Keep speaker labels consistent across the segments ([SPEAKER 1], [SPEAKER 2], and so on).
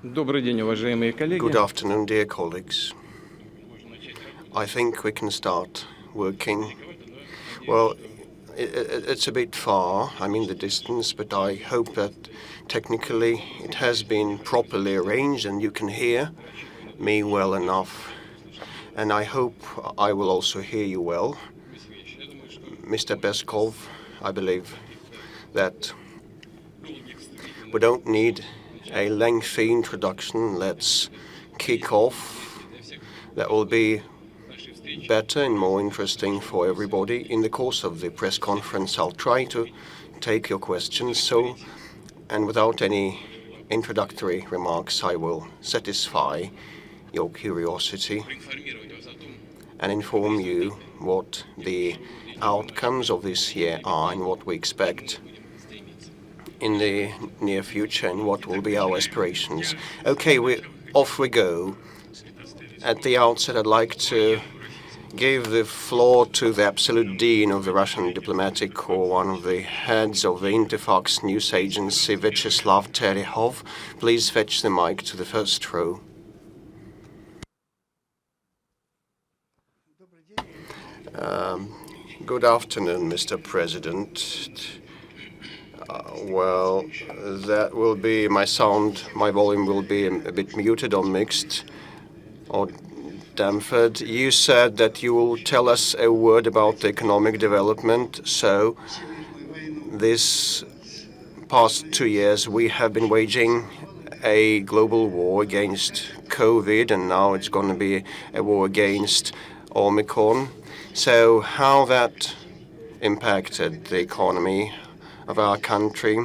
[SPEAKER 1] Добрый день, уважаемые коллеги.
[SPEAKER 2] Good afternoon, dear colleagues. I think we can start working. Well, it's a bit far, I mean the distance, but I hope that technically it has been properly arranged and you can hear me well enough. And I hope I will also hear you well. Mr. Peskov, I believe that we don't need a lengthy introduction. Let's kick off. That will be better and more interesting for everybody. In the course of the press conference, I'll try to take your questions. And without any introductory remarks, I will satisfy your curiosity and inform you what the outcomes of this year are and what we expect in the near future and what will be our aspirations. Okay, off we go. At the outset, I'd like to give the floor to the absolute dean of the Russian diplomatic corps, one of the heads of the Interfax news agency, Vyacheslav Terehov. Please fetch the mic to the first row. Good afternoon, Mr. President. Well, that will be my sound. My volume will be a bit muted or mixed or dampened. You said that you will tell us a word about the economic development. So, this past 2 years, we have been waging a global war against COVID, and now it's going to be a war against Omicron. So, how that impacted the economy of our country,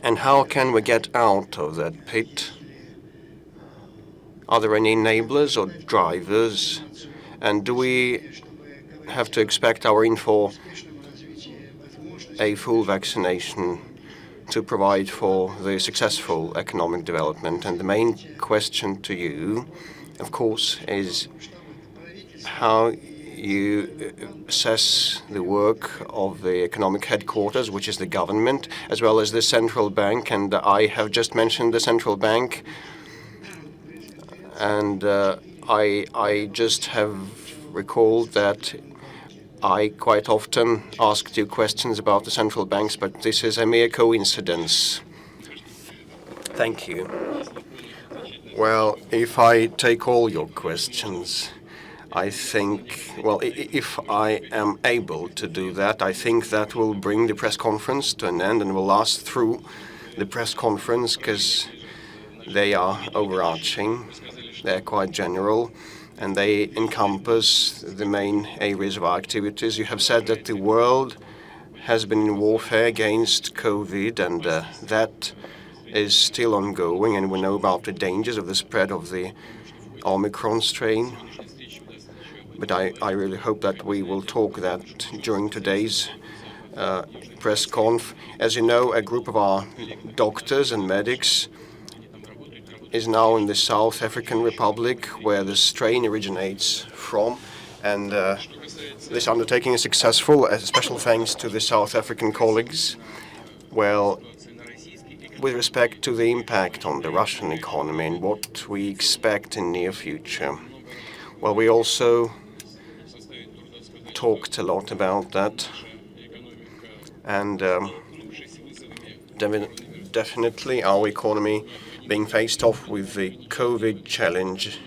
[SPEAKER 2] and how can we get out of that pit? Are there any enablers or drivers? And do we have to expect our aim for a full vaccination to provide for the successful economic development? And the main question to you, of course, is how you assess the work of the economic headquarters, which is the government, as well as the central bank. And I have just mentioned the central bank. And I just have recalled that I quite often asked you questions about the central banks, but this is a mere coincidence. Thank you. Well, if I take all your questions, I think, well, if I am able to do that, I think that will bring the press conference to an end and will last through the press conference because they are overarching, they're quite general, and they encompass the main areas of our activities. You have said that the world has been in warfare against COVID, and that is still ongoing, and we know about the dangers of the spread of the Omicron strain. But I really hope that we will talk that during today's press conf. As you know, a group of our doctors and medics is now in the South African Republic, where the strain originates from. And this undertaking is successful, a special thanks to the South African colleagues. Well, with respect to the impact on the Russian economy and what we expect in near future, well, we also talked a lot about that, and definitely our economy being faced off with the COVID challenge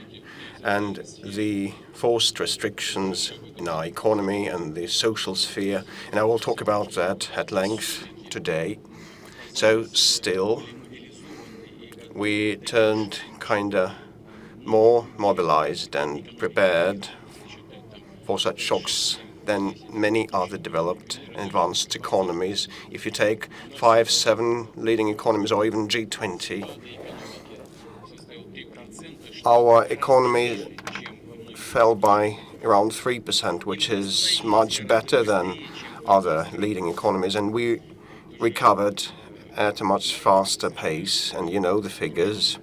[SPEAKER 2] and the forced restrictions in our economy and the social sphere, and I will talk about that at length today. So still, we turned kinda more mobilized and prepared for such shocks than many other developed and advanced economies. If you take 5-7 leading economies or even G20, our economy fell by around 3%, which is much better than other leading economies, and we recovered at a much faster pace, and you know the figures.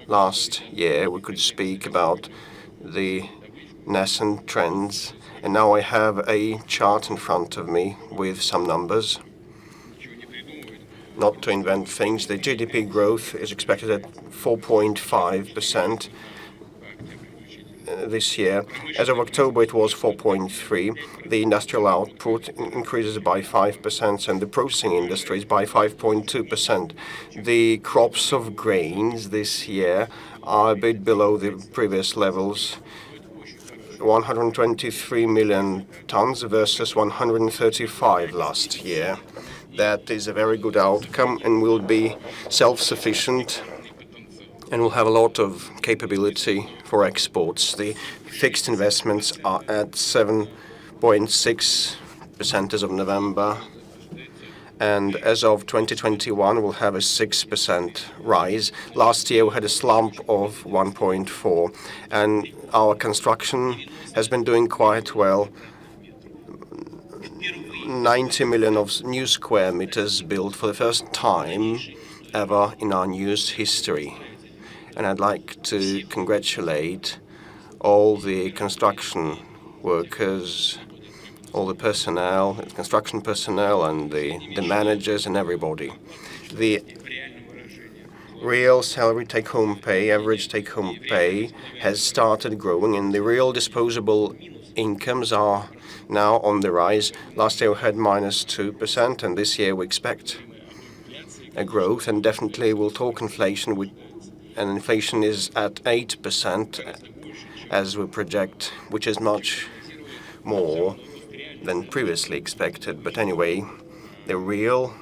[SPEAKER 2] Last year we could speak about the nascent trends, and now I have a chart in front of me with some numbers. not to invent things, the GDP growth is expected at 4.5% this year. As of October, it was 4.3. The industrial output increases by 5%, and the processing industries by 5.2%. The crops of grains this year are a bit below the previous levels. 123 million tons versus 135 last year. That is a very good outcome and will be self-sufficient and will have a lot of capability for exports. The fixed investments are at 7.6% as of November, and as of 2021 we'll have a 6% rise. Last year we had a slump of 1.4, and our construction has been doing quite well. 90 million of new square meters built for the first time ever in our news history. And I'd like to congratulate all the construction workers, all the personnel, the construction personnel, and the managers and everybody. The real salary take-home pay, average take-home pay, has started growing, and the real disposable incomes are now on the rise. Last year we had -2%, and this year we expect a growth, and definitely we'll talk inflation, and inflation is at 8% as we project, which is much more than previously expected. But anyway, the real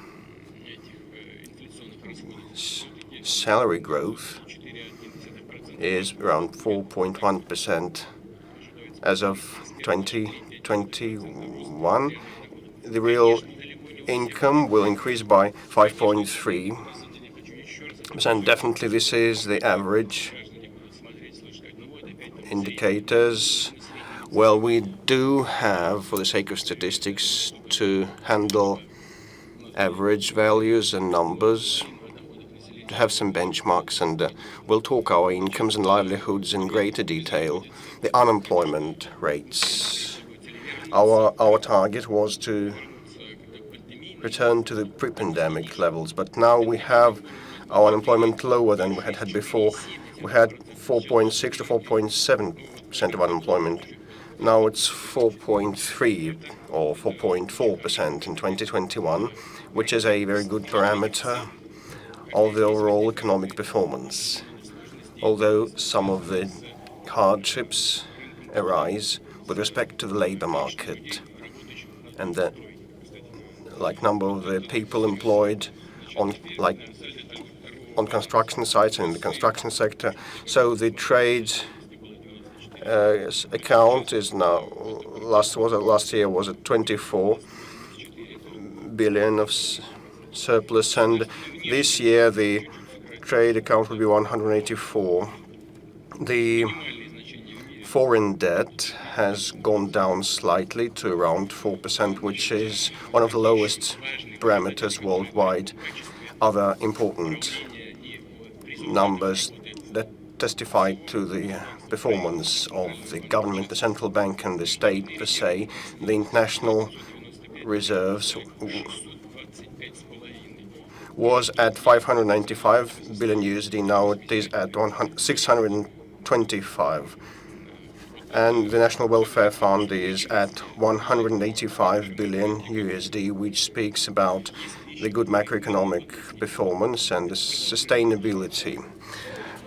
[SPEAKER 2] salary growth is around 4.1% as of 2021. The real income will increase by 5.3%. Definitely this is the average indicators. Well, we do have, for the sake of statistics, to handle average values and numbers, to have some benchmarks, and we'll talk our incomes and livelihoods in greater detail. The unemployment rates. Our target was to return to the pre-pandemic levels, but now we have our unemployment lower than we had before. We had 4.6 to 4.7% of unemployment. Now it's 4.3 or 4.4% in 2021, which is a very good parameter of the overall economic performance. Although some of the hardships arise with respect to the labor market, and that, like, number of the people employed on construction sites and in the construction sector. So the trade account is now last year was at 24 billion of surplus, and this year the trade account will be 184. The foreign debt has gone down slightly to around 4%, which is one of the lowest parameters worldwide. Other important numbers that testify to the performance of the government, the central bank, and the state per se. The international reserves was at 595 billion USD. Now it is at 625. And the National Welfare Fund is at 185 billion USD, which speaks about the good macroeconomic performance and the sustainability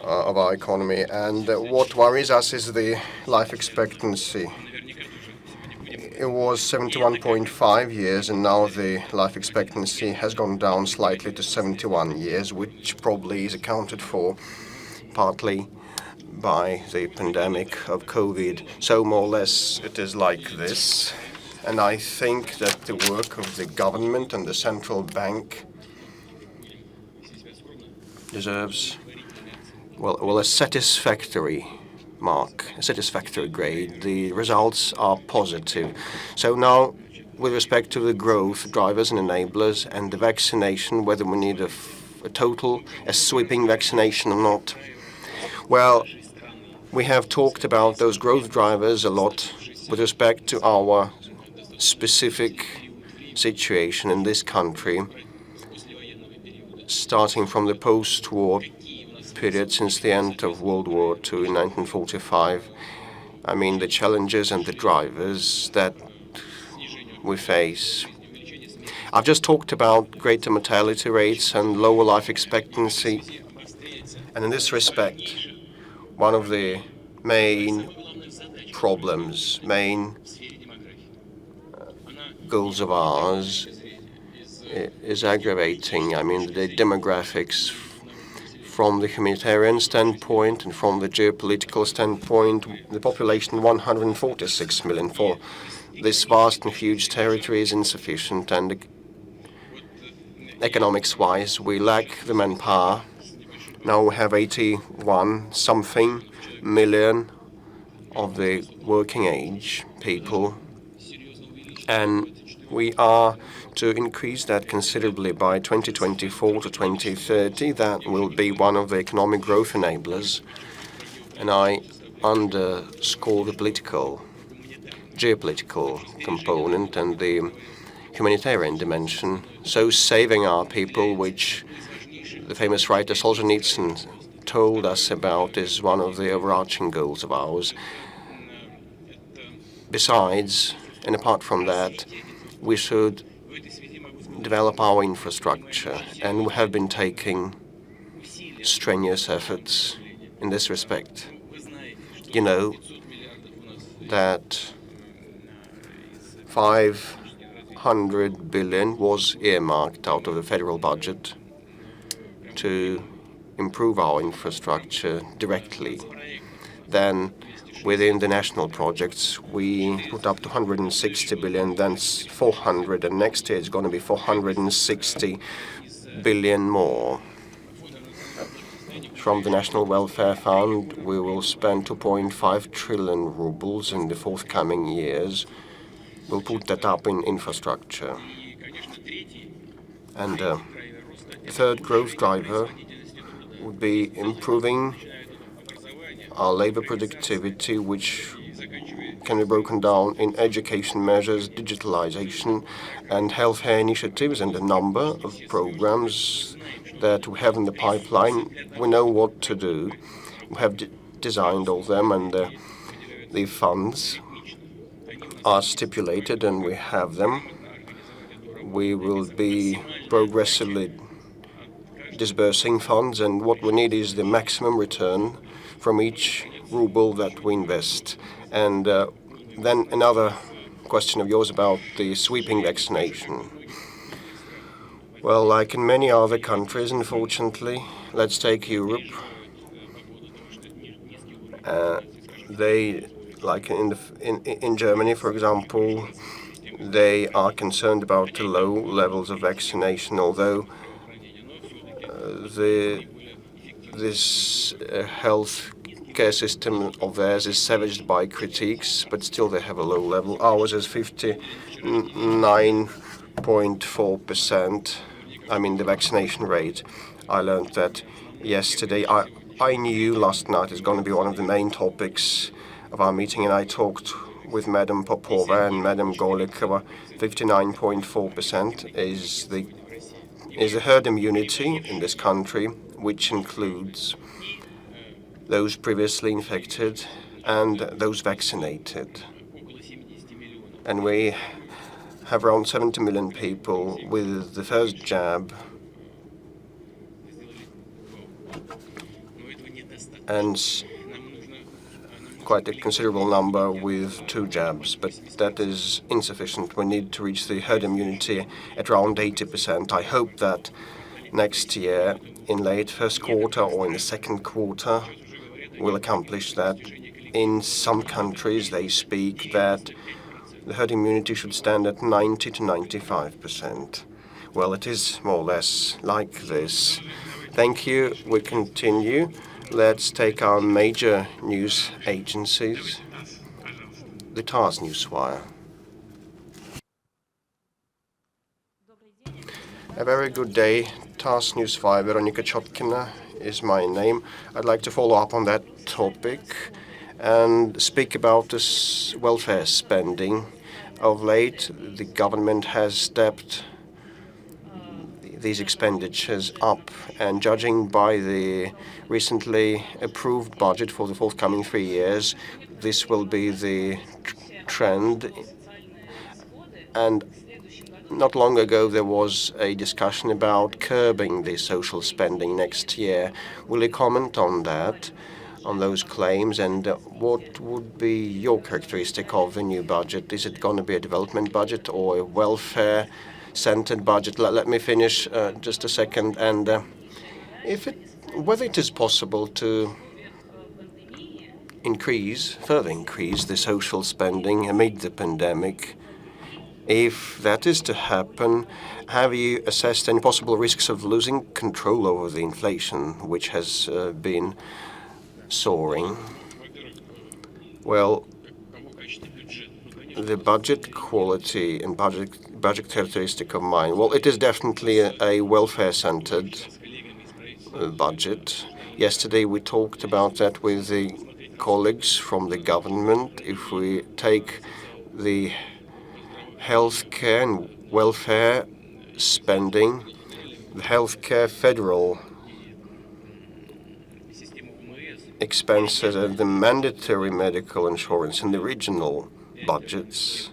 [SPEAKER 2] of our economy. And what worries us is the life expectancy. It was 71.5 years, and now the life expectancy has gone down slightly to 71 years, which probably is accounted for partly by the pandemic of COVID. So more or less it is like this. And I think that the work of the government and the central bank deserves, well, a satisfactory mark, a satisfactory grade. The results are positive. So now, with respect to the growth drivers and enablers and the vaccination, whether we need a sweeping vaccination or not, well, we have talked about those growth drivers a lot with respect to our specific situation in this country. starting from the post-war period since the end of World War II in 1945. I mean, the challenges and the drivers that we face. I've just talked about greater mortality rates and lower life expectancy. And in this respect, one of the main problems, main goals of ours is aggravating. I mean, the demographics from the humanitarian standpoint and from the geopolitical standpoint, the population 146 million for this vast and huge territory is insufficient, and economics-wise, we lack the manpower. Now we have 81-something million of the working age people, and we are to increase that considerably by 2024 to 2030. That will be one of the economic growth enablers. And I underscore the geopolitical component and the humanitarian dimension. So saving our people, which the famous writer Solzhenitsyn told us about, is one of the overarching goals of ours. Besides, and apart from that, we should develop our infrastructure, and we have been taking strenuous efforts in this respect. You know that 500 billion was earmarked out of the federal budget to improve our infrastructure directly. Then within the national projects, we put up to 160 billion, then 400, and next year it's going to be 460 billion more. From the National Welfare Fund, we will spend 2.5 trillion rubles in the forthcoming years. We'll put that up in infrastructure. And the third growth driver would be improving our labor productivity, which can be broken down in education measures, digitalization, and healthcare initiatives, and a number of programs that we have in the pipeline. We know what to do. We have designed all of them, and the funds are stipulated, and we have them. We will be progressively disbursing funds, and what we need is the maximum return from each ruble that we invest. And then another question of yours about the sweeping vaccination. Well, like in many other countries, unfortunately, let's take Europe. They, like in Germany, for example, they are concerned about the low levels of vaccination, although this health care system of theirs is savaged by critiques, but still they have a low level. Ours is 59.4%. I mean, the vaccination rate. I learned that yesterday. I knew last night is going to be one of the main topics of our meeting, and I talked with Madam Popova and Madam Golikova. 59.4% is the herd immunity in this country, which includes those previously infected and those vaccinated. And we have around 70 million people with the first jab, and quite a considerable number with 2 jabs, but that is insufficient. We need to reach the herd immunity at around 80%. I hope that next year, in late first quarter or in the second quarter, we'll accomplish that. In some countries, they speak that the herd immunity should stand at 90 to 95%. Well, it is more or less like this. Thank you. We continue. Let's take our major news agencies. The TASS Newswire. A very good day. TASS Newswire. Veronika Chotkina is my name. I'd like to follow up on that topic and speak about this welfare spending. Of late, the government has stepped these expenditures up. And judging by the recently approved budget for the forthcoming 3 years, this will be the trend. And not long ago, there was a discussion about curbing the social spending next year. Will you comment on that, on those claims, and what would be your characteristic of the new budget? Is it going to be a development budget or a welfare-centered budget? Let me finish just a second. And whether it is possible to further increase the social spending amid the pandemic. If that is to happen, have you assessed any possible risks of losing control over the inflation, which has been soaring? Well, the budget quality and budget characteristic of mine, well, it is definitely a welfare-centered budget. Yesterday we talked about that with the colleagues from the government. If we take the healthcare and welfare spending, the healthcare federal expenses and the mandatory medical insurance in the regional budgets,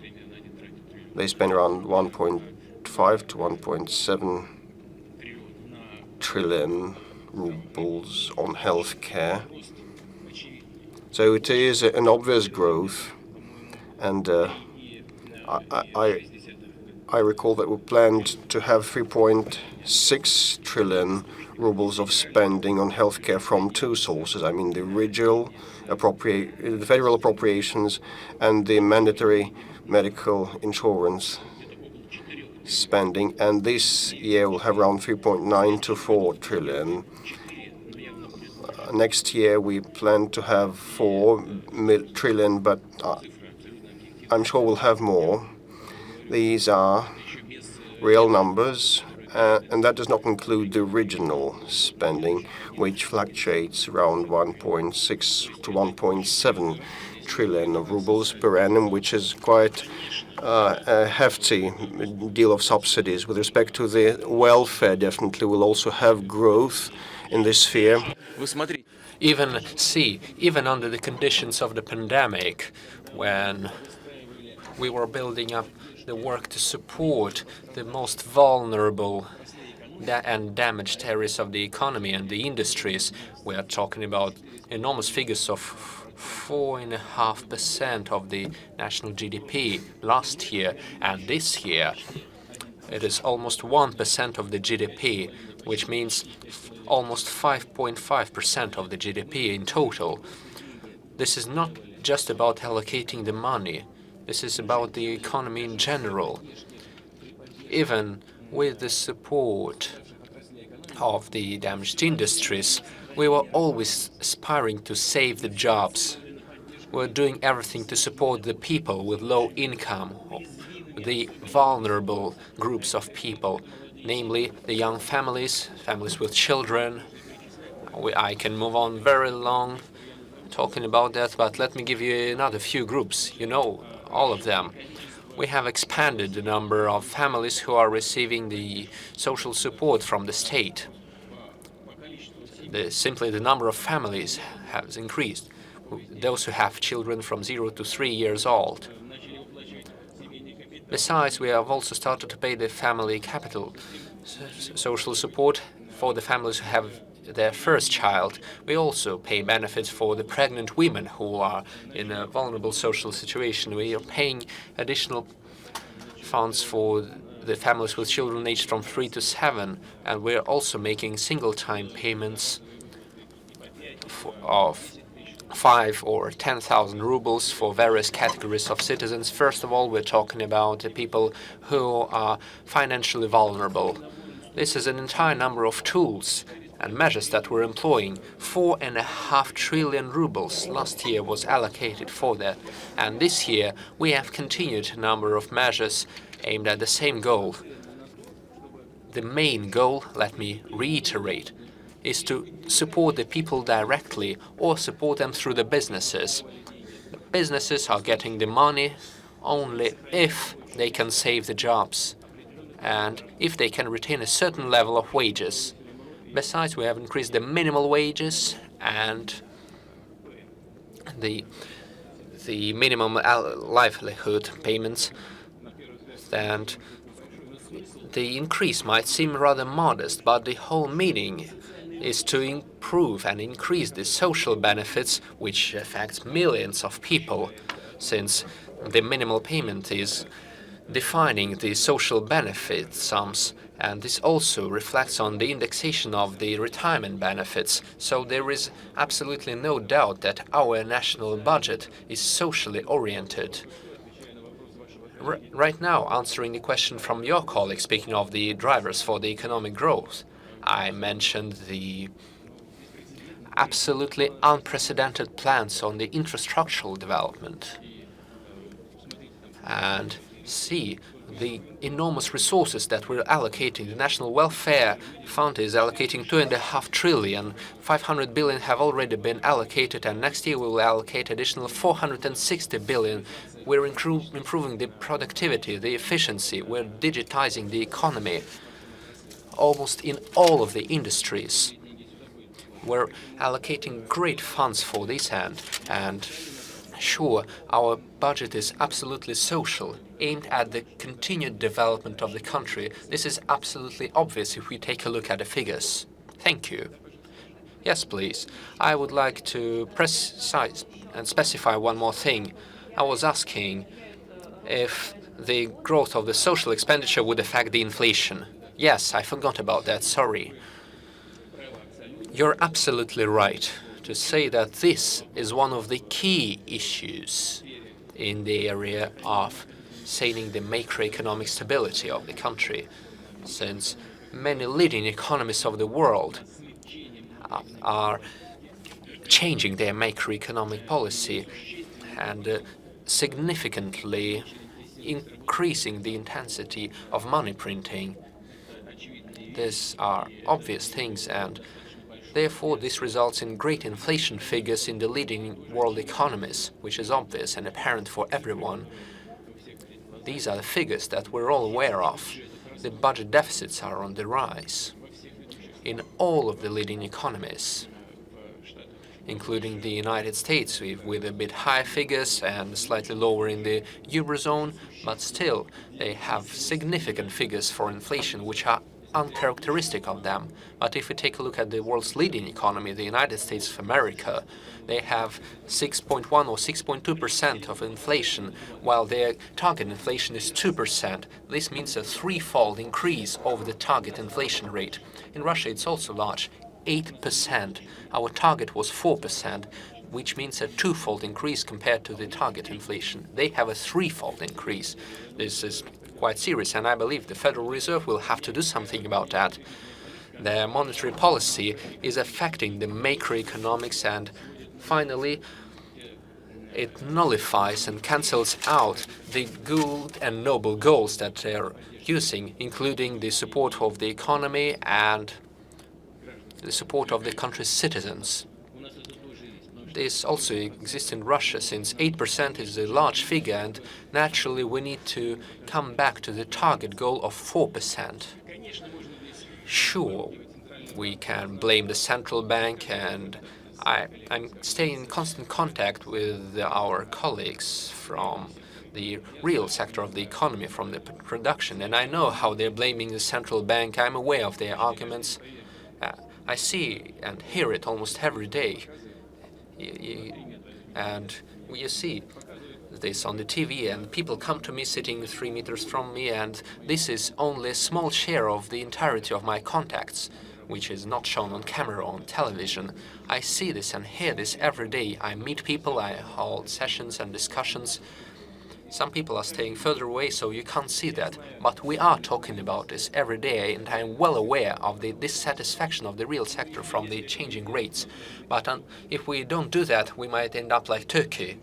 [SPEAKER 2] they spend around 1.5 to 1.7 trillion rubles on healthcare. So it is an obvious growth, and I recall that we planned to have 3.6 trillion rubles of spending on healthcare from two sources. I mean, the federal appropriations and the mandatory medical insurance spending. And this year we'll have around 3.9 to 4 trillion. Next year we plan to have 4 trillion, but I'm sure we'll have more. These are real numbers, and that does not include the regional spending, which fluctuates around 1.6 to 1.7 trillion of rubles per annum, which is quite a hefty deal of subsidies. With respect to the welfare, definitely we'll also have growth in this sphere.
[SPEAKER 3] Even under the conditions of the pandemic, when we were building up the work to support the most vulnerable and damaged areas of the economy and the industries, we are talking about enormous figures of 4.5% of the national GDP last year, and this year it is almost 1% of the GDP, which means almost 5.5% of the GDP in total. This is not just about allocating the money. This is about the economy in general. Even with the support of the damaged industries, we were always aspiring to save the jobs. We're doing everything to support the people with low income, the vulnerable groups of people, namely the young families, families with children. I can move on very long talking about that, but let me give you another few groups. You know all of them. We have expanded the number of families who are receiving the social support from the state. Simply the number of families has increased, those who have children from 0 to 3 years old. Besides, we have also started to pay the family capital social support for the families who have their first child. We also pay benefits for the pregnant women who are in a vulnerable social situation. We are paying additional funds for the families with children aged from 3 to 7, and we're also making single-time payments of 5 or 10,000 rubles for various categories of citizens. First of all, we're talking about the people who are financially vulnerable. This is an entire number of tools and measures that we're employing. 4.5 trillion rubles last year was allocated for that. And this year, we have continued a number of measures aimed at the same goal. The main goal, let me reiterate, is to support the people directly or support them through the businesses. The businesses are getting the money only if they can save the jobs and if they can retain a certain level of wages. Besides, we have increased the minimal wages and the minimum livelihood payments, and the increase might seem rather modest, but the whole meaning is to improve and increase the social benefits, which affects millions of people, since the minimal payment is defining the social benefit sums, and this also reflects on the indexation of the retirement benefits. So there is absolutely no doubt that our national budget is socially oriented. Right now, answering the question from your colleague, speaking of the drivers for the economic growth, I mentioned the absolutely unprecedented plans on the infrastructural development. And see the enormous resources that we're allocating. The National Welfare Fund is allocating 2.5 trillion. 500 billion have already been allocated, and next year we will allocate additional 460 billion. We're improving the productivity, the efficiency. We're digitizing the economy almost in all of the industries. We're allocating great funds for this end, and sure, our budget is absolutely social, aimed at the continued development of the country. This is absolutely obvious if we take a look at the figures. Thank you. Yes, please. I would like to precise and specify one more thing. I was asking if the growth of the social expenditure would affect the inflation. Yes, I forgot about that, sorry. You're absolutely right to say that this is one of the key issues in the area of sustaining the macroeconomic stability of the country, since many leading economies of the world are changing their macroeconomic policy and significantly increasing the intensity of money printing. These are obvious things, and therefore this results in great inflation figures in the leading world economies, which is obvious and apparent for everyone. These are the figures that we're all aware of. The budget deficits are on the rise in all of the leading economies, including the United States, with a bit higher figures and slightly lower in the Eurozone, but still they have significant figures for inflation which are uncharacteristic of them. But if we take a look at the world's leading economy, the United States of America, they have 6.1 or 6.2% of inflation, while their target inflation is 2%. This means a threefold increase over the target inflation rate. In Russia, it's also large, 8%. Our target was 4%, which means a twofold increase compared to the target inflation. They have a threefold increase. This is quite serious, and I believe the Federal Reserve will have to do something about that. Their monetary policy is affecting the macroeconomics, and finally, it nullifies and cancels out the good and noble goals that they're using, including the support of the economy and the support of the country's citizens. This also exists in Russia, since 8% is a large figure, and naturally we need to come back to the target goal of 4%. Sure, we can blame the central bank, and I'm staying in constant contact with our colleagues from the real sector of the economy, from the production, and I know how they're blaming the central bank. I'm aware of their arguments. I see and hear it almost every day. And you see this on the TV, and people come to me sitting 3 meters from me, and this is only a small share of the entirety of my contacts, which is not shown on camera or on television. I see this and hear this every day. I meet people, I hold sessions and discussions. Some people are staying further away, so you can't see that. But we are talking about this every day, and I'm well aware of the dissatisfaction of the real sector from the changing rates. But if we don't do that, we might end up like Turkey.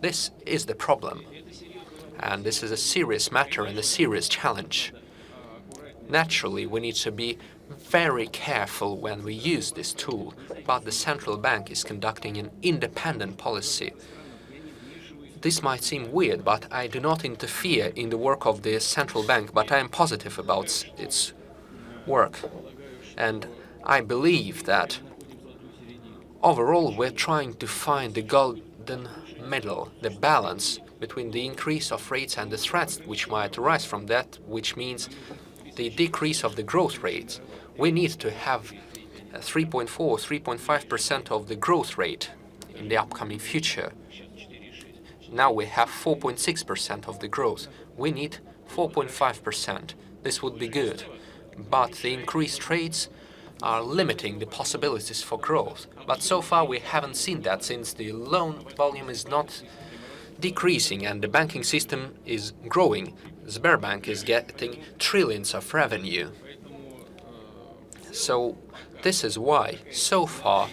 [SPEAKER 3] This is the problem. And this is a serious matter and a serious challenge. Naturally, we need to be very careful when we use this tool, but the central bank is conducting an independent policy. This might seem weird, but I do not interfere in the work of the central bank, but I am positive about its work. And I believe that overall we're trying to find the golden middle, the balance between the increase of rates and the threats which might arise from that, which means the decrease of the growth rate. We need to have 3.4, 3.5% of the growth rate in the upcoming future. Now we have 4.6% of the growth. We need 4.5%. This would be good. But the increased rates are limiting the possibilities for growth. But so far we haven't seen that, since the loan volume is not decreasing and the banking system is growing. Sberbank is getting trillions of revenue. So this is why, so far,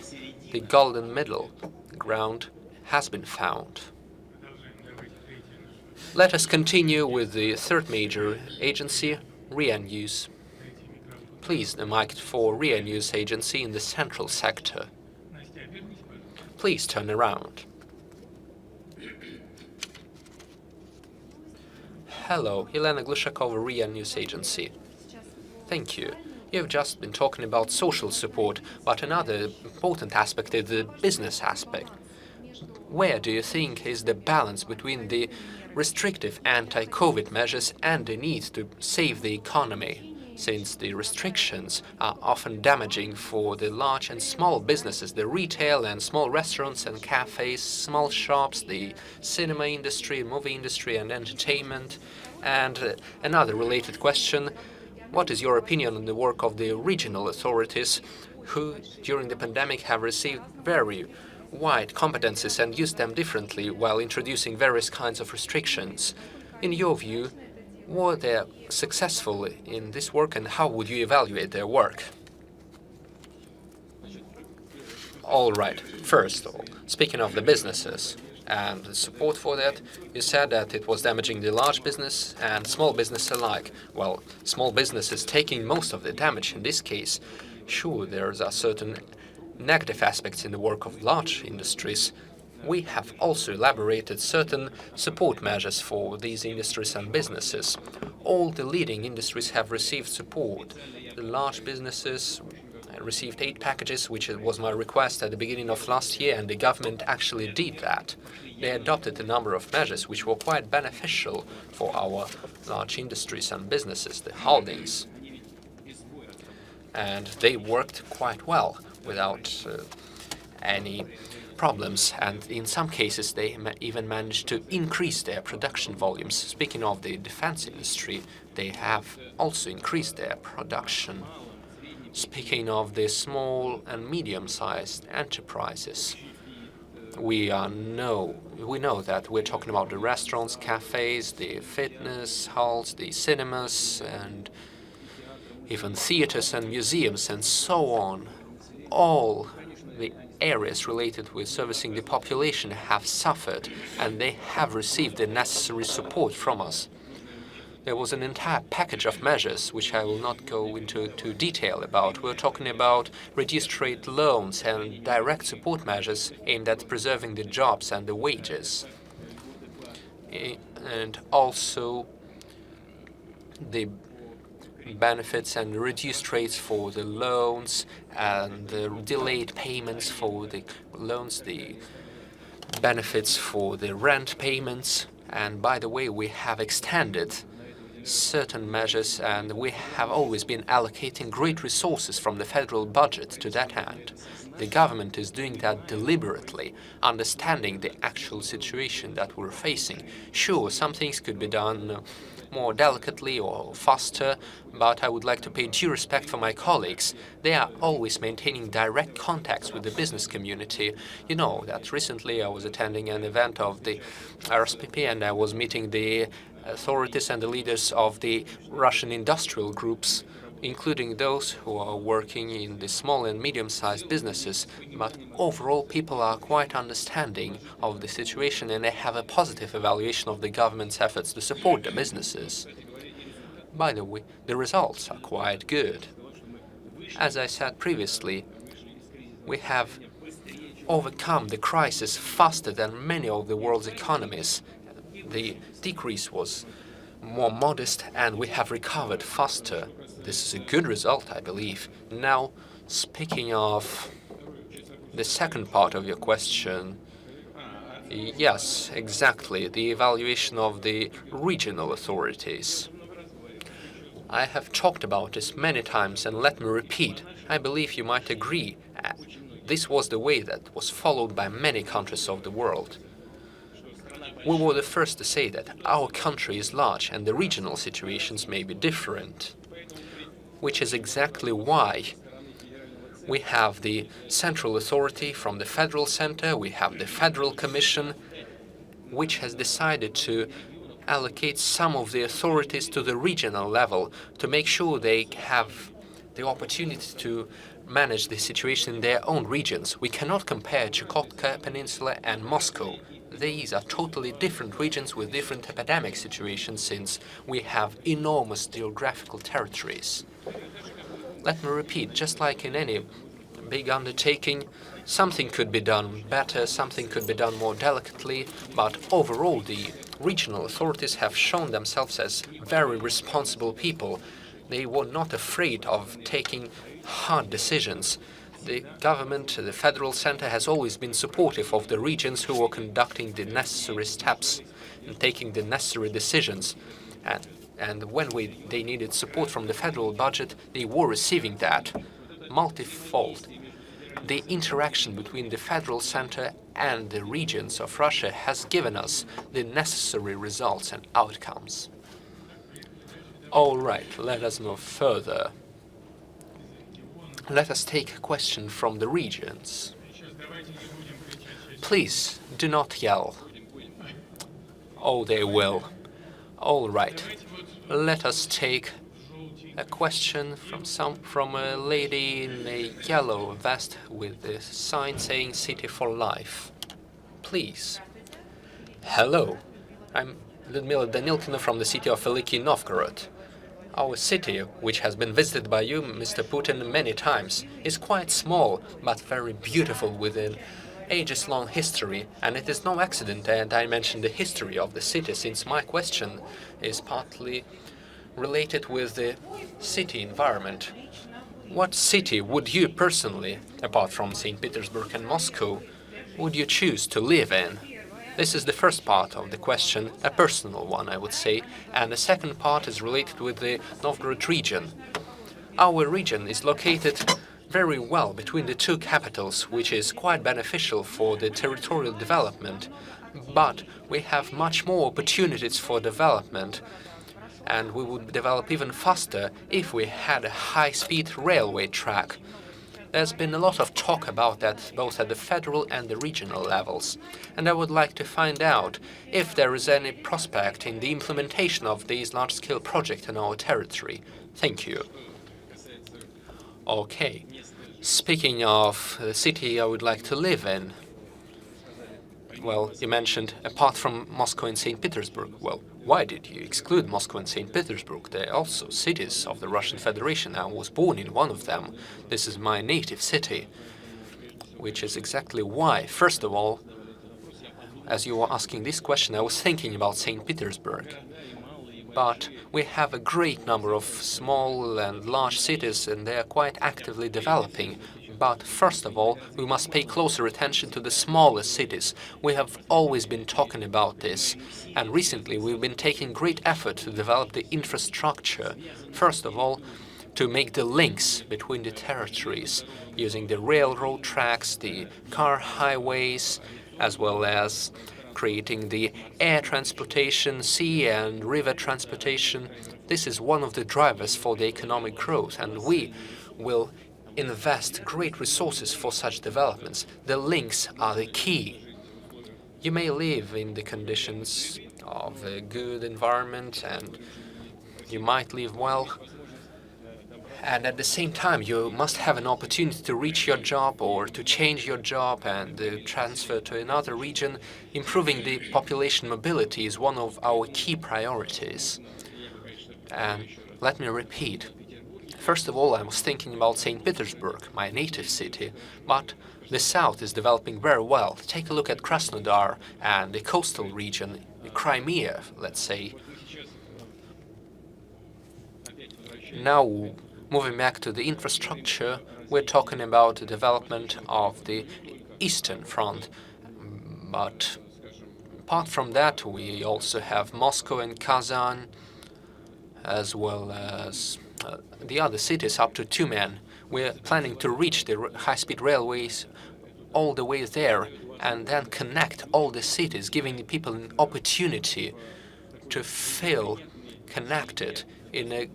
[SPEAKER 3] the golden middle ground has been found. Let us continue with the third major agency, RIA News. Please, the mic for RIA News agency in the central sector. Please turn around. Hello, Elena Glushakova, RIA News agency. Thank you. You've just been talking about social support, but another important aspect is the business aspect. Where do you think is the balance between the restrictive anti-COVID measures and the need to save the economy, since the restrictions are often damaging for the large and small businesses, the retail and small restaurants and cafes, small shops, the cinema industry, movie industry and entertainment? And another related question, what is your opinion on the work of the regional authorities who, during the pandemic, have received very wide competencies and used them differently while introducing various kinds of restrictions? In your view, were they successful in this work, and how would you evaluate their work? All right. First of all, speaking of the businesses and the support for that, you said that it was damaging the large business and small business alike. Well, small business is taking most of the damage in this case. Sure, there are certain negative aspects in the work of large industries. We have also elaborated certain support measures for these industries and businesses. All the leading industries have received support. The large businesses received 8 packages, which was my request at the beginning of last year, and the government actually did that. They adopted a number of measures which were quite beneficial for our large industries and businesses, the holdings. And they worked quite well without any problems, and in some cases they even managed to increase their production volumes. Speaking of the defense industry, they have also increased their production. Speaking of the small and medium-sized enterprises, we know that we're talking about the restaurants, cafes, the fitness halls, the cinemas, and even theaters and museums and so on. All the areas related with servicing the population have suffered, and they have received the necessary support from us. There was an entire package of measures, which I will not go into detail about. We're talking about reduced rate loans and direct support measures aimed at preserving the jobs and the wages. And also the benefits and reduced rates for the loans and the delayed payments for the loans, the benefits for the rent payments. And by the way, we have extended certain measures, and we have always been allocating great resources from the federal budget to that end. The government is doing that deliberately, understanding the actual situation that we're facing. Sure, some things could be done more delicately or faster, but I would like to pay due respect for my colleagues. They are always maintaining direct contacts with the business community. You know that recently I was attending an event of the RSPP, and I was meeting the authorities and the leaders of the Russian industrial groups, including those who are working in the small and medium-sized businesses. But overall, people are quite understanding of the situation, and they have a positive evaluation of the government's efforts to support the businesses. By the way, the results are quite good. As I said previously, we have overcome the crisis faster than many of the world's economies. The decrease was more modest and we have recovered faster. This is a good result, I believe. Now, speaking of the second part of your question, yes, exactly, the evaluation of the regional authorities. I have talked about this many times, and let me repeat, I believe you might agree, this was the way that was followed by many countries of the world. We were the first to say that our country is large and the regional situations may be different, which is exactly why we have the central authority from the federal center, we have the Federal Commission, which has decided to allocate some of the authorities to the regional level to make sure they have the opportunity to manage the situation in their own regions. We cannot compare Chukotka Peninsula and Moscow. These are totally different regions with different epidemic situations since we have enormous geographical territories. Let me repeat, just like in any big undertaking, something could be done better, something could be done more delicately, but overall the regional authorities have shown themselves as very responsible people. They were not afraid of taking hard decisions. The government, the federal center, has always been supportive of the regions who were conducting the necessary steps and taking the necessary decisions. And when they needed support from the federal budget, they were receiving that multifold. The interaction between the federal center and the regions of Russia has given us the necessary results and outcomes. All right, let us move further. Let us take a question from the regions. Please, do not yell. Oh, they will. All right. Let us take a question from a lady in a yellow vest with a sign saying City for Life. Please. Hello. I'm Lyudmila Danilkina from the city of Veliki Novgorod. Our city, which has been visited by you, Mr. Putin, many times, is quite small but very beautiful with an ages-long history, and it is no accident that I mentioned the history of the city, since my question is partly related with the city environment. What city would you personally, apart from St. Petersburg and Moscow, would you choose to live in? This is the first part of the question, a personal one, I would say, and the second part is related with the Novgorod region. Our region is located very well between the two capitals, which is quite beneficial for the territorial development, but we have much more opportunities for development, and we would develop even faster if we had a high-speed railway track. There's been a lot of talk about that, both at the federal and the regional levels, and I would like to find out if there is any prospect in the implementation of these large-scale projects in our territory. Thank you. Okay. Speaking of the city I would like to live in, well, you mentioned apart from Moscow and St. Petersburg. Well, why did you exclude Moscow and St. Petersburg? They are also cities of the Russian Federation. I was born in one of them. This is my native city, which is exactly why, first of all, as you were asking this question, I was thinking about St. Petersburg. But we have a great number of small and large cities, and they are quite actively developing. But first of all, we must pay closer attention to the smaller cities. We have always been talking about this, and recently we've been taking great effort to develop the infrastructure. First of all, to make the links between the territories, using the railroad tracks, the car highways, as well as creating the air transportation, sea and river transportation. This is one of the drivers for the economic growth, and we will invest great resources for such developments. The links are the key. You may live in the conditions of a good environment and you might live well, and at the same time you must have an opportunity to reach your job or to change your job and transfer to another region. Improving the population mobility is one of our key priorities. And let me repeat, First of all, I was thinking about St. Petersburg, my native city, but the south is developing very well. Take a look at Krasnodar and the coastal region, Crimea, let's say. Now, moving back to the infrastructure, we're talking about the development of the Eastern Front. But apart from that, we also have Moscow and Kazan, as well as the other cities up to Tyumen. We're planning to reach the high-speed railways all the way there and then connect all the cities, giving the people an opportunity to feel connected in an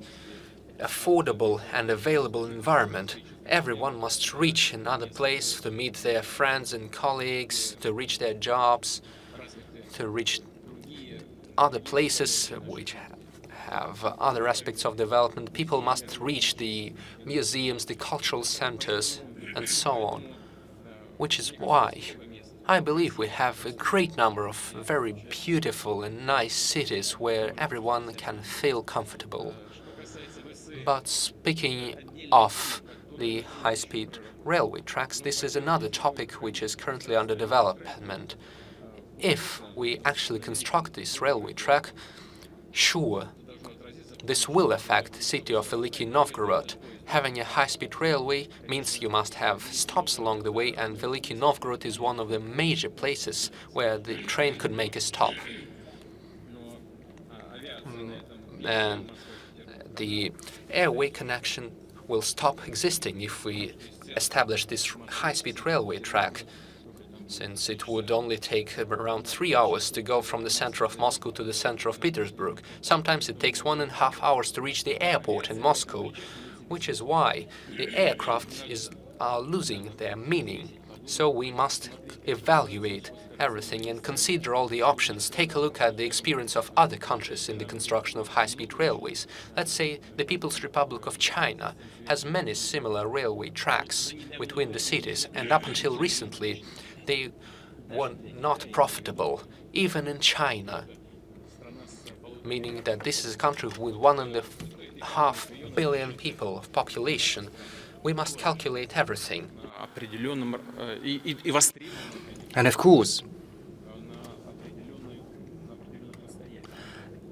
[SPEAKER 3] affordable and available environment. Everyone must reach another place to meet their friends and colleagues, to reach their jobs, to reach other places which have other aspects of development. People must reach the museums, the cultural centers, and so on. Which is why I believe we have a great number of very beautiful and nice cities where everyone can feel comfortable. But speaking of the high-speed railway tracks, this is another topic which is currently under development. If we actually construct this railway track, sure, this will affect the city of Veliki Novgorod. Having a high-speed railway means you must have stops along the way, and Veliki Novgorod is one of the major places where the train could make a stop. And the airway connection will stop existing if we establish this high-speed railway track, since it would only take around 3 hours to go from the center of Moscow to the center of Petersburg. Sometimes it takes 1.5 hours to reach the airport in Moscow, which is why the aircraft are losing their meaning. So we must evaluate everything and consider all the options. Take a look at the experience of other countries in the construction of high-speed railways. Let's say the People's Republic of China has many similar railway tracks between the cities, and up until recently they were not profitable, even in China, meaning that this is a country with 1.5 billion people of population. We must calculate everything.
[SPEAKER 4] And of course,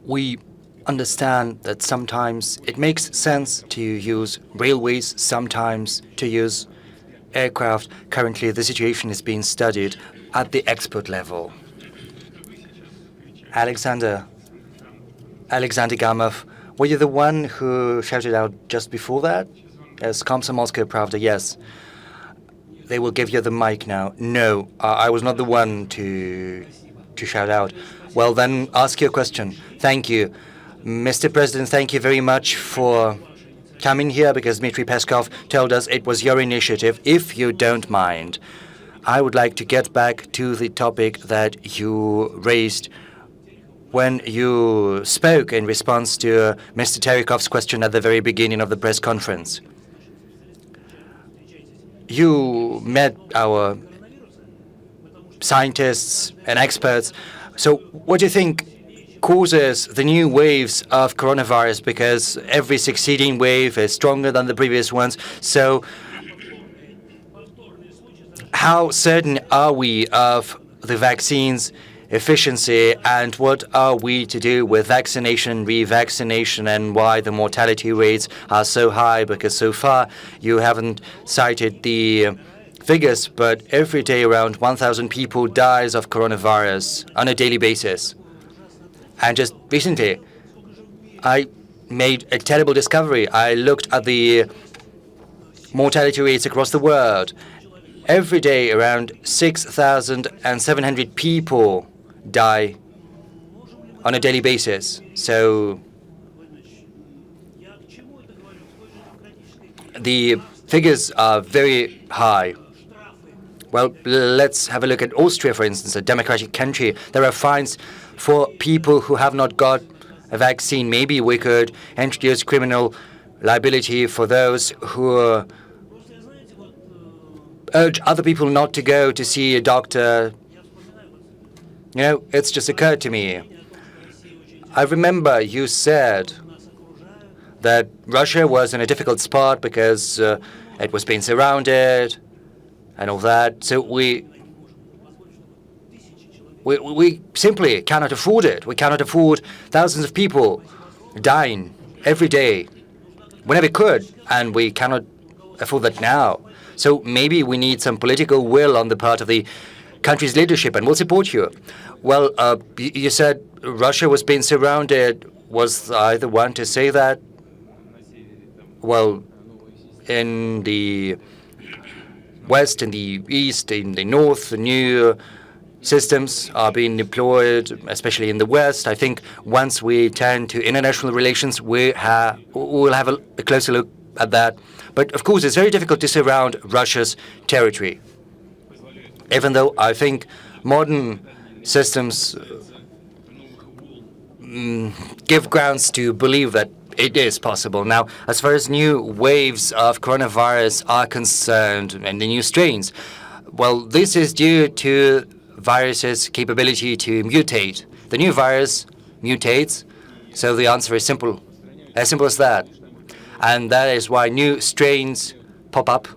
[SPEAKER 4] we understand that sometimes it makes sense to use railways, sometimes to use aircraft. Currently, the situation is being studied at the expert level. Alexander Gamov, were you the one who shouted out just before that? Yes, Komsomolskaya Pravda, yes. They will give you the mic now. No, I was not the one to shout out. Well, then ask your question. Thank you. Mr. President, thank you very much for coming here, because Dmitry Peskov told us it was your initiative. If you don't mind, I would like to get back to the topic that you raised when you spoke in response to Mr. Terekov's question at the very beginning of the press conference. You met our scientists and experts. So what do you think causes the new waves of coronavirus? Because every succeeding wave is stronger than the previous ones. So how certain are we of the vaccine's efficiency, and what are we to do with vaccination, revaccination, and why the mortality rates are so high? Because so far you haven't cited the figures, but every day around 1,000 people dies of coronavirus on a daily basis. And just recently, I made a terrible discovery. I looked at the mortality rates across the world. Every day, around 6,700 people die on a daily basis. So the figures are very high. Well, let's have a look at Austria, for instance, a democratic country. There are fines for people who have not got a vaccine. Maybe we could introduce criminal liability for those who urge other people not to go to see a doctor. You know, it's just occurred to me. I remember you said that Russia was in a difficult spot because it was being surrounded and all that. So we simply cannot afford it. We cannot afford thousands of people dying every day. We never could, and we cannot afford that now. So maybe we need some political will on the part of the country's leadership, and we'll support you. Well, you said Russia was being surrounded. Was I the one to say that? Well, in the west, in the east, in the north, the new systems are being deployed, especially in the west. I think once we turn to international relations, we'll have a closer look at that. But of course, it's very difficult to surround Russia's territory, even though I think modern systems give grounds to believe that it is possible. Now, as far as new waves of coronavirus are concerned and the new strains, well, this is due to viruses' capability to mutate. The new virus mutates, so the answer is simple as that. And that is why new strains pop up.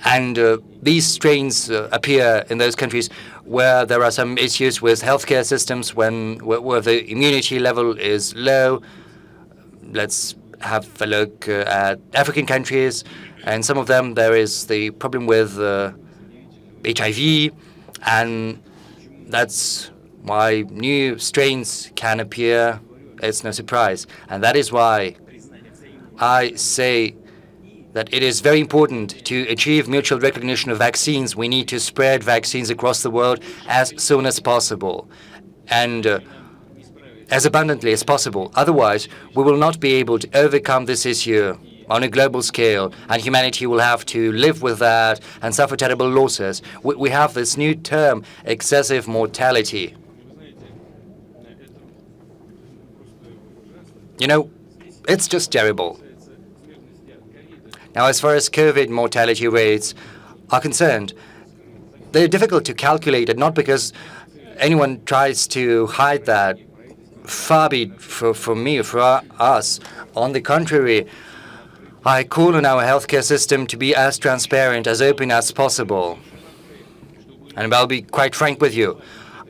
[SPEAKER 4] And these strains appear in those countries where there are some issues with healthcare systems, where the immunity level is low. Let's have a look at African countries. And some of them, there is the problem with HIV, and that's why new strains can appear. It's no surprise. And that is why I say that it is very important to achieve mutual recognition of vaccines. We need to spread vaccines across the world as soon as possible and as abundantly as possible. Otherwise, we will not be able to overcome this issue on a global scale, and humanity will have to live with that and suffer terrible losses. We have this new term, excessive mortality. You know, it's just terrible. Now, as far as COVID mortality rates are concerned, they're difficult to calculate, and not because anyone tries to hide that. Far be it from me, for us. On the contrary, I call on our healthcare system to be as transparent, as open as possible. And I'll be quite frank with you.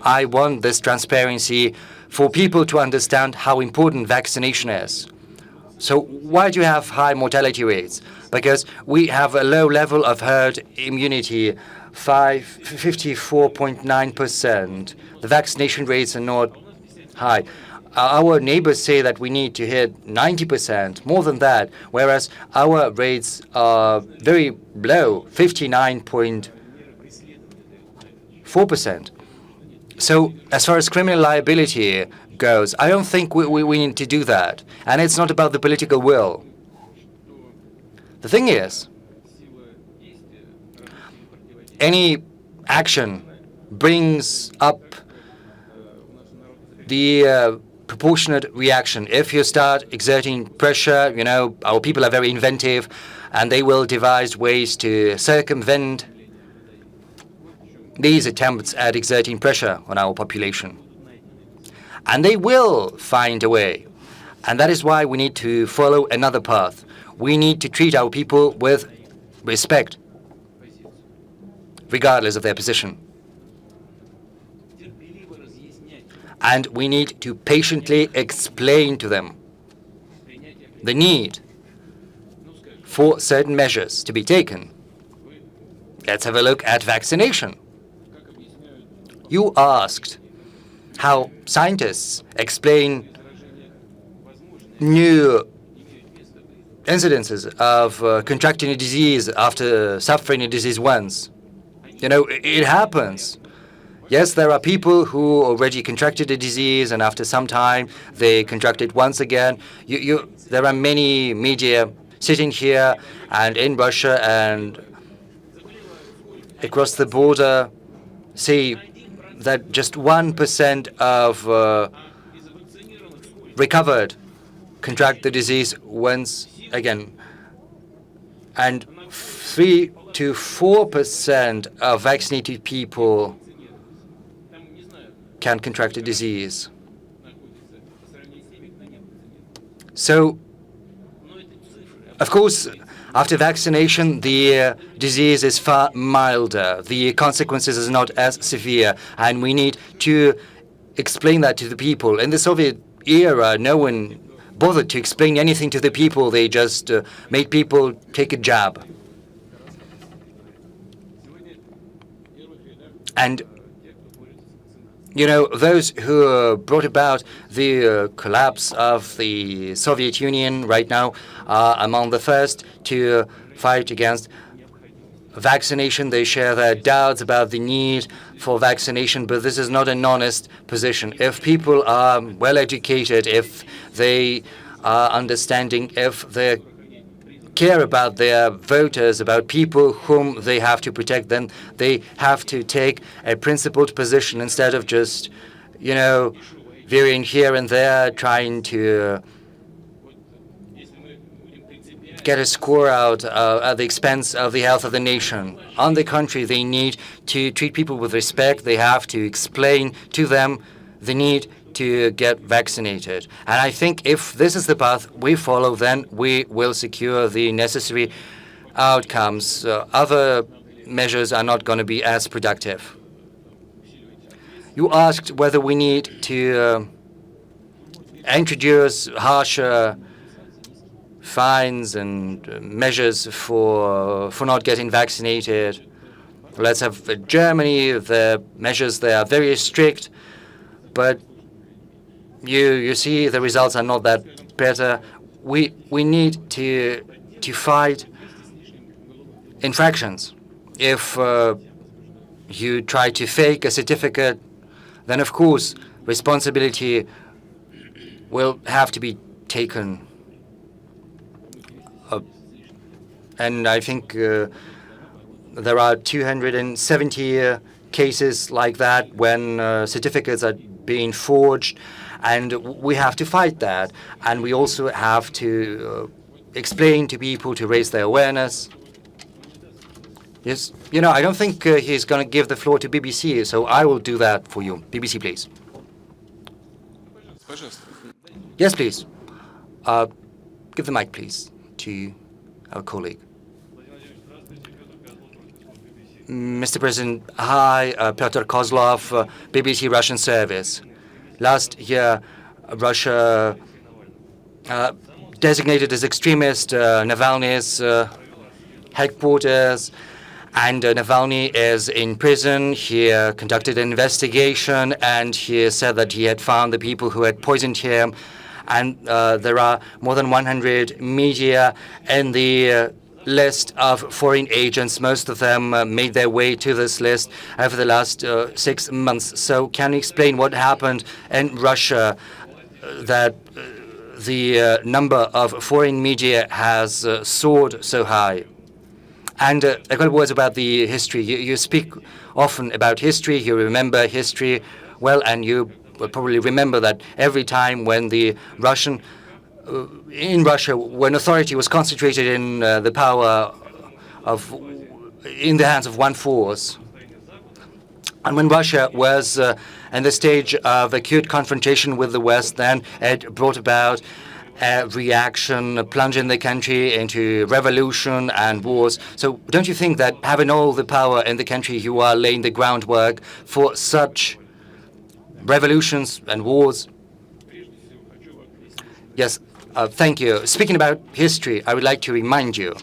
[SPEAKER 4] I want this transparency for people to understand how important vaccination is. So why do you have high mortality rates? Because we have a low level of herd immunity, 54.9%. The vaccination rates are not high. Our neighbors say that we need to hit 90%, more than that, whereas our rates are very low, 59.4%. So as far as criminal liability goes, I don't think we need to do that. And it's not about the political will. The thing is, any action brings up the proportionate reaction. If you start exerting pressure, you know, our people are very inventive, and they will devise ways to circumvent these attempts at exerting pressure on our population. And they will find a way. And that is why we need to follow another path. We need to treat our people with respect, regardless of their position. And we need to patiently explain to them the need for certain measures to be taken. Let's have a look at vaccination. You asked how scientists explain new incidences of contracting a disease after suffering a disease once. You know, it happens. Yes, there are people who already contracted a disease, and after some time they contract it once again. There are many media sitting here and in Russia and across the border say that just 1% of recovered contract the disease once again, and 3 to 4% of vaccinated people can contract a disease. So, of course, after vaccination, the disease is far milder. The consequences is not as severe, and we need to explain that to the people. In the Soviet era, no one bothered to explain anything to the people. They just made people take a jab. And, you know, those who brought about the collapse of the Soviet Union right now are among the first to fight against vaccination. They share their doubts about the need for vaccination, but this is not an honest position. If people are well educated, if they are understanding, if they care about their voters, about people whom they have to protect, then they have to take a principled position instead of just, you know, veering here and there, trying to get a score out at the expense of the health of the nation. On the contrary, they need to treat people with respect. They have to explain to them the need to get vaccinated. And I think if this is the path we follow, then we will secure the necessary outcomes. Other measures are not going to be as productive. You asked whether we need to introduce harsher fines and measures for not getting vaccinated. Let's have Germany. The measures there are very strict, but you see the results are not that better. We need to fight infractions. If you try to fake a certificate, then of course responsibility will have to be taken. And I think there are 270 cases like that when certificates are being forged, and we have to fight that. And we also have to explain to people, to raise their awareness. Yes, you know, I don't think he's going to give the floor to BBC, so I will do that for you. BBC, please. Yes, please. Give the mic, please, to our colleague. Mr. President, hi, Piotr Kozlov, BBC Russian Service. Last year, Russia designated as extremist Navalny's headquarters, and Navalny is in prison. He conducted an investigation, and he said that he had found the people who had poisoned him. And there are more than 100 media in the list of foreign agents. Most of them made their way to this list over the last 6 months. So can you explain what happened in Russia that the number of foreign media has soared so high? And a couple of words about the history. You speak often about history. You remember history well, and you will probably remember that every time when the in Russia, when authority was concentrated in the power in the hands of one force, and when Russia was in the stage of acute confrontation with the West, then it brought about a reaction, a plunge in the country into revolution and wars. So don't you think that having all the power in the country, you are laying the groundwork for such revolutions and wars? Yes, thank you. Speaking about history, I would like to remind you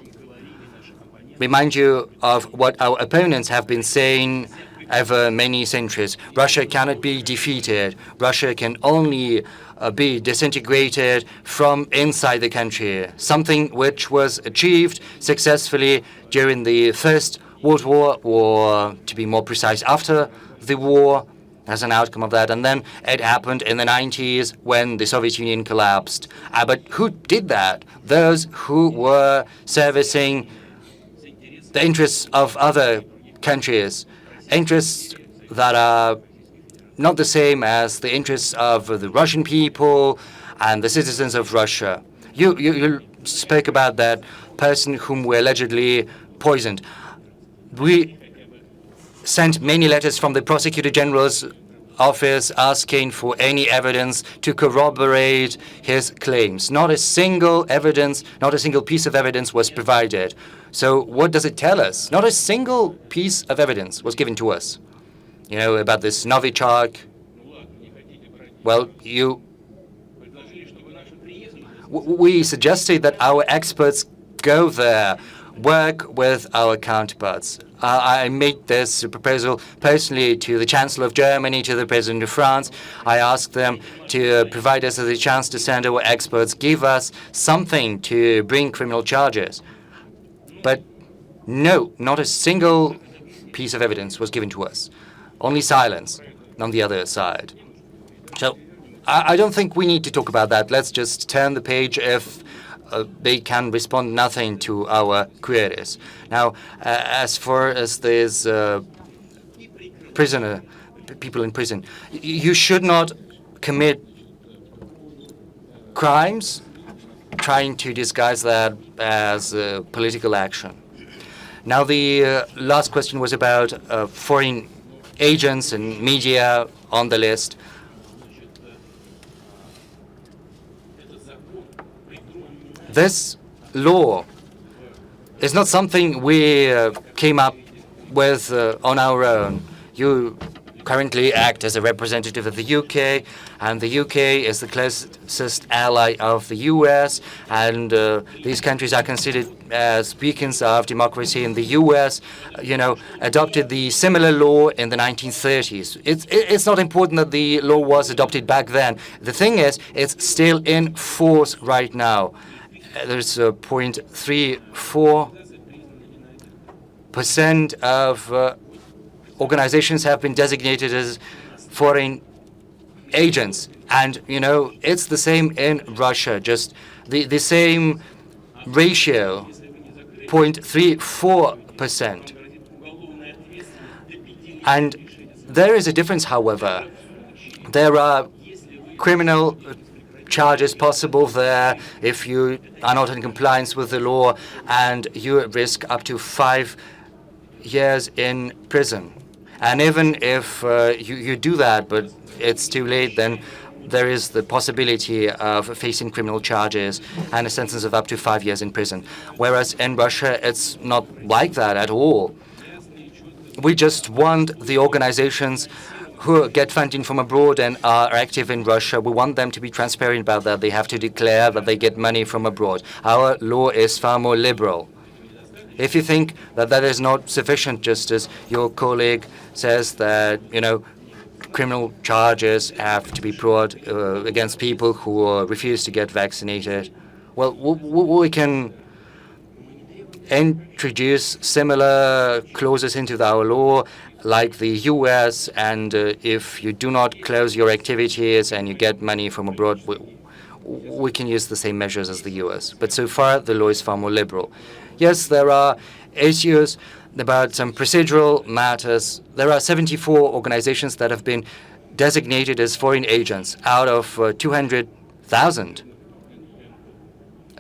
[SPEAKER 4] of what our opponents have been saying over many centuries. Russia cannot be defeated. Russia can only be disintegrated from inside the country, something which was achieved successfully during the First World War, or to be more precise, after the war, as an outcome of that. And then it happened in the 90s when the Soviet Union collapsed. But who did that? Those who were servicing the interests of other countries, interests that are not the same as the interests of the Russian people and the citizens of Russia. You spoke about that person whom were allegedly poisoned. We sent many letters from the prosecutor generals office asking for any evidence to corroborate his claims. Not a single evidence, not a single piece of evidence was provided. So what does it tell us? Not a single piece of evidence was given to us. You know, about this Novichok. Well, we suggested that our experts go there, work with our counterparts. I made this proposal personally to the Chancellor of Germany, to the President of France. I asked them to provide us with a chance to send our experts, give us something to bring criminal charges. But no, not a single piece of evidence was given to us. Only silence on the other side. So I don't think we need to talk about that. Let's just turn the page if they can respond nothing to our queries. Now, as far as these people in prison, you should not commit crimes trying to disguise that as political action. Now, the last question was about foreign agents and media on the list. This law is not something we came up with on our own. You currently act as a representative of the UK, and the UK is the closest ally of the US, and these countries are considered as beacons of democracy. In the US, adopted the similar law in the 1930s. It's not important that the law was adopted back then. The thing is, it's still in force right now. There's 0.34% of organizations have been designated as foreign agents. And, it's the same in Russia, just the same ratio, 0.34%. And there is a difference, however. There are criminal charges possible there if you are not in compliance with the law, and you risk up to 5 years in prison. And even if you do that, but it's too late, then there is the possibility of facing criminal charges and a sentence of up to 5 years in prison. Whereas in Russia, it's not like that at all. We just want the organizations who get funding from abroad and are active in Russia, we want them to be transparent about that. They have to declare that they get money from abroad. Our law is far more liberal. If you think that that is not sufficient, just as your colleague says that, criminal charges have to be brought against people who refuse to get vaccinated, well, we can introduce similar clauses into our law like the US, and if you do not close your activities and you get money from abroad, we can use the same measures as the US. But so far, the law is far more liberal. Yes, there are issues about some procedural matters. There are 74 organizations that have been designated as foreign agents out of 200,000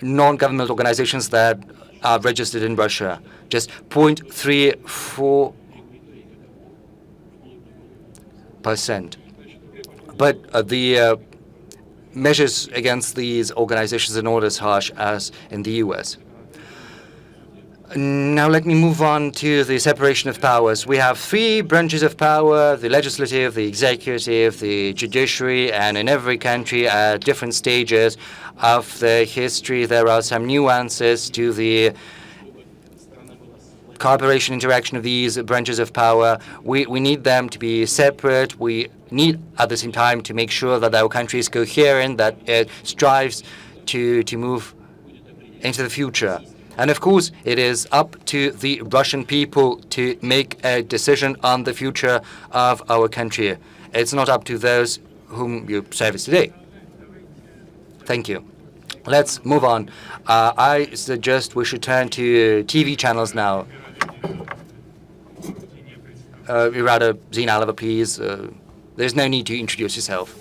[SPEAKER 4] non-government organizations that are registered in Russia. Just 0.34%. But the measures against these organizations are not as harsh as in the US. Now let me move on to the separation of powers. We have 3 branches of power: the legislative, the executive, the judiciary, and in every country at different stages of the history there are some nuances to the cooperation, interaction of these branches of power. We need them to be separate. We need at the same time to make sure that our country is coherent, that it strives to move into the future. And of course, it is up to the Russian people to make a decision on the future of our country. It's not up to those whom you service today. Thank you. Let's move on. I suggest we should turn to TV channels now. Rather, Zina Alava, please. There's no need to introduce yourself.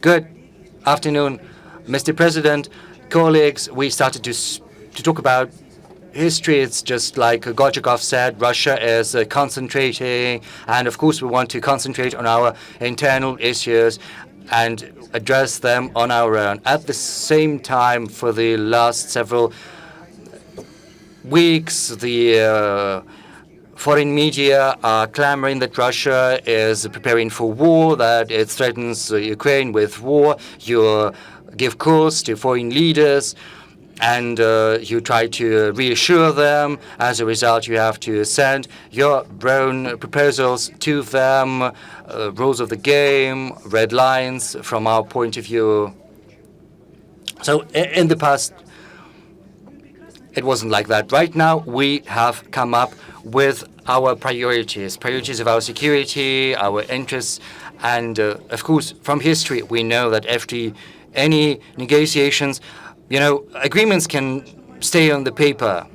[SPEAKER 4] Good afternoon, Mr. President, colleagues. We started to talk about history, it's just like Gorchakov said, Russia is concentrating, and of course we want to concentrate on our internal issues and address them on our own. At the same time, for the last several weeks, the foreign media are clamoring that Russia is preparing for war, that it threatens Ukraine with war. You give course to foreign leaders, and you try to reassure them. As a result, you have to send your own proposals to them, rules of the game, red lines from our point of view. So in the past, it wasn't like that. Right now, we have come up with our priorities of our security, our interests, and of course, from history, we know that after any negotiations, agreements can stay on the paper.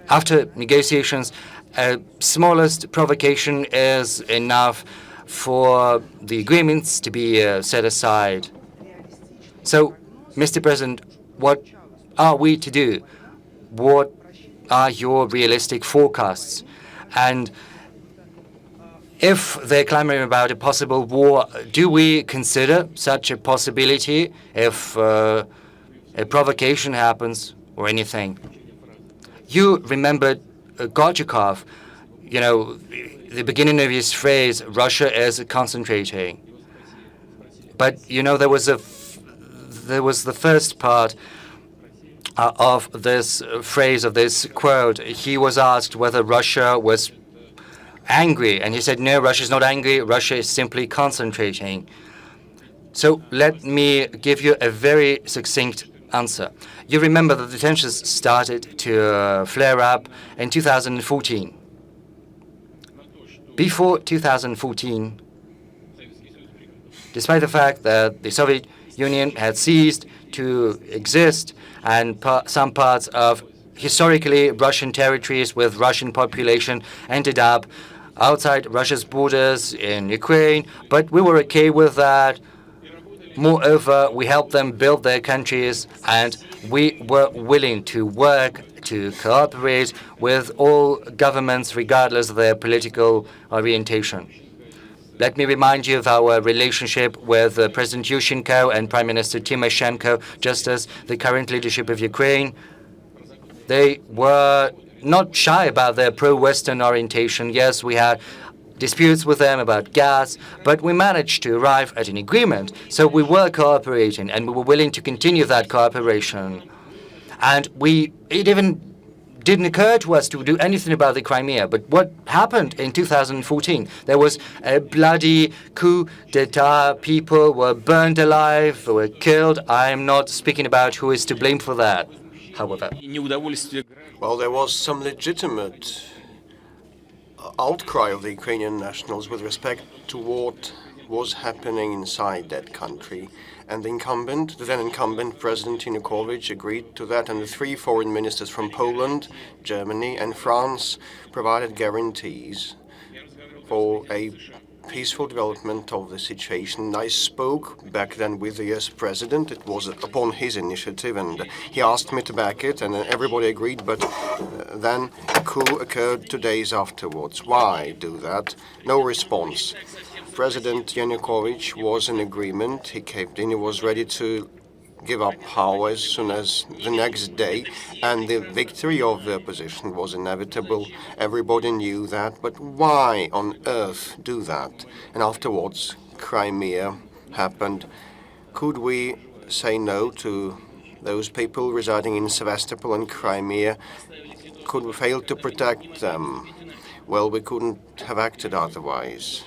[SPEAKER 4] After negotiations, smallest provocation is enough for the agreements to be set aside. So, Mr. President, what are we to do? What are your realistic forecasts? And if they're clamoring about a possible war, do we consider such a possibility if a provocation happens or anything? You remembered Gorchakov, the beginning of his phrase, Russia is concentrating. But, there was the first part of this phrase, of this quote. He was asked whether Russia was angry, and he said, no, Russia is not angry, Russia is simply concentrating. So let me give you a very succinct answer. You remember that the tensions started to flare up in 2014. Before 2014, despite the fact that the Soviet Union had ceased to exist and some parts of historically Russian territories with Russian population ended up outside Russia's borders in Ukraine, but we were okay with that. Moreover, we helped them build their countries, and we were willing to work, to cooperate with all governments regardless of their political orientation. Let me remind you of our relationship with President Yushchenko and Prime Minister Tymoshenko, just as the current leadership of Ukraine. They were not shy about their pro-Western orientation. Yes, we had disputes with them about gas, but we managed to arrive at an agreement. So we were cooperating, and we were willing to continue that cooperation. And it even didn't occur to us to do anything about the Crimea. But what happened in 2014? There was a bloody coup d'etat. People were burned alive, were killed. I'm not speaking about who is to blame for that, however.
[SPEAKER 2] Well, there was some legitimate outcry of the Ukrainian nationals with respect to what was happening inside that country. And the then incumbent President Yanukovych agreed to that, and the three foreign ministers from Poland, Germany, and France provided guarantees for a peaceful development of the situation. I spoke back then with the US President. It was upon his initiative, and he asked me to back it, and everybody agreed, but then a coup occurred 2 days afterwards. Why do that? No response. President Yanukovych was in agreement. He caved in. He was ready to give up power as soon as the next day, and the victory of the opposition was inevitable. Everybody knew that, but why on earth do that? And afterwards, Crimea happened. Could we say no to those people residing in Sevastopol and Crimea? Could we fail to protect them? Well, we couldn't have acted otherwise.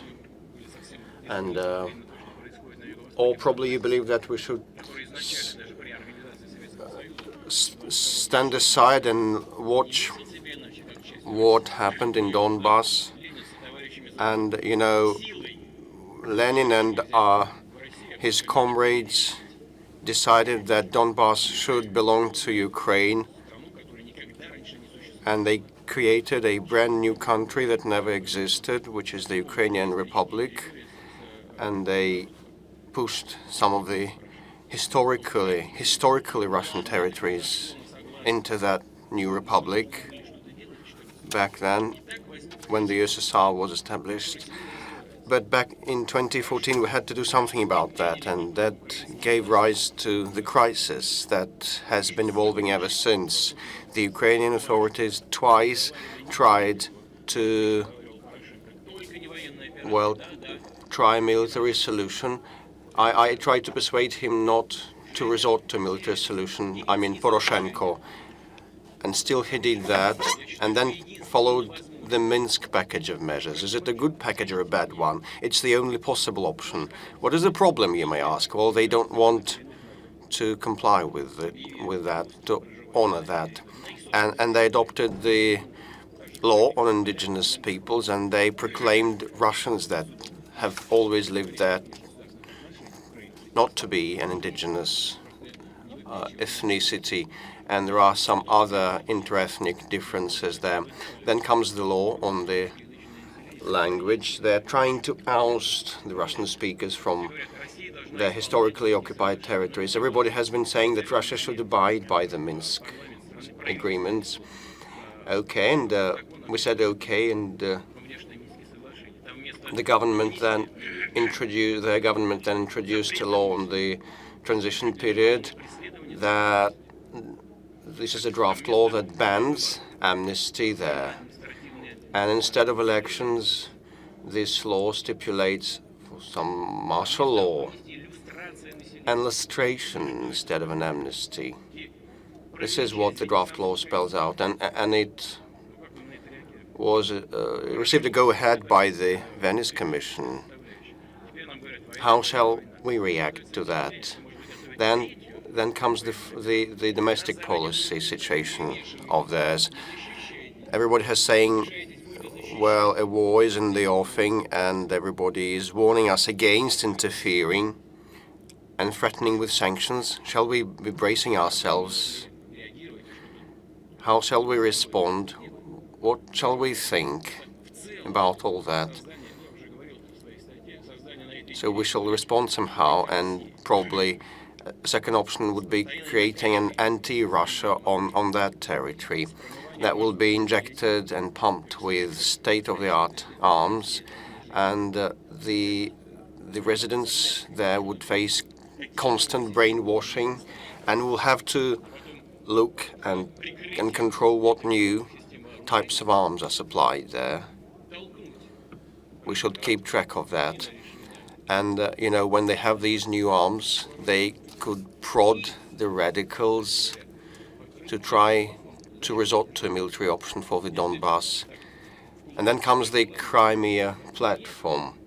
[SPEAKER 2] And or probably you believe that we should stand aside and watch what happened in Donbass. And, Lenin and his comrades decided that Donbass should belong to Ukraine. And they created a brand new country that never existed, which is the Ukrainian Republic. And they pushed some of the historically Russian territories into that new republic back then, when the USSR was established. But back in 2014, we had to do something about that, and that gave rise to the crisis that has been evolving ever since. The Ukrainian authorities twice tried to, well, try a military solution. I tried to persuade him not to resort to a military solution, I mean Poroshenko, and still he did that, and then followed the Minsk package of measures. Is it a good package or a bad one? It's the only possible option. What is the problem, you may ask? Well, they don't want to comply with that, to honor that. And they adopted the law on indigenous peoples, and they proclaimed Russians that have always lived there not to be an indigenous ethnicity, and there are some other interethnic differences there. Then comes the law on the language. They're trying to oust the Russian speakers from their historically occupied territories. Everybody has been saying that Russia should abide by the Minsk agreements. Okay, and we said okay, and the government then introduced a law on the transition period that this is a draft law that bans amnesty there. And instead of elections, this law stipulates for some martial law and lustration instead of an amnesty. This is what the draft law spells out, and it was it received a go-ahead by the Venice Commission. How shall we react to that? Then comes the domestic policy situation of theirs. Everybody has saying, well, a war is in the offing, and everybody is warning us against interfering and threatening with sanctions. Shall we be bracing ourselves? How shall we respond? What shall we think about all that? So we shall respond somehow, and probably a second option would be creating an anti-Russia on that territory that will be injected and pumped with state-of-the-art arms, and the residents there would face constant brainwashing and will have to look and control what new types of arms are supplied there. We should keep track of that. And, when they have these new arms, they could prod the radicals to try to resort to a military option for the Donbass. And then comes the Crimea platform.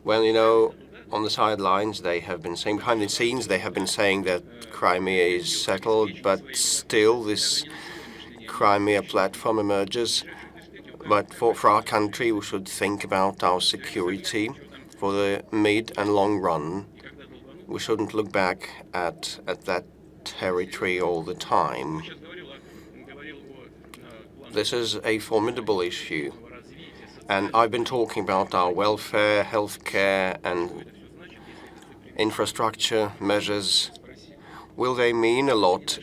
[SPEAKER 2] Well, on the sidelines, they have been saying, behind the scenes, they have been saying that Crimea is settled, but still this Crimea platform emerges. But for our country, we should think about our security for the mid and long run. We shouldn't look back at that territory all the time. This is a formidable issue. And I've been talking about our welfare, healthcare, and infrastructure measures. Will they mean a lot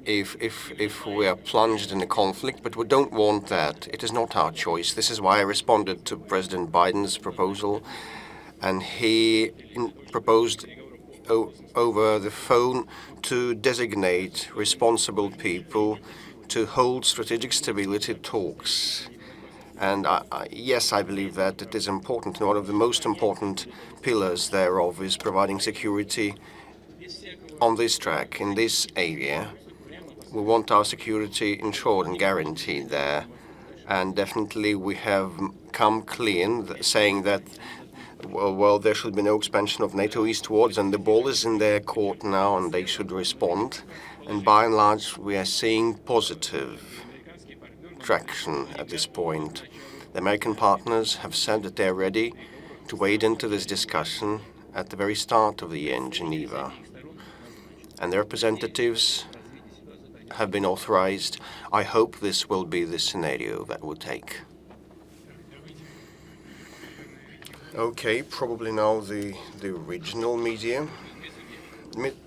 [SPEAKER 2] if we are plunged in a conflict? But we don't want that. It is not our choice. This is why I responded to President Biden's proposal, and he proposed over the phone to designate responsible people to hold strategic stability talks. And yes, I believe that it is important, and one of the most important pillars thereof is providing security on this track, in this area. We want our security ensured and guaranteed there. And definitely we have come clean, saying that, well, there should be no expansion of NATO eastwards, and the ball is in their court now, and they should respond. And by and large, we are seeing positive traction at this point. The American partners have said that they're ready to wade into this discussion at the very start of the year in Geneva. And their representatives have been authorized. I hope this will be the scenario that we'll take. Okay, probably now the regional media.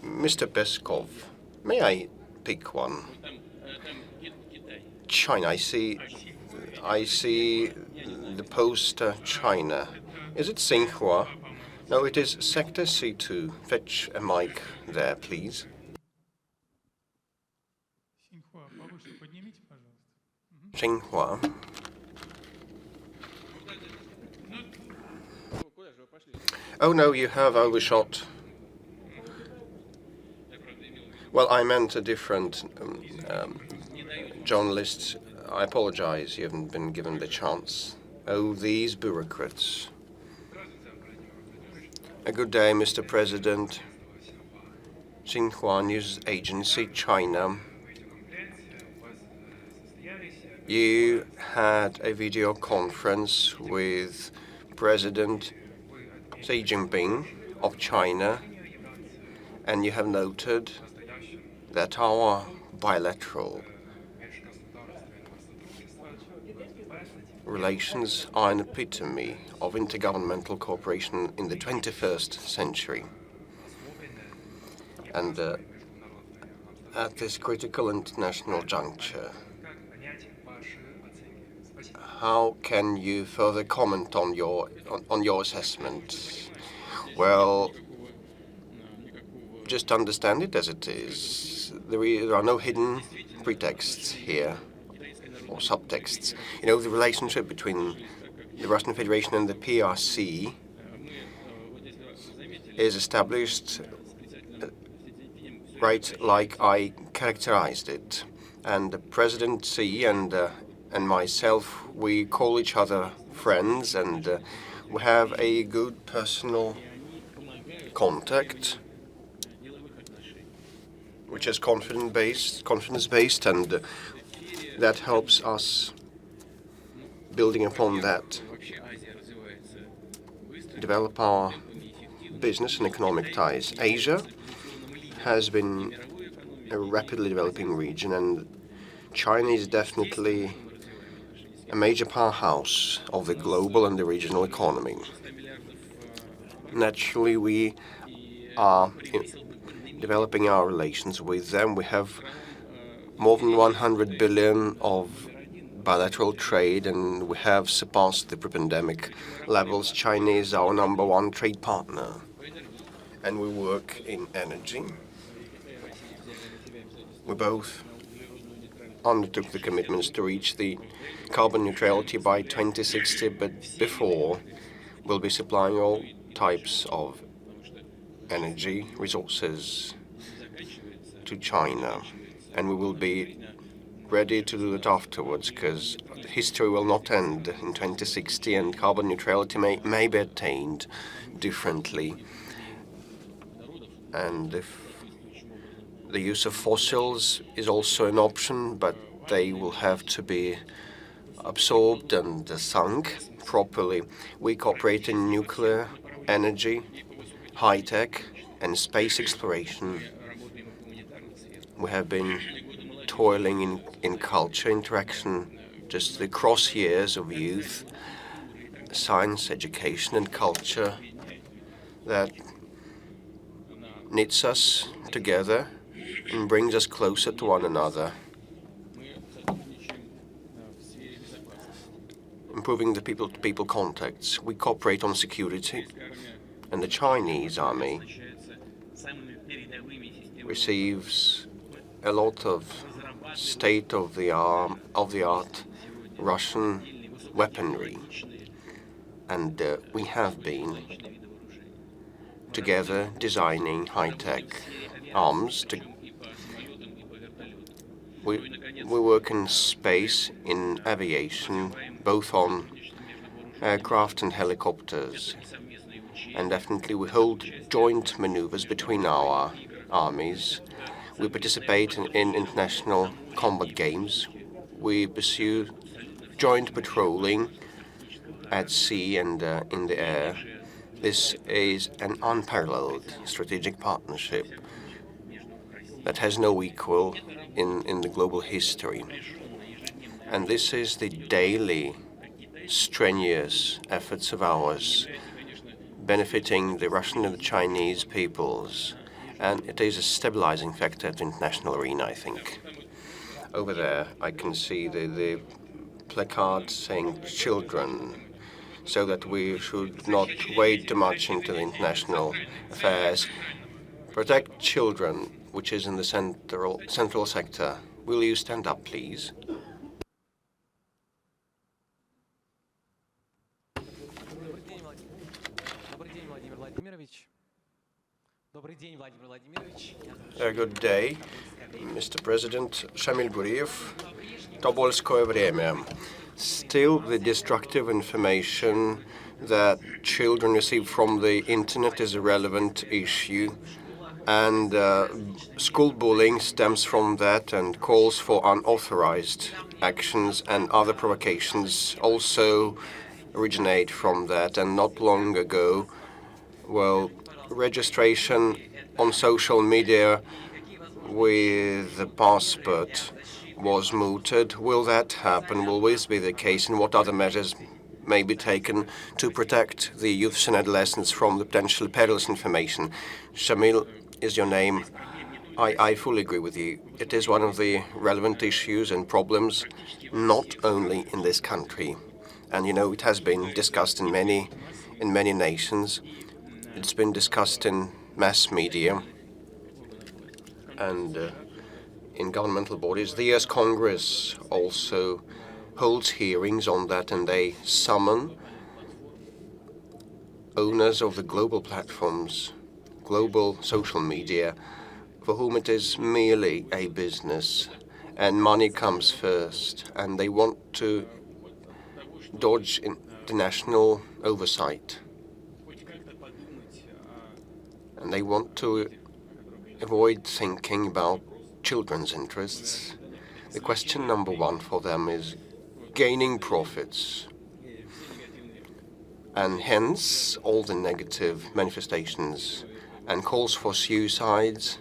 [SPEAKER 2] Mr. Peskov, may I pick one? China. I see the poster China. Is it Tsinghua? No, it is Sector C2. Fetch a mic there, please. Tsinghua. Oh no, you have overshot. Well, I meant a different journalist. I apologize, you haven't been given the chance. Oh, these bureaucrats. A good day, Mr. President. Xinhua News Agency, China. You had a video conference with President Xi Jinping of China, and you have noted that our bilateral relations are an epitome of intergovernmental cooperation in the 21st century. And at this critical international juncture, how can you further comment on your assessment? Well, just understand it as it is. There are no hidden pretexts here or subtexts. You know, the relationship between the Russian Federation and the PRC is established right like I characterized it. And President Xi and myself, we call each other friends, and we have a good personal contact, which is confidence-based, and that helps us, building upon that, develop our business and economic ties. Asia has been a rapidly developing region, and China is definitely a major powerhouse of the global and the regional economy. Naturally, we are developing our relations with them. We have more than 100 billion of bilateral trade, and we have surpassed the pre-pandemic levels. China is our #1 trade partner, and we work in energy. We both undertook the commitments to reach the carbon neutrality by 2060, but before, we'll be supplying all types of energy resources to China, and we will be ready to do it afterwards, because history will not end in 2060, and carbon neutrality may be attained differently. And if the use of fossils is also an option, but they will have to be absorbed and sunk properly. We cooperate in nuclear energy, high-tech, and space exploration. We have been toiling in culture interaction, just the cross years of youth, science, education, and culture that knits us together and brings us closer to one another, improving the people-to-people contacts. We cooperate on security, and the Chinese army receives a lot of state-of-the-art Russian weaponry, and we have been together designing high-tech arms. We work in space, in aviation, both on aircraft and helicopters. And definitely we hold joint maneuvers between our armies. We participate in international combat games. We pursue joint patrolling at sea and in the air. This is an unparalleled strategic partnership that has no equal in the global history. And this is the daily strenuous efforts of ours, benefiting the Russian and the Chinese peoples, and it is a stabilizing factor at the international arena, I think. Over there, I can see the placard saying children, so that we should not wade too much into the international affairs. Protect children, which is in the central sector. Will you stand up, please? Good day, Mr. President Shamil Guriev. Tobolskoye время. Still, the destructive information that children receive from the internet is a relevant issue, and school bullying stems from that, and calls for unauthorized actions and other provocations also originate from that. And not long ago, well, registration on social media with the passport was mooted. Will that happen? Will this be the case? And what other measures may be taken to protect the youths and adolescents from the potential perilous information? Shamil is your name. I fully agree with you. It is one of the relevant issues and problems, not only in this country. And you know, it has been discussed in many nations. It's been discussed in mass media and in governmental bodies. The US Congress also holds hearings on that, and they summon owners of the global platforms, global social media, for whom it is merely a business and money comes first, and they want to dodge international oversight. And they want to avoid thinking about children's interests. The question number one for them is gaining profits, and hence all the negative manifestations and calls for suicides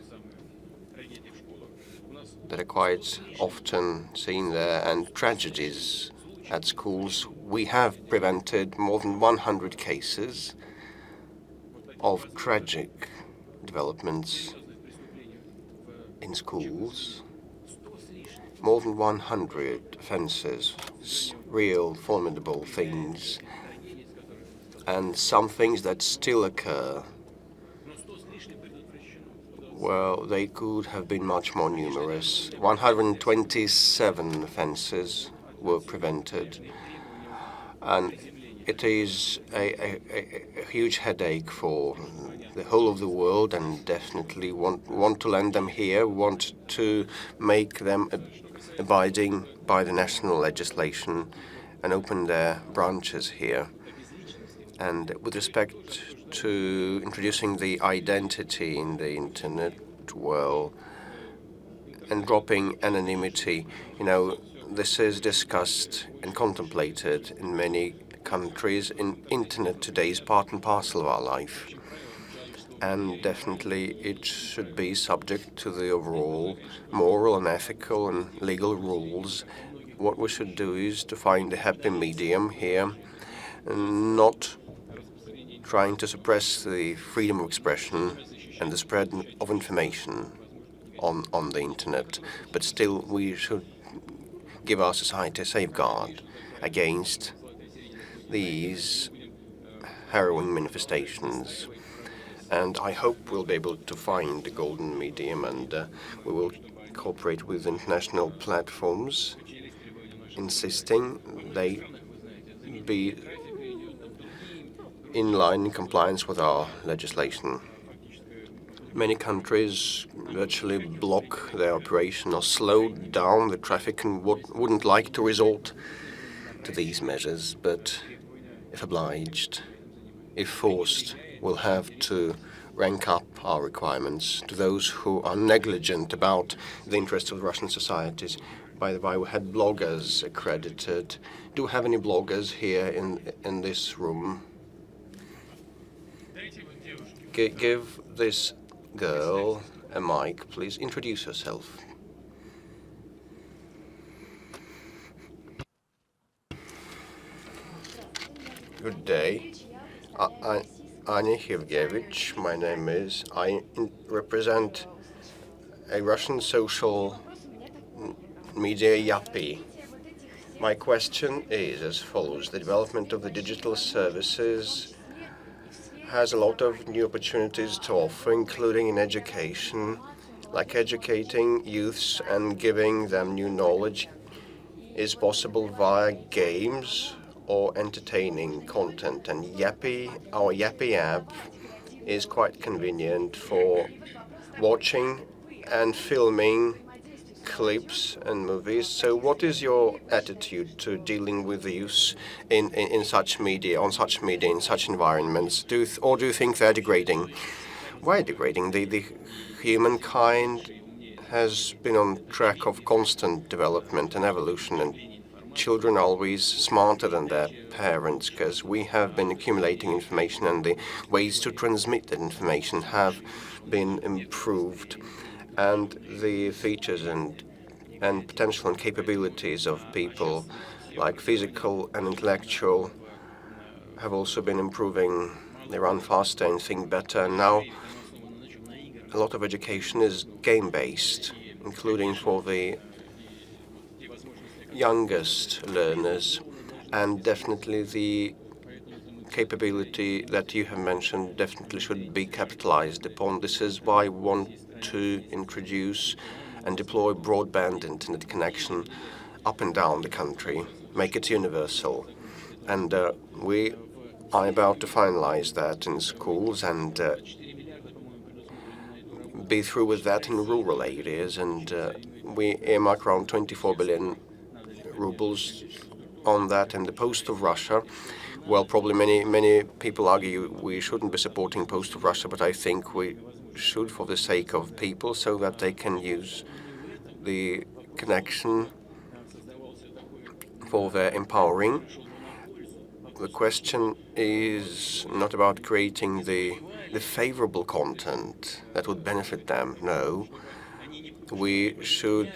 [SPEAKER 2] that are quite often seen there, and tragedies at schools. We have prevented more than 100 cases of tragic developments in schools. More than 100 offences, real formidable things, and some things that still occur. Well, they could have been much more numerous. 127 offences were prevented, and it is a huge headache for the whole of the world, and definitely want to land them here, want to make them abiding by the national legislation and open their branches here. And with respect to introducing the identity in the internet, well, and dropping anonymity, you know, this is discussed and contemplated in many countries. Internet today is part and parcel of our life, and definitely it should be subject to the overall moral and ethical and legal rules. What we should do is to find a happy medium here, and not trying to suppress the freedom of expression and the spread of information on the internet, but still we should give our society a safeguard against these harrowing manifestations. And I hope we'll be able to find the golden medium, and we will cooperate with international platforms, insisting they be in line, in compliance with our legislation. Many countries virtually block their operation or slow down the traffic and wouldn't like to resort to these measures, but if obliged, if forced, we'll have to rank up our requirements to those who are negligent about the interests of Russian societies. By the way, we had bloggers accredited. Do we have any bloggers here in this room? Give this girl a mic, please. Introduce yourself. Good day. Anya Hivgevich, my name is. I represent a Russian social media yappy. My question is as follows. The development of the digital services has a lot of new opportunities to offer, including in education, like educating youths and giving them new knowledge is possible via games or entertaining content. And our Yappy app is quite convenient for watching and filming clips and movies. So what is your attitude to dealing with the use in such media, in such environments? Do you think they're degrading? Why degrading? The humankind has been on track of constant development and evolution, and children are always smarter than their parents because we have been accumulating information and the ways to transmit that information have been improved. And the features and potential and capabilities of people, like physical and intellectual, have also been improving. They run faster and think better. Now, a lot of education is game-based, including for the youngest learners, and definitely the capability that you have mentioned definitely should be capitalized upon. This is why we want to introduce and deploy broadband internet connection up and down the country, make it universal. And we are about to finalize that in schools and be through with that in rural areas. And we earmark around 24 billion rubles on that. And the post of Russia, well, probably many people argue we shouldn't be supporting post of Russia, but I think we should for the sake of people so that they can use the connection for their empowering. The question is not about creating the favorable content that would benefit them. No, we should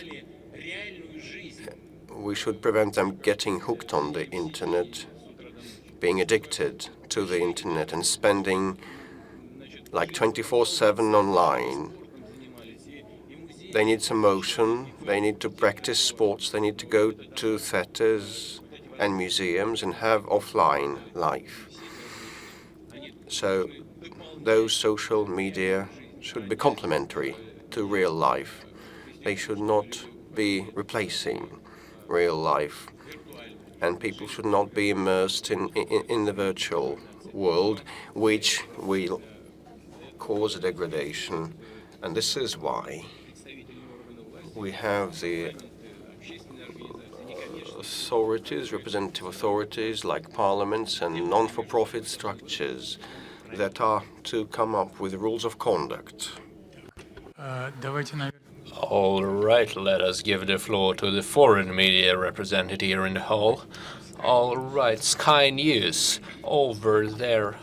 [SPEAKER 2] prevent them getting hooked on the internet, being addicted to the internet and spending like 24/7 online. They need some motion, they need to practice sports, they need to go to theaters and museums and have offline life. So those social media should be complementary to real life. They should not be replacing real life. And people should not be immersed in the virtual world, which will cause a degradation. And this is why we have the authorities, representative authorities like parliaments and non-for-profit structures that are to come up with rules of conduct.
[SPEAKER 3] All right, let us give the floor to the foreign media represented here in the hall. All right, Sky News, over there,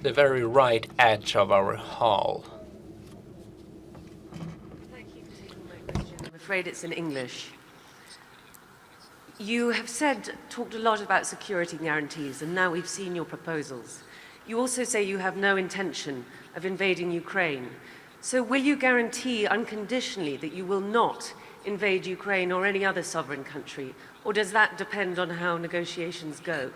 [SPEAKER 3] the very right edge of our hall.
[SPEAKER 5] Thank you for taking my question. I'm afraid it's in English. You have talked a lot about security guarantees, and now we've seen your proposals. You also say you have no intention of invading Ukraine. So will you guarantee unconditionally that you will not invade Ukraine or any other sovereign country, or does that depend on how negotiations go?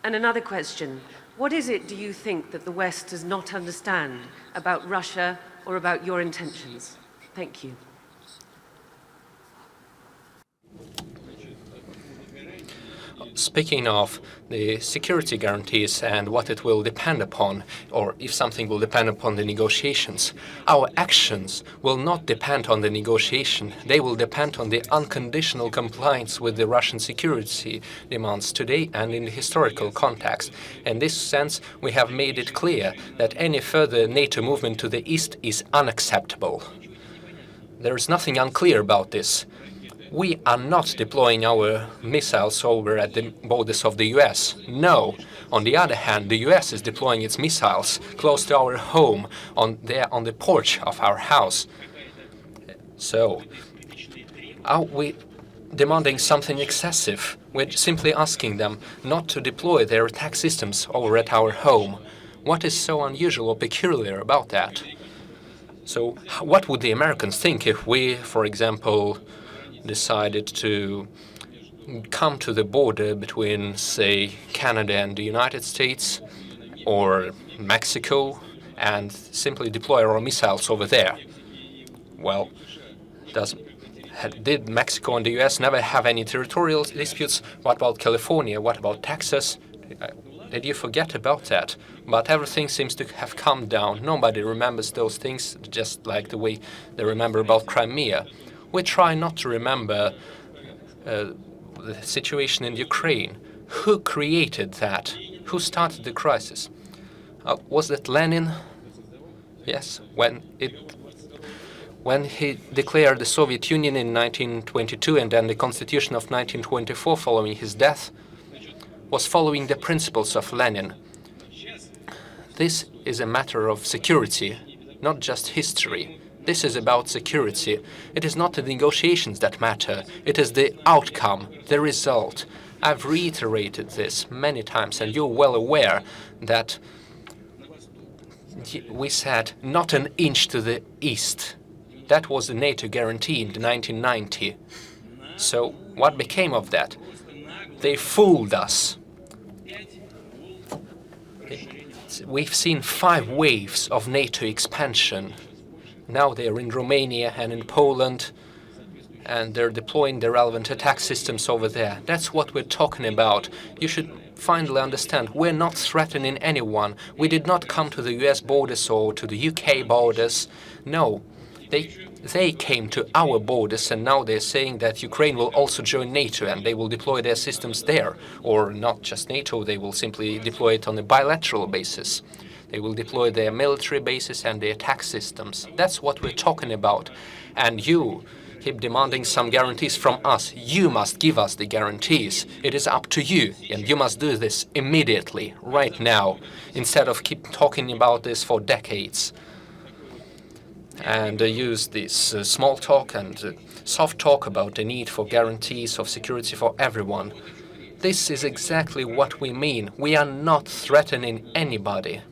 [SPEAKER 5] And another question, what is it, do you think, that the West does not understand about Russia or about your intentions? Thank you.
[SPEAKER 3] Speaking of the security guarantees and what it will depend upon, or if something will depend upon the negotiations, our actions will not depend on the negotiation. They will depend on the unconditional compliance with the Russian security demands today and in the historical context. In this sense, we have made it clear that any further NATO movement to the east is unacceptable. There is nothing unclear about this. We are not deploying our missiles over at the borders of the US. No. On the other hand, the US is deploying its missiles close to our home, on the porch of our house. So, are we demanding something excessive? We're simply asking them not to deploy their attack systems over at our home. What is so unusual or peculiar about that? So, what would the Americans think if we, for example, decided to come to the border between, say, Canada and the United States or Mexico and simply deploy our missiles over there. Well, did Mexico and the US never have any territorial disputes? What about California? What about Texas? Did you forget about that? But everything seems to have calmed down. Nobody remembers those things, just like the way they remember about Crimea. We try not to remember the situation in Ukraine. Who created that? Who started the crisis? Was that Lenin? Yes, when he declared the Soviet Union in 1922 and then the Constitution of 1924 following his death, was following the principles of Lenin. This is a matter of security, not just history. This is about security. It is not the negotiations that matter. It is the outcome, the result. I've reiterated this many times, and you're well aware that we said not an inch to the east. That was the NATO guarantee in 1990. So what became of that? They fooled us. We've seen 5 waves of NATO expansion. Now they're in Romania and in Poland, and they're deploying the relevant attack systems over there. That's what we're talking about. You should finally understand we're not threatening anyone. We did not come to the US borders or to the UK borders. No, they came to our borders, and now they're saying that Ukraine will also join NATO and they will deploy their systems there. Or not just NATO, they will simply deploy it on a bilateral basis. They will deploy their military bases and their attack systems. That's what we're talking about. And you keep demanding some guarantees from us. You must give us the guarantees. It is up to you, and you must do this immediately, right now, instead of keep talking about this for decades. And use this small talk and soft talk about the need for guarantees of security for everyone. This is exactly what we mean. We are not threatening anybody.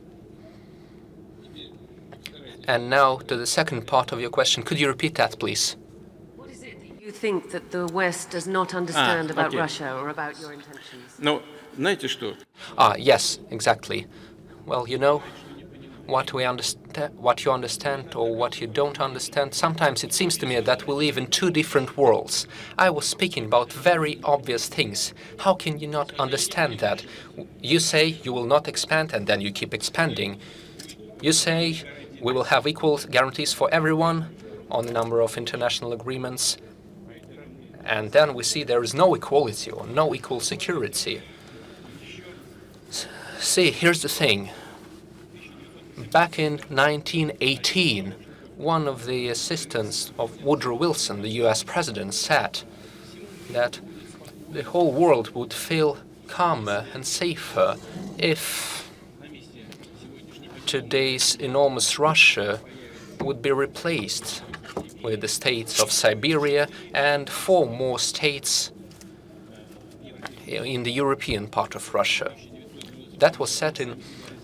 [SPEAKER 3] And now to the second part of your question. Could you repeat that, please?
[SPEAKER 5] What is it that you think that the West does not understand about
[SPEAKER 1] okay.
[SPEAKER 5] Russia or about your intentions?
[SPEAKER 1] Ну, знаете что?
[SPEAKER 3] Yes, exactly. Well, you know, what you understand or what you don't understand, sometimes it seems to me that we live in 2 different worlds. I was speaking about very obvious things. How can you not understand that? You say you will not expand, and then you keep expanding. You say we will have equal guarantees for everyone on the number of international agreements, and then we see there is no equality or no equal security. See, here's the thing. Back in 1918, one of the assistants of Woodrow Wilson, the US president, said that the whole world would feel calmer and safer if today's enormous Russia would be replaced with the states of Siberia and 4 more states in the European part of Russia. That was said in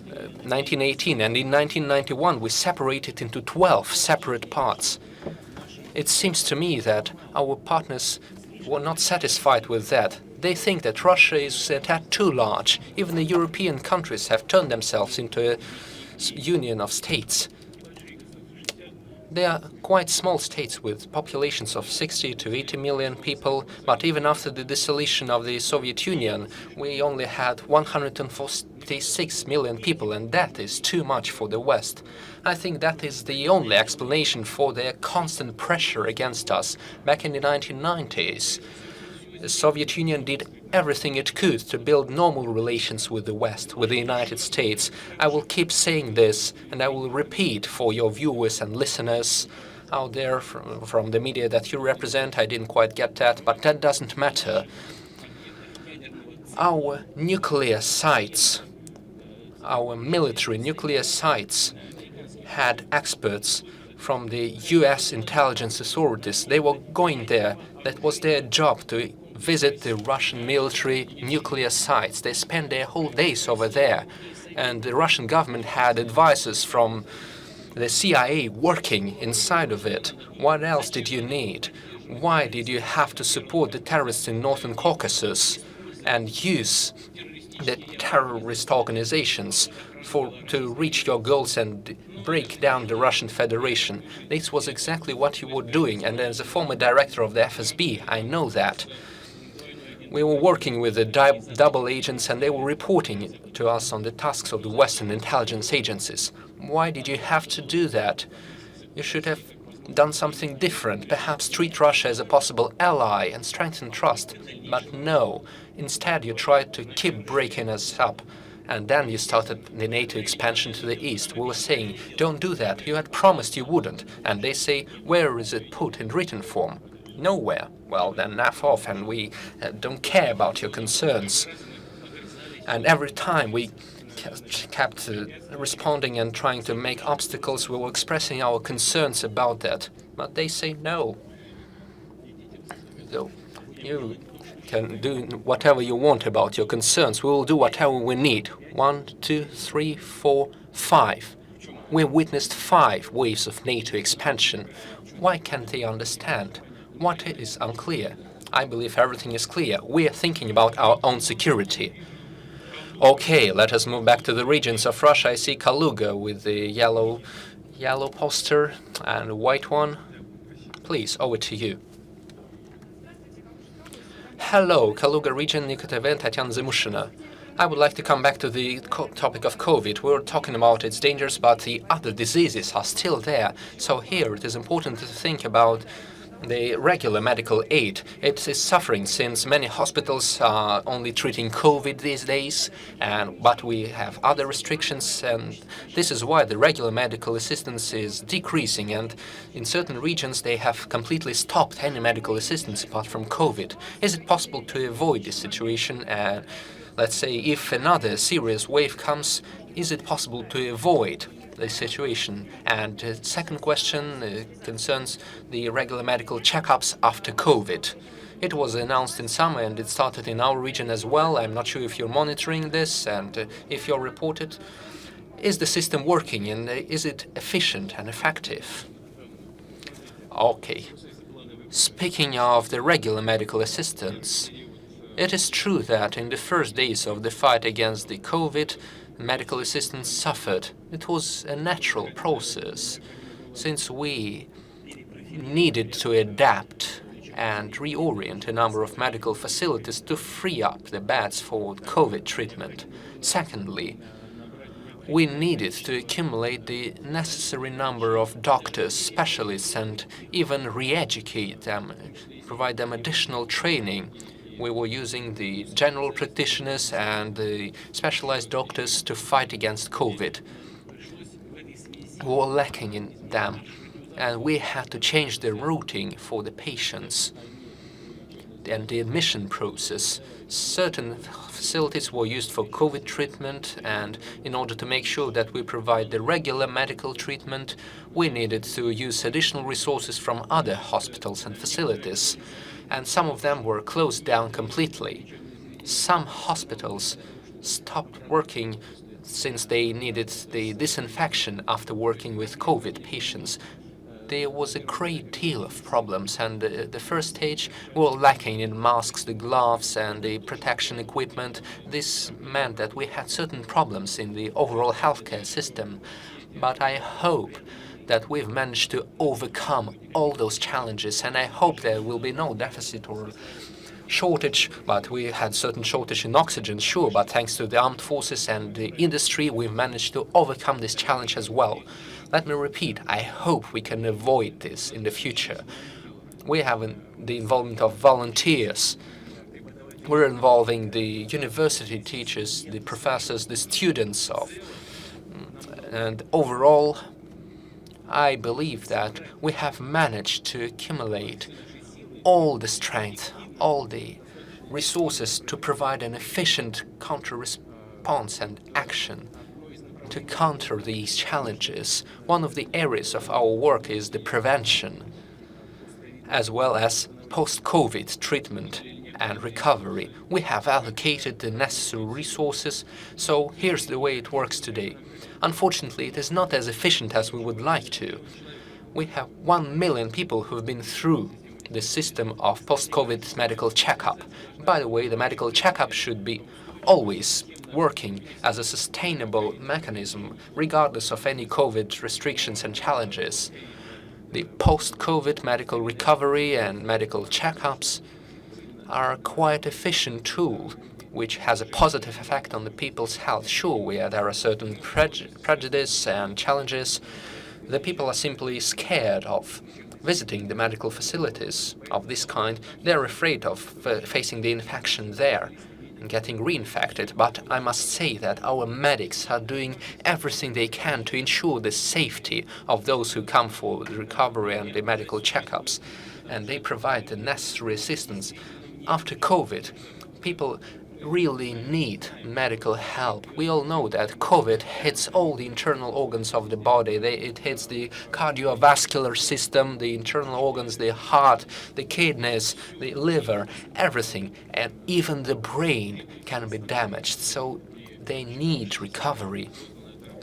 [SPEAKER 3] 1918, and in 1991 we separated into 12 separate parts. It seems to me that our partners were not satisfied with that. They think that Russia is a tad too large. Even the European countries have turned themselves into a union of states. They are quite small states with populations of 60 to 80 million people, but even after the dissolution of the Soviet Union, we only had 146 million people, and that is too much for the West. I think that is the only explanation for their constant pressure against us. Back in the 1990s, the Soviet Union did everything it could to build normal relations with the West, with the United States. I will keep saying this, and I will repeat for your viewers and listeners out there from the media that you represent. I didn't quite get that, but that doesn't matter. Our nuclear sites, our military nuclear sites, had experts from the US intelligence authorities. They were going there. That was their job, to visit the Russian military nuclear sites. They spent their whole days over there. And the Russian government had advisors from the CIA working inside of it. What else did you need? Why did you have to support the terrorists in Northern Caucasus and use the terrorist organizations to reach your goals and break down the Russian Federation? This was exactly what you were doing, and as a former director of the FSB, I know that. We were working with the double agents, and they were reporting to us on the tasks of the Western intelligence agencies. Why did you have to do that? You should have done something different, perhaps treat Russia as a possible ally and strengthen trust. But no, instead you tried to keep breaking us up. And then you started the NATO expansion to the east. We were saying, don't do that, you had promised you wouldn't. And they say, where is it put in written form? Nowhere. Well, then F off, and we don't care about your concerns. And every time we kept responding and trying to make obstacles, we were expressing our concerns about that. But they say no. So you can do whatever you want about your concerns. We will do whatever we need. 1, 2, 3, 4, 5. We witnessed 5 waves of NATO expansion. Why can't they understand? What is unclear? I believe everything is clear. We are thinking about our own security. Okay, let us move back to the regions of Russia. I see Kaluga with the yellow poster and a white one. Please, over to you. Hello, Kaluga region, Nikotev, Tatiana Zemushina. I would like to come back to the topic of COVID. We were talking about its dangers, but the other diseases are still there. So here it is important to think about the regular medical aid. It is suffering since many hospitals are only treating COVID these days, but we have other restrictions, and this is why the regular medical assistance is decreasing, and in certain regions they have completely stopped any medical assistance apart from COVID. Is it possible to avoid this situation? Let's say if another serious wave comes, is it possible to avoid the situation? And second question concerns the regular medical checkups after COVID. It was announced in summer and it started in our region as well. I'm not sure if you're monitoring this and if you're reported. Is the system working and is it efficient and effective? Okay. Speaking of the regular medical assistance, it is true that in the first days of the fight against the COVID, medical assistance suffered. It was a natural process, since we needed to adapt and reorient a number of medical facilities to free up the beds for COVID treatment. Secondly, we needed to accumulate the necessary number of doctors, specialists, and even re-educate them, provide them additional training. We were using the general practitioners and the specialized doctors to fight against COVID. We were lacking in them, and we had to change the routing for the patients and the admission process. Certain facilities were used for COVID treatment, and in order to make sure that we provide the regular medical treatment, we needed to use additional resources from other hospitals and facilities. And some of them were closed down completely. Some hospitals stopped working since they needed the disinfection after working with COVID patients. There was a great deal of problems, and the first stage we were lacking in masks, the gloves, and the protection equipment. This meant that we had certain problems in the overall healthcare system. But I hope that we've managed to overcome all those challenges, and I hope there will be no deficit or shortage. But we had certain shortage in oxygen, sure, but thanks to the armed forces and the industry, we've managed to overcome this challenge as well. Let me repeat, I hope we can avoid this in the future. We have the involvement of volunteers. We're involving the university teachers, the professors, the students and overall, I believe that we have managed to accumulate all the strength, all the resources to provide an efficient counter-response and action to counter these challenges. One of the areas of our work is the prevention, as well as post-COVID treatment and recovery. We have allocated the necessary resources, so here's the way it works today. Unfortunately, it is not as efficient as we would like to. We have 1 million people who have been through the system of post-COVID medical checkup. By the way, the medical checkup should be always working as a sustainable mechanism, regardless of any COVID restrictions and challenges. The post-COVID medical recovery and medical checkups are quite efficient tool which has a positive effect on the people's health. Sure, there are certain prejudice and challenges. The people are simply scared of visiting the medical facilities of this kind. They're afraid of facing the infection there and getting reinfected. But I must say that our medics are doing everything they can to ensure the safety of those who come for the recovery and the medical checkups. And they provide the necessary assistance. After COVID, people really need medical help. We all know that COVID hits all the internal organs of the body. It hits the cardiovascular system, the internal organs, the heart, the kidneys, the liver, everything. And even the brain can be damaged. So they need recovery.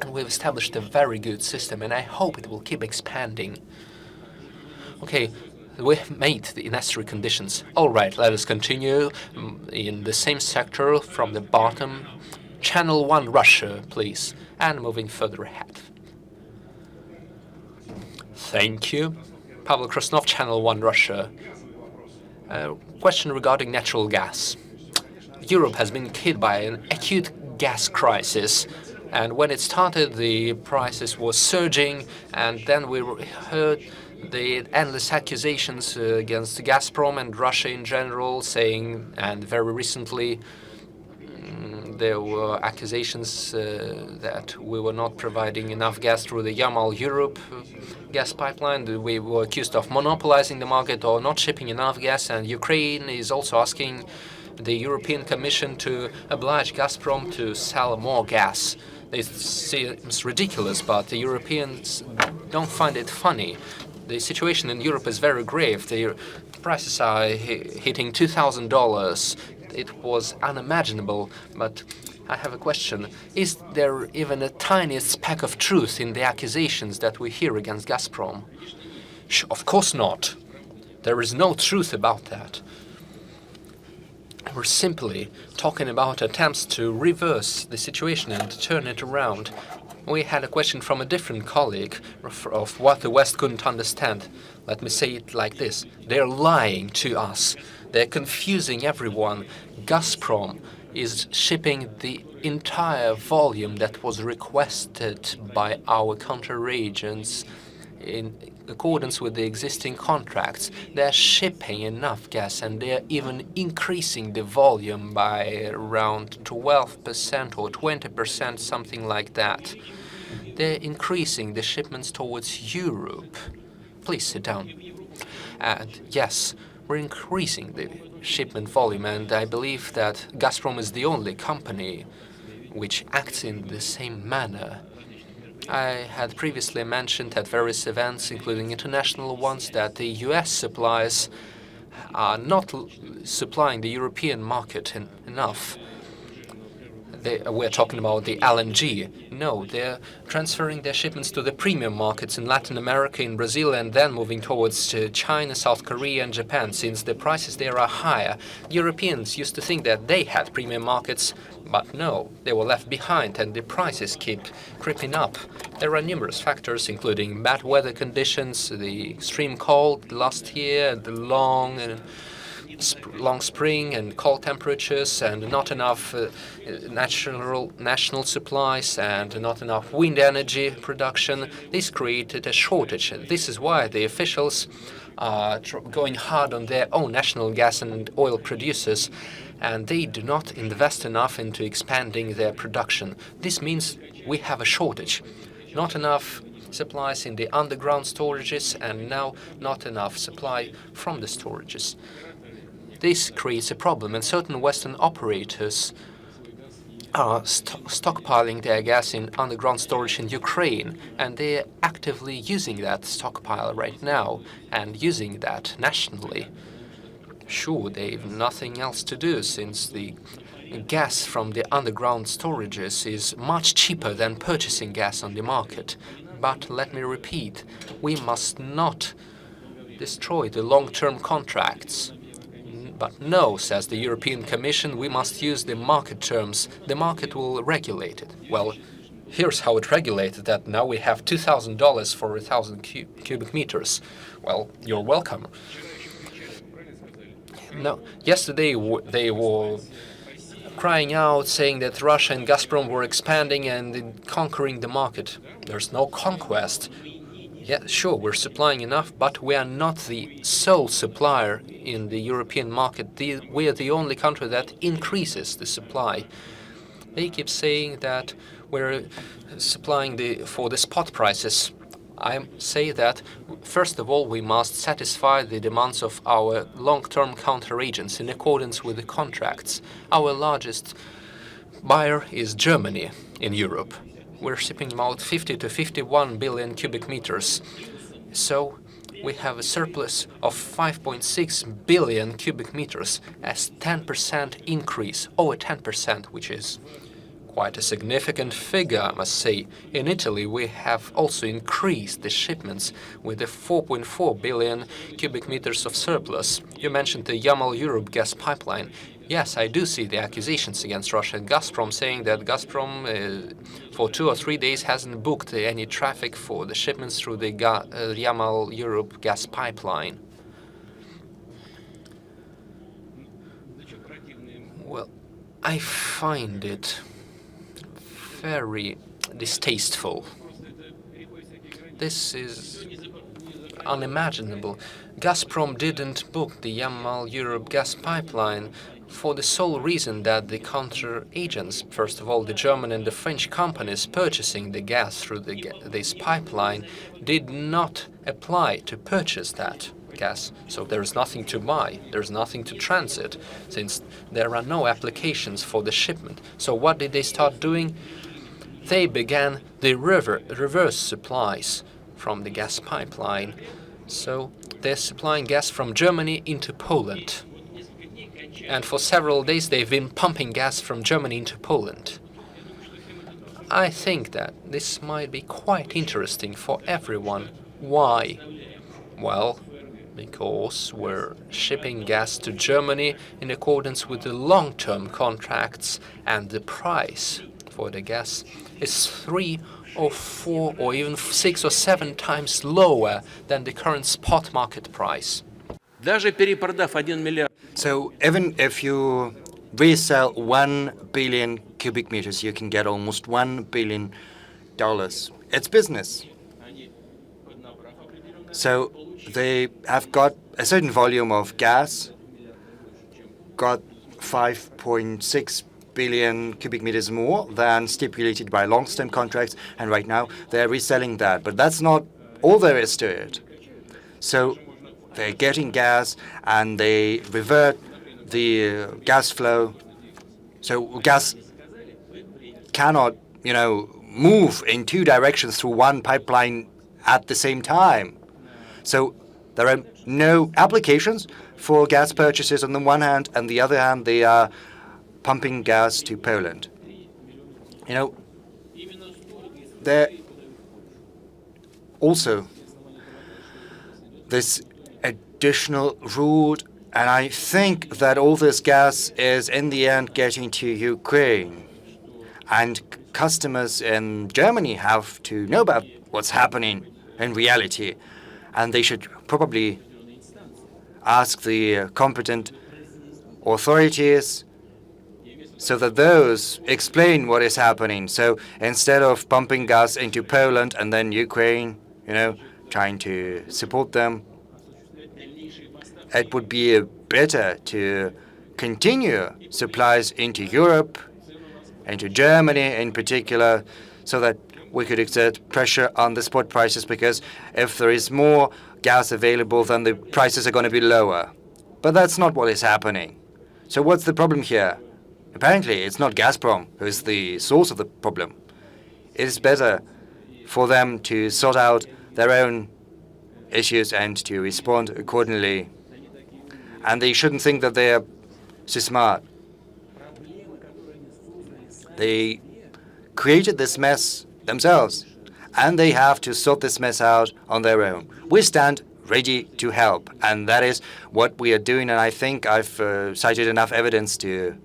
[SPEAKER 3] And we've established a very good system, and I hope it will keep expanding. Okay. We made the necessary conditions. All right, let us continue in the same sector from the bottom. Channel 1 Russia, please, and moving further ahead. Thank you. Pavel Krasnov, Channel 1 Russia. Question regarding natural gas. Europe has been hit by an acute gas crisis. And when it started, the prices were surging, and then we heard the endless accusations against Gazprom and Russia in general, saying, and very recently there were accusations that we were not providing enough gas through the Yamal-Europe gas pipeline. We were accused of monopolizing the market or not shipping enough gas, and Ukraine is also asking the European Commission to oblige Gazprom to sell more gas. It seems ridiculous, but the Europeans don't find it funny. The situation in Europe is very grave. The prices are hitting $2,000. It was unimaginable, but I have a question. Is there even a tiniest speck of truth in the accusations that we hear against Gazprom? Of course not. There is no truth about that. We're simply talking about attempts to reverse the situation and turn it around. We had a question from a different colleague of what the West couldn't understand. Let me say it like this. They're lying to us. They're confusing everyone. Gazprom is shipping the entire volume that was requested by our counter-agents in accordance with the existing contracts. They're shipping enough gas, and they're even increasing the volume by around 12% or 20%, something like that. They're increasing the shipments towards Europe. Please sit down. And yes, we're increasing the shipment volume, and I believe that Gazprom is the only company which acts in the same manner. I had previously mentioned at various events, including international ones, that the US suppliers are not supplying the European market enough. We're talking about the LNG. No, they're transferring their shipments to the premium markets in Latin America, in Brazil, and then moving towards China, South Korea, and Japan, since the prices there are higher. Europeans used to think that they had premium markets, but no, they were left behind, and the prices keep creeping up. There are numerous factors, including bad weather conditions, the extreme cold last year, the long spring and cold temperatures, and not enough national supplies, and not enough wind energy production. This created a shortage. This is why the officials are going hard on their own national gas and oil producers, and they do not invest enough into expanding their production. This means we have a shortage. Not enough supplies in the underground storages, and now not enough supply from the storages. This creates a problem, and certain Western operators are stockpiling their gas in underground storage in Ukraine, and they're actively using that stockpile right now and using that nationally. Sure, they've nothing else to do, since the gas from the underground storages is much cheaper than purchasing gas on the market. But let me repeat, we must not destroy the long-term contracts. But no, says the European Commission, we must use the market terms. The market will regulate it. Well, here's how it regulated that. Now we have $2,000 for 1,000 cubic meters. Well, you're welcome. No, yesterday they were crying out, saying that Russia and Gazprom were expanding and conquering the market. There's no conquest. Yeah, sure, we're supplying enough, but we are not the sole supplier in the European market. We are the only country that increases the supply. They keep saying that we're supplying for the spot prices. I say that, first of all, we must satisfy the demands of our long-term counteragents in accordance with the contracts. Our largest buyer is Germany in Europe. We're shipping about 50 to 51 billion cubic meters. So we have a surplus of 5.6 billion cubic meters as 10% increase, over 10%, which is quite a significant figure, I must say. In Italy, we have also increased the shipments with the 4.4 billion cubic meters of surplus. You mentioned the Yamal-Europe gas pipeline. Yes, I do see the accusations against Russia and Gazprom, saying that Gazprom for 2 or 3 days hasn't booked any traffic for the shipments through the Yamal-Europe gas pipeline. Well, I find it very distasteful. This is unimaginable. Gazprom didn't book the Yamal-Europe gas pipeline for the sole reason that the counter-agents, first of all the German and the French companies purchasing the gas through this pipeline, did not apply to purchase that gas. So there is nothing to buy, there's nothing to transit, since there are no applications for the shipment. So what did they start doing? They began the reverse supplies from the gas pipeline. So they're supplying gas from Germany into Poland. And for several days they've been pumping gas from Germany into Poland. I think that this might be quite interesting for everyone. Why? Well, because we're shipping gas to Germany in accordance with the long-term contracts, and the price for the gas is 3 or 4 or even 6 or 7 times lower than the current spot market price.
[SPEAKER 1] Даже перепродав 1 миллиард.
[SPEAKER 4] So even if you resell 1 billion cubic meters, you can get almost $1 billion. It's business. So they have got a certain volume of gas, got 5.6 billion cubic meters more than stipulated by long-term contracts, and right now they're reselling that. But that's not all there is to it. So they're getting gas and they revert the gas flow. So gas cannot, move in 2 directions through one pipeline at the same time. So there are no applications for gas purchases on the one hand, and the other hand, they are pumping gas to Poland. There also this additional route, and I think that all this gas is in the end getting to Ukraine. And customers in Germany have to know about what's happening in reality, and they should probably ask the competent authorities so that those explain what is happening. So instead of pumping gas into Poland and then Ukraine, trying to support them, it would be better to continue supplies into Europe, into Germany in particular, so that we could exert pressure on the spot prices, because if there is more gas available, then the prices are going to be lower. But that's not what is happening. So what's the problem here? Apparently, it's not Gazprom who is the source of the problem. It is better for them to sort out their own issues and to respond accordingly. And they shouldn't think that they're so smart. They created this mess themselves, and they have to sort this mess out on their own. We stand ready to help. And that is what we are doing, and I think I've cited enough evidence to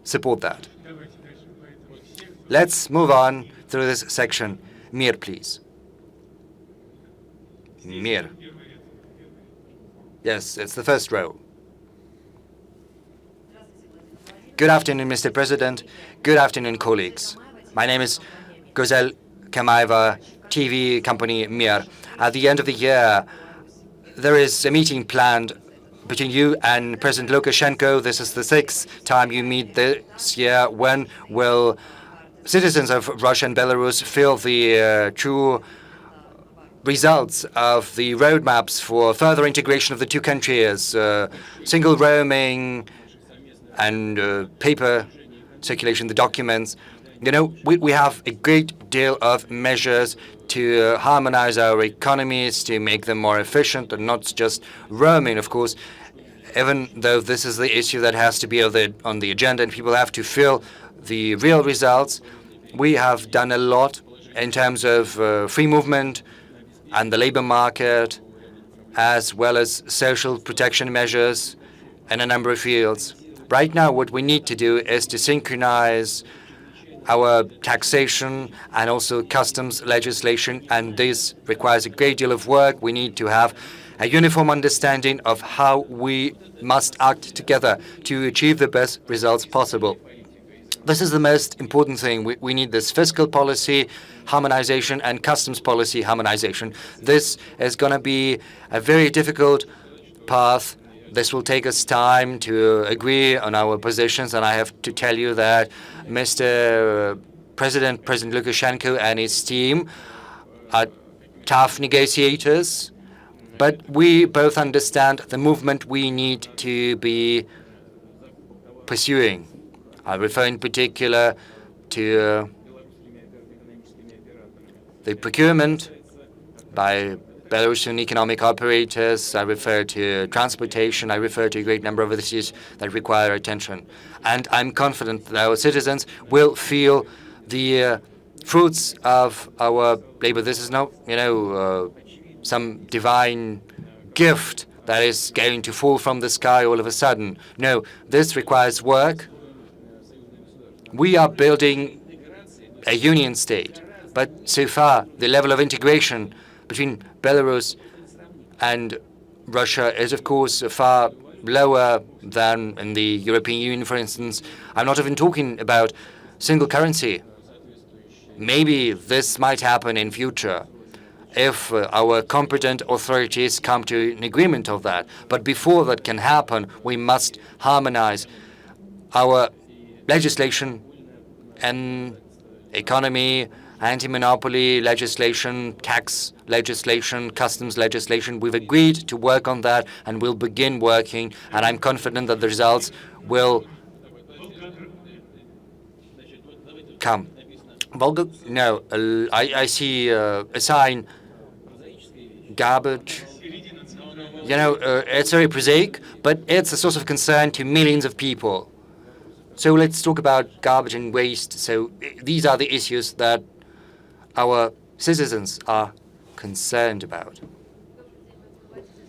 [SPEAKER 4] support that. Let's move on through this section. Mir, please. Mir. Yes, it's the first row. Good afternoon, Mr. President. Good afternoon, colleagues. My name is Gozel Kamaeva, TV company Mir. At the end of the year, there is a meeting planned between you and President Lukashenko. This is the 6th time you meet this year. When will citizens of Russia and Belarus feel the true results of the roadmaps for further integration of the two countries, single roaming and paper circulation, the documents? You know, we have a great deal of measures to harmonize our economies, to make them more efficient, and not just roaming, of course, even though this is the issue that has to be on the agenda and people have to feel the real results. We have done a lot in terms of free movement and the labor market, as well as social protection measures in a number of fields. Right now, what we need to do is to synchronize our taxation and also customs legislation, and this requires a great deal of work. We need to have a uniform understanding of how we must act together to achieve the best results possible. This is the most important thing. We need this fiscal policy harmonization and customs policy harmonization. This is going to be a very difficult path. This will take us time to agree on our positions, and I have to tell you that Mr. President Lukashenko and his team are tough negotiators, but we both understand the movement we need to be pursuing. I refer in particular to the procurement by Belarusian economic operators. I refer to transportation. I refer to a great number of issues that require attention. And I'm confident that our citizens will feel the fruits of our labor. This is not, some divine gift that is going to fall from the sky all of a sudden. No, this requires work. We are building a union state, but so far the level of integration between Belarus and Russia is, of course, far lower than in the European Union, for instance. I'm not even talking about single currency. Maybe this might happen in future if our competent authorities come to an agreement of that. But before that can happen, we must harmonize our legislation and economy, anti-monopoly legislation, tax legislation, customs legislation. We've agreed to work on that, and we'll begin working, and I'm confident that the results will come. Volga? No, I see a sign, garbage. It's very prosaic, but it's a source of concern to millions of people. So let's talk about garbage and waste. So these are the issues that our citizens are concerned about.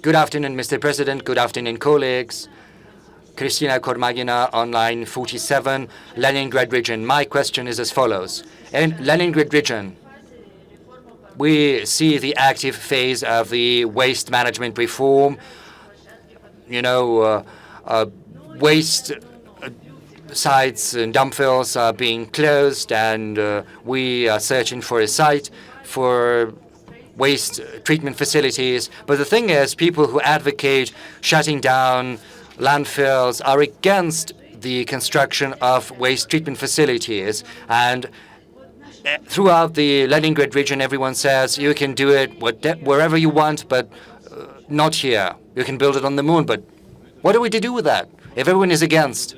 [SPEAKER 4] Good afternoon, Mr. President. Good afternoon, colleagues. Kristina Kormagina, Online 47, Leningrad region. My question is as follows. In Leningrad region, we see the active phase of the waste management reform. Waste sites and dump fills are being closed, and we are searching for a site for waste treatment facilities. But the thing is, people who advocate shutting down landfills are against the construction of waste treatment facilities. And throughout the Leningrad region, everyone says you can do it wherever you want, but not here. You can build it on the moon, but what are we to do with that if everyone is against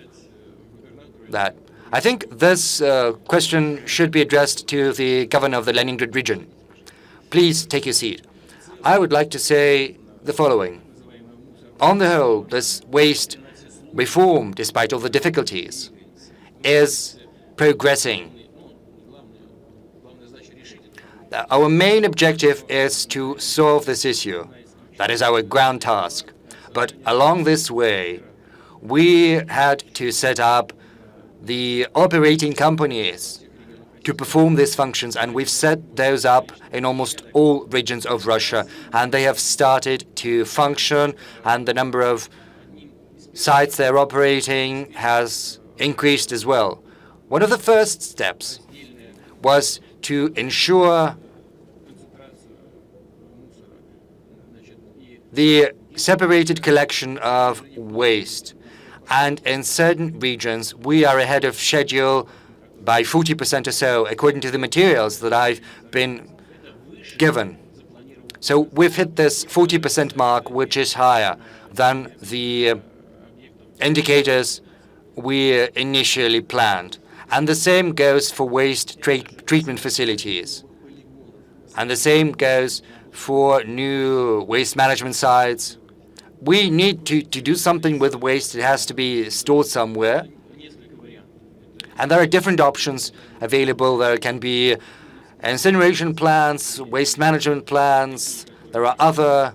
[SPEAKER 4] that? I think this question should be addressed to the governor of the Leningrad region. Please take your seat. I would like to say the following. On the whole, this waste reform, despite all the difficulties, is progressing. Our main objective is to solve this issue. That is our ground task. But along this way, we had to set up the operating companies to perform these functions, and we've set those up in almost all regions of Russia, and they have started to function, and the number of sites they're operating has increased as well. One of the first steps was to ensure the separated collection of waste. And in certain regions, we are ahead of schedule by 40% or so, according to the materials that I've been given. So we've hit this 40% mark, which is higher than the indicators we initially planned. And the same goes for waste treatment facilities. And the same goes for new waste management sites. We need to do something with waste. It has to be stored somewhere. And there are different options available. There can be incineration plants, waste management plants. There are other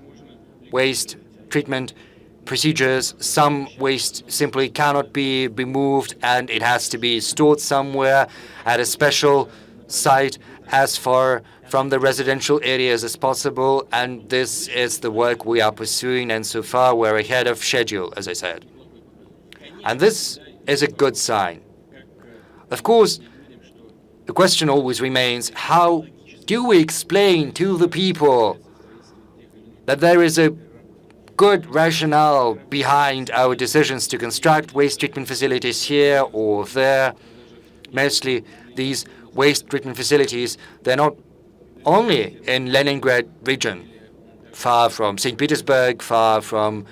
[SPEAKER 4] waste treatment procedures. Some waste simply cannot be removed, and it has to be stored somewhere at a special site as far from the residential areas as possible. And this is the work we are pursuing, and so far we're ahead of schedule, as I said. And this is a good sign. Of course, the question always remains, how do we explain to the people that there is a good rationale behind our decisions to construct waste treatment facilities here or there? Mostly these waste treatment facilities, they're not only in Leningrad region, far from St. Petersburg, far from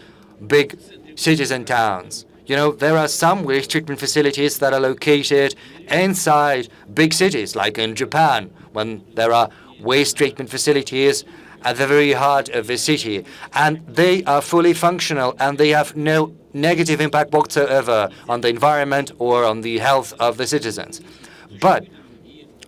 [SPEAKER 4] big cities and towns. You know, there are some waste treatment facilities that are located inside big cities, like in Japan, when there are waste treatment facilities at the very heart of the city. And they are fully functional, and they have no negative impact whatsoever on the environment or on the health of the citizens. But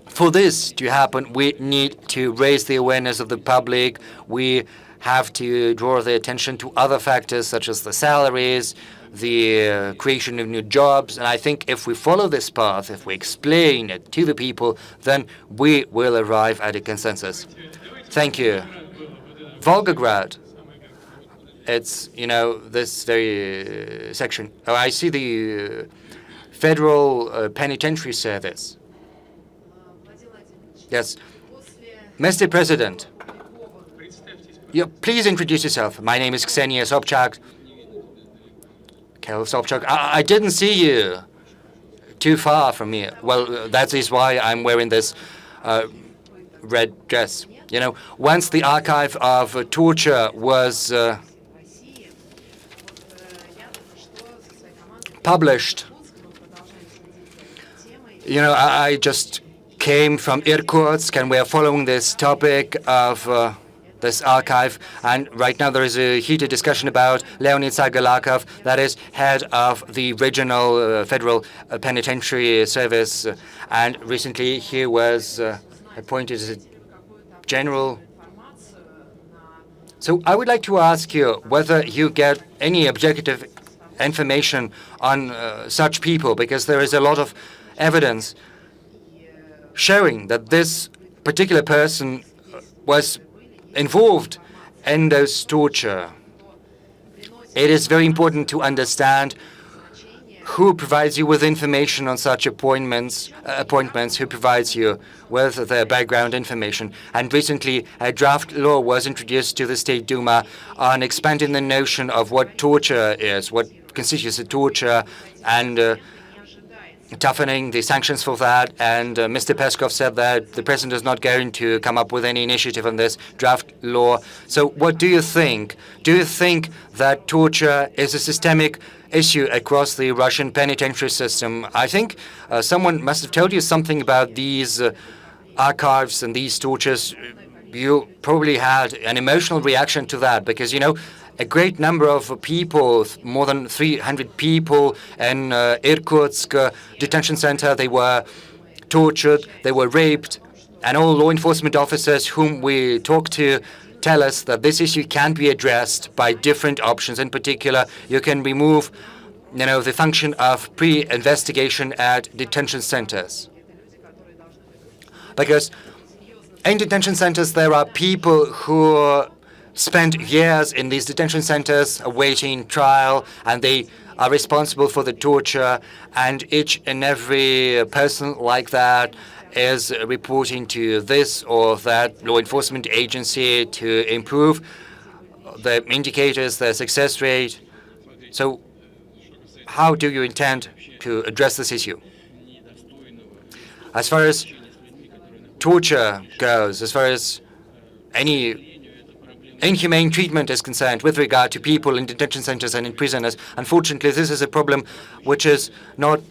[SPEAKER 4] for this to happen, we need to raise the awareness of the public. We have to draw their attention to other factors, such as the salaries, the creation of new jobs. And I think if we follow this path, if we explain it to the people, then we will arrive at a consensus. Thank you. Volgograd, it's, you know, this very section. Oh, I see the Federal Penitentiary Service. Yes. Mr. President, please introduce yourself. My name is Ksenia Sobchak. I didn't see you too far from here. Well, that is why I'm wearing this red dress. You know, once the archive of torture was published, you know, I just came from Irkutsk, and we are following this topic of this archive, and right now there is a heated discussion about Leonid Sagalakov, that is head of the regional federal penitentiary service, and recently he was appointed as a general. So I would like to ask you whether you get any objective information on such people, because there is a lot of evidence showing that this particular person was involved in those torture. It is very important to understand who provides you with information on such appointments, who provides you with their background information. And recently, a draft law was introduced to the State Duma on expanding the notion of what torture is, what constitutes a torture, and toughening the sanctions for that. And Mr. Peskov said that the president is not going to come up with any initiative on this draft law. So what do you think? Do you think that torture is a systemic issue across the Russian penitentiary system? I think someone must have told you something about these archives and these tortures. You probably had an emotional reaction to that, because, you know, a great number of people, more than 300 people in Irkutsk detention center, they were tortured, they were raped, and all law enforcement officers whom we talked to tell us that this issue can be addressed by different options. In particular, you can remove the function of pre-investigation at detention centers. Because in detention centers, there are people who spend years in these detention centers awaiting trial, and they are responsible for the torture, and each and every person like that is reporting to this or that law enforcement agency to improve the indicators, the success rate. So how do you intend to address this issue? As far as torture goes, as far as any inhumane treatment is concerned with regard to people in detention centers and in prisoners, unfortunately, this is a problem which is not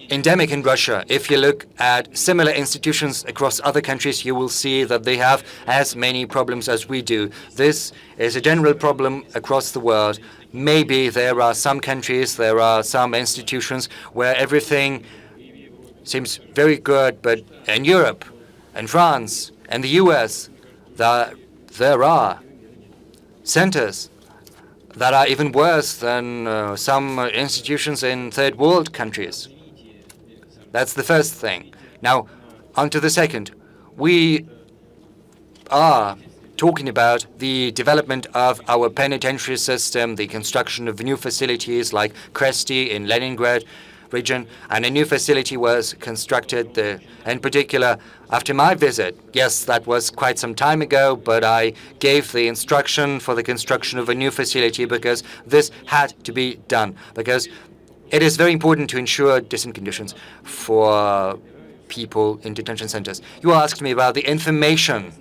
[SPEAKER 4] endemic in Russia. If you look at similar institutions across other countries, you will see that they have as many problems as we do. This is a general problem across the world. Maybe there are some countries, there are some institutions where everything seems very good, but in Europe, in France, and the US, there are centers that are even worse than some institutions in third world countries. That's the first thing. Now, on to the second. We are talking about the development of our penitentiary system, the construction of new facilities like Kresty in Leningrad region, and a new facility was constructed in particular after my visit. Yes, that was quite some time ago, but I gave the instruction for the construction of a new facility because this had to be done, because it is very important to ensure decent conditions for people in detention centers. You asked me about the information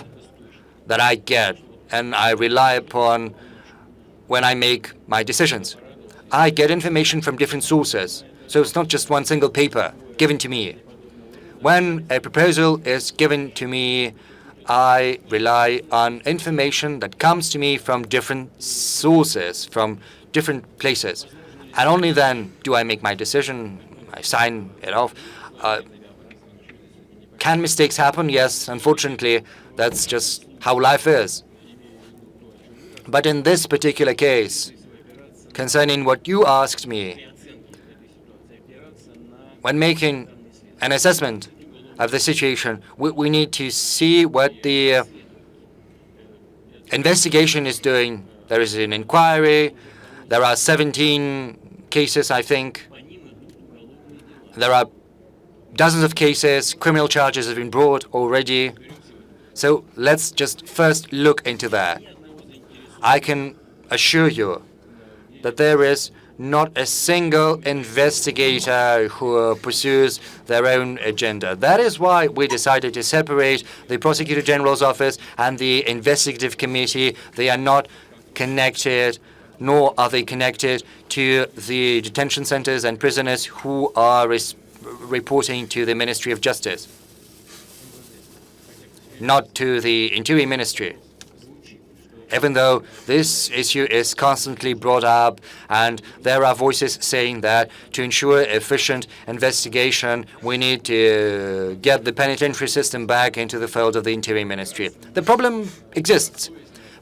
[SPEAKER 4] that I get and I rely upon when I make my decisions. I get information from different sources, so it's not just one single paper given to me. When a proposal is given to me, I rely on information that comes to me from different sources, from different places. And only then do I make my decision, I sign it off. Can mistakes happen? Yes, unfortunately, that's just how life is. But in this particular case, concerning what you asked me, when making an assessment of the situation, we need to see what the investigation is doing. There is an inquiry. There are 17 cases, I think. There are dozens of cases. Criminal charges have been brought already. So let's just first look into that. I can assure you that there is not a single investigator who pursues their own agenda. That is why we decided to separate the Prosecutor General's office and the investigative committee. They are not connected, nor are they connected to the detention centers and prisoners who are reporting to the Ministry of Justice, not to the Interior Ministry. Even though this issue is constantly brought up and there are voices saying that to ensure efficient investigation, we need to get the penitentiary system back into the fold of the Interior Ministry. The problem exists,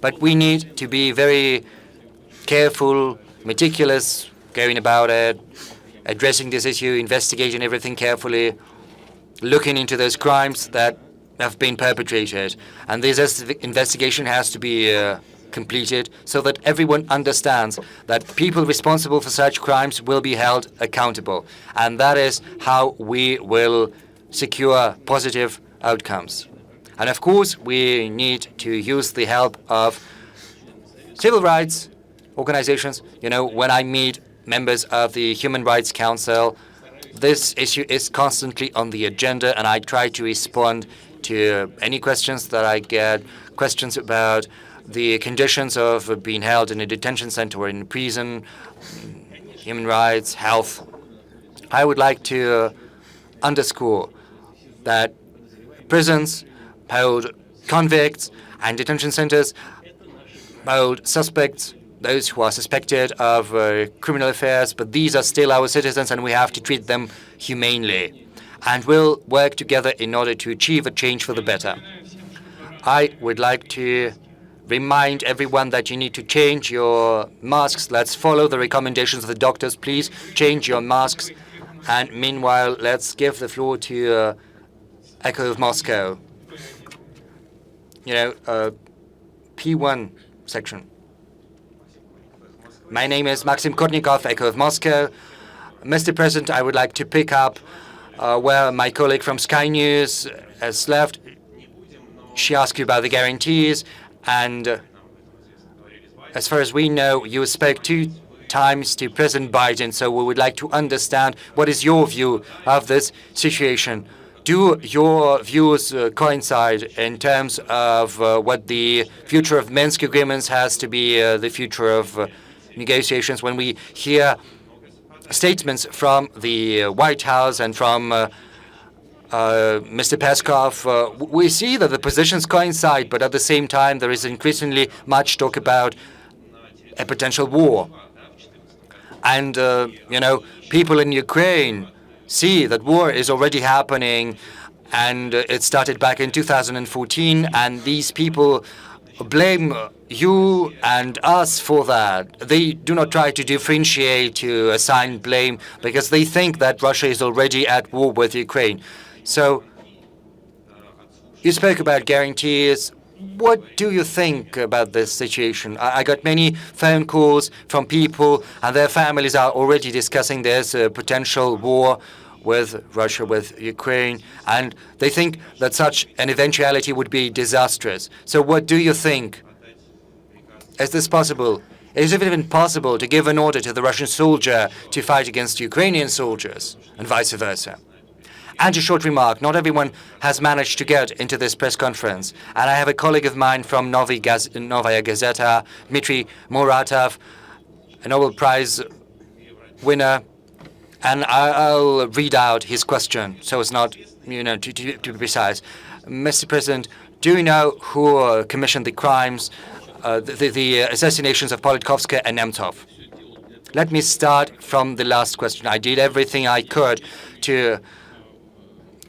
[SPEAKER 4] but we need to be very careful, meticulous, going about it, addressing this issue, investigating everything carefully, looking into those crimes that have been perpetrated. And this investigation has to be completed so that everyone understands that people responsible for such crimes will be held accountable. And that is how we will secure positive outcomes. And of course, we need to use the help of civil rights organizations. You know, when I meet members of the Human Rights Council, this issue is constantly on the agenda, and I try to respond to any questions that I get, questions about the conditions of being held in a detention center or in a prison, human rights, health. I would like to underscore that prisons hold convicts and detention centers hold suspects, those who are suspected of criminal affairs, but these are still our citizens and we have to treat them humanely. And we'll work together in order to achieve a change for the better. I would like to remind everyone that you need to change your masks. Let's follow the recommendations of the doctors. Please change your masks. And meanwhile, let's give the floor to Echo of Moscow. P1 section. My name is Maxim Kornikov, Echo of Moscow. Mr. President, I would like to pick up where my colleague from Sky News has left. She asked you about the guarantees, and as far as we know, you spoke 2 times to President Biden, so we would like to understand what is your view of this situation. Do your views coincide in terms of what the future of Minsk agreements has to be the future of negotiations? When we hear statements from the White House and from Mr. Peskov, we see that the positions coincide, but at the same time there is increasingly much talk about a potential war. And, people in Ukraine see that war is already happening, and it started back in 2014, and these people blame you and us for that. They do not try to differentiate, to assign blame, because they think that Russia is already at war with Ukraine. So you spoke about guarantees. What do you think about this situation? I got many phone calls from people, and their families are already discussing this potential war with Russia, with Ukraine, and they think that such an eventuality would be disastrous. So what do you think? Is this possible? Is it even possible to give an order to the Russian soldier to fight against Ukrainian soldiers, and vice versa? And a short remark, not everyone has managed to get into this press conference. And I have a colleague of mine from Novaya Gazeta, Dmitry Muratov, a Nobel Prize winner, and I'll read out his question so as not, to be precise. Mr. President, do you know who commissioned the crimes, the assassinations of Politkovskaya and Nemtsov? Let me start from the last question. I did everything I could to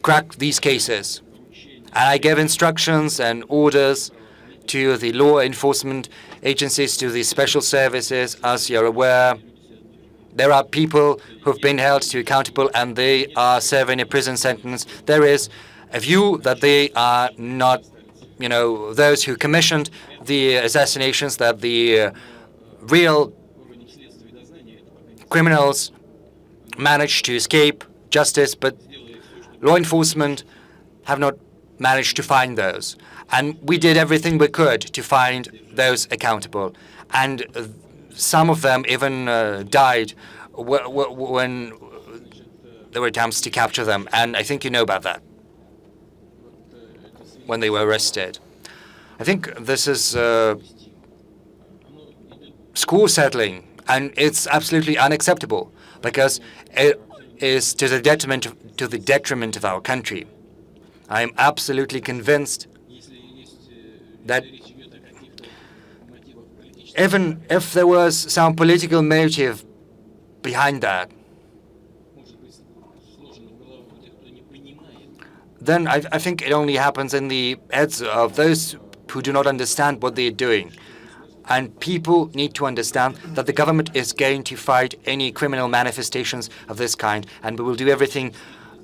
[SPEAKER 4] crack these cases. And I gave instructions and orders to the law enforcement agencies, to the special services. As you're aware, there are people who've been held to accountable and they are serving a prison sentence. There is a view that they are not, those who commissioned the assassinations, that the real criminals managed to escape justice, but law enforcement have not managed to find those. And we did everything we could to find those accountable. And some of them even died when there were attempts to capture them. And I think you know about that, when they were arrested. I think this is score settling, and it's absolutely unacceptable, because it is to the detriment of our country. I am absolutely convinced that even if there was some political motive behind that, then I think it only happens in the heads of those who do not understand what they're doing. And people need to understand that the government is going to fight any criminal manifestations of this kind, and we will do everything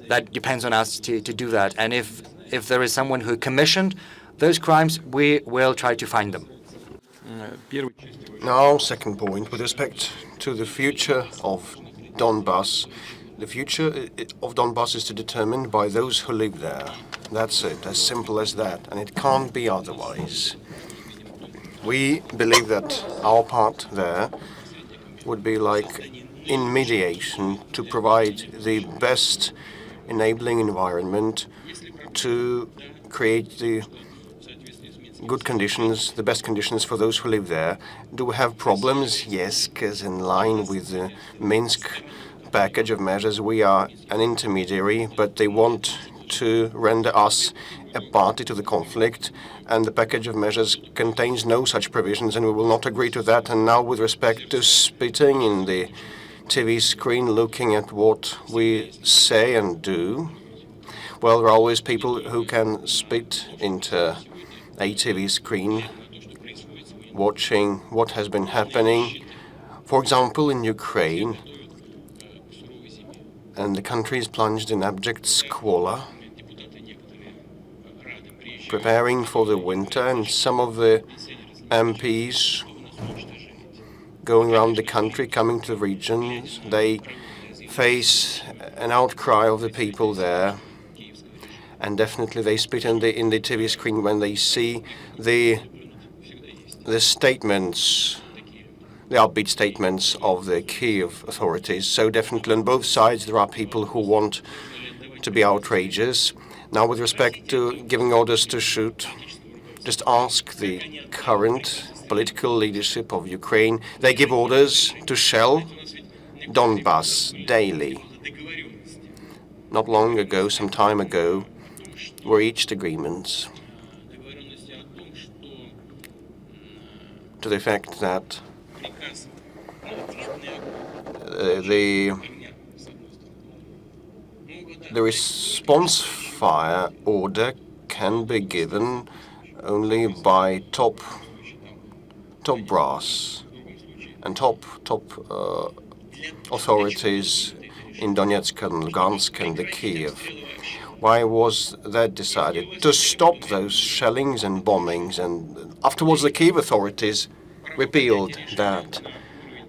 [SPEAKER 4] that depends on us to do that. And if there is someone who commissioned those crimes, we will try to find them.
[SPEAKER 2] Now, second point, with respect to the future of Donbass. The future of Donbass is determined by those who live there. That's it, as simple as that, and it can't be otherwise. We believe that our part there would be like in mediation to provide the best enabling environment to create the good conditions, the best conditions for those who live there. Do we have problems? Yes, because in line with the Minsk package of measures, we are an intermediary, but they want to render us a party to the conflict, and the package of measures contains no such provisions, and we will not agree to that. And now, with respect to spitting in the TV screen, looking at what we say and do, well, there are always people who can spit into a TV screen watching what has been happening, for example, in Ukraine, and the country is plunged in abject squalor, preparing for the winter, and some of the MPs going around the country, coming to the regions, they face an outcry of the people there, and definitely they spit in the TV screen when they see the statements, the upbeat statements of the Kiev authorities. So definitely on both sides there are people who want to be outrageous. Now, with respect to giving orders to shoot, just ask the current political leadership of Ukraine. They give orders to shell Donbas daily. Not long ago, some time ago, we reached agreements to the effect that the response fire order can be given only by top brass and top authorities in Donetsk and Lugansk and the Kiev. Why was that decided? To stop those shellings and bombings, and afterwards the Kiev authorities repealed that,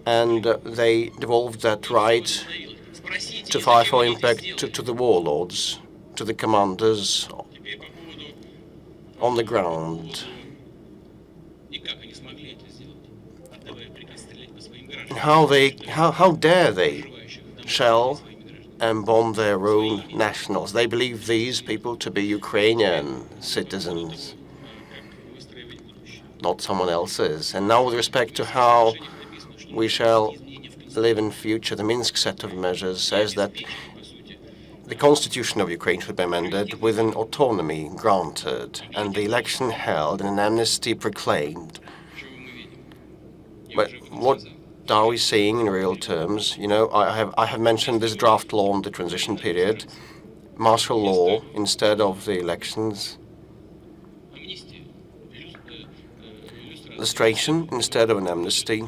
[SPEAKER 2] and they devolved that right to fire for impact to the warlords, to the commanders on the ground. And how dare they shell and bomb their own nationals? They believe these people to be Ukrainian citizens, not someone else's. And now, with respect to how we shall live in future, the Minsk set of measures says that the constitution of Ukraine should be amended with an autonomy granted and the election held and an amnesty proclaimed. But what are we seeing in real terms? You know, I have mentioned this draft law on the transition period, martial law instead of the elections, lustration instead of an amnesty,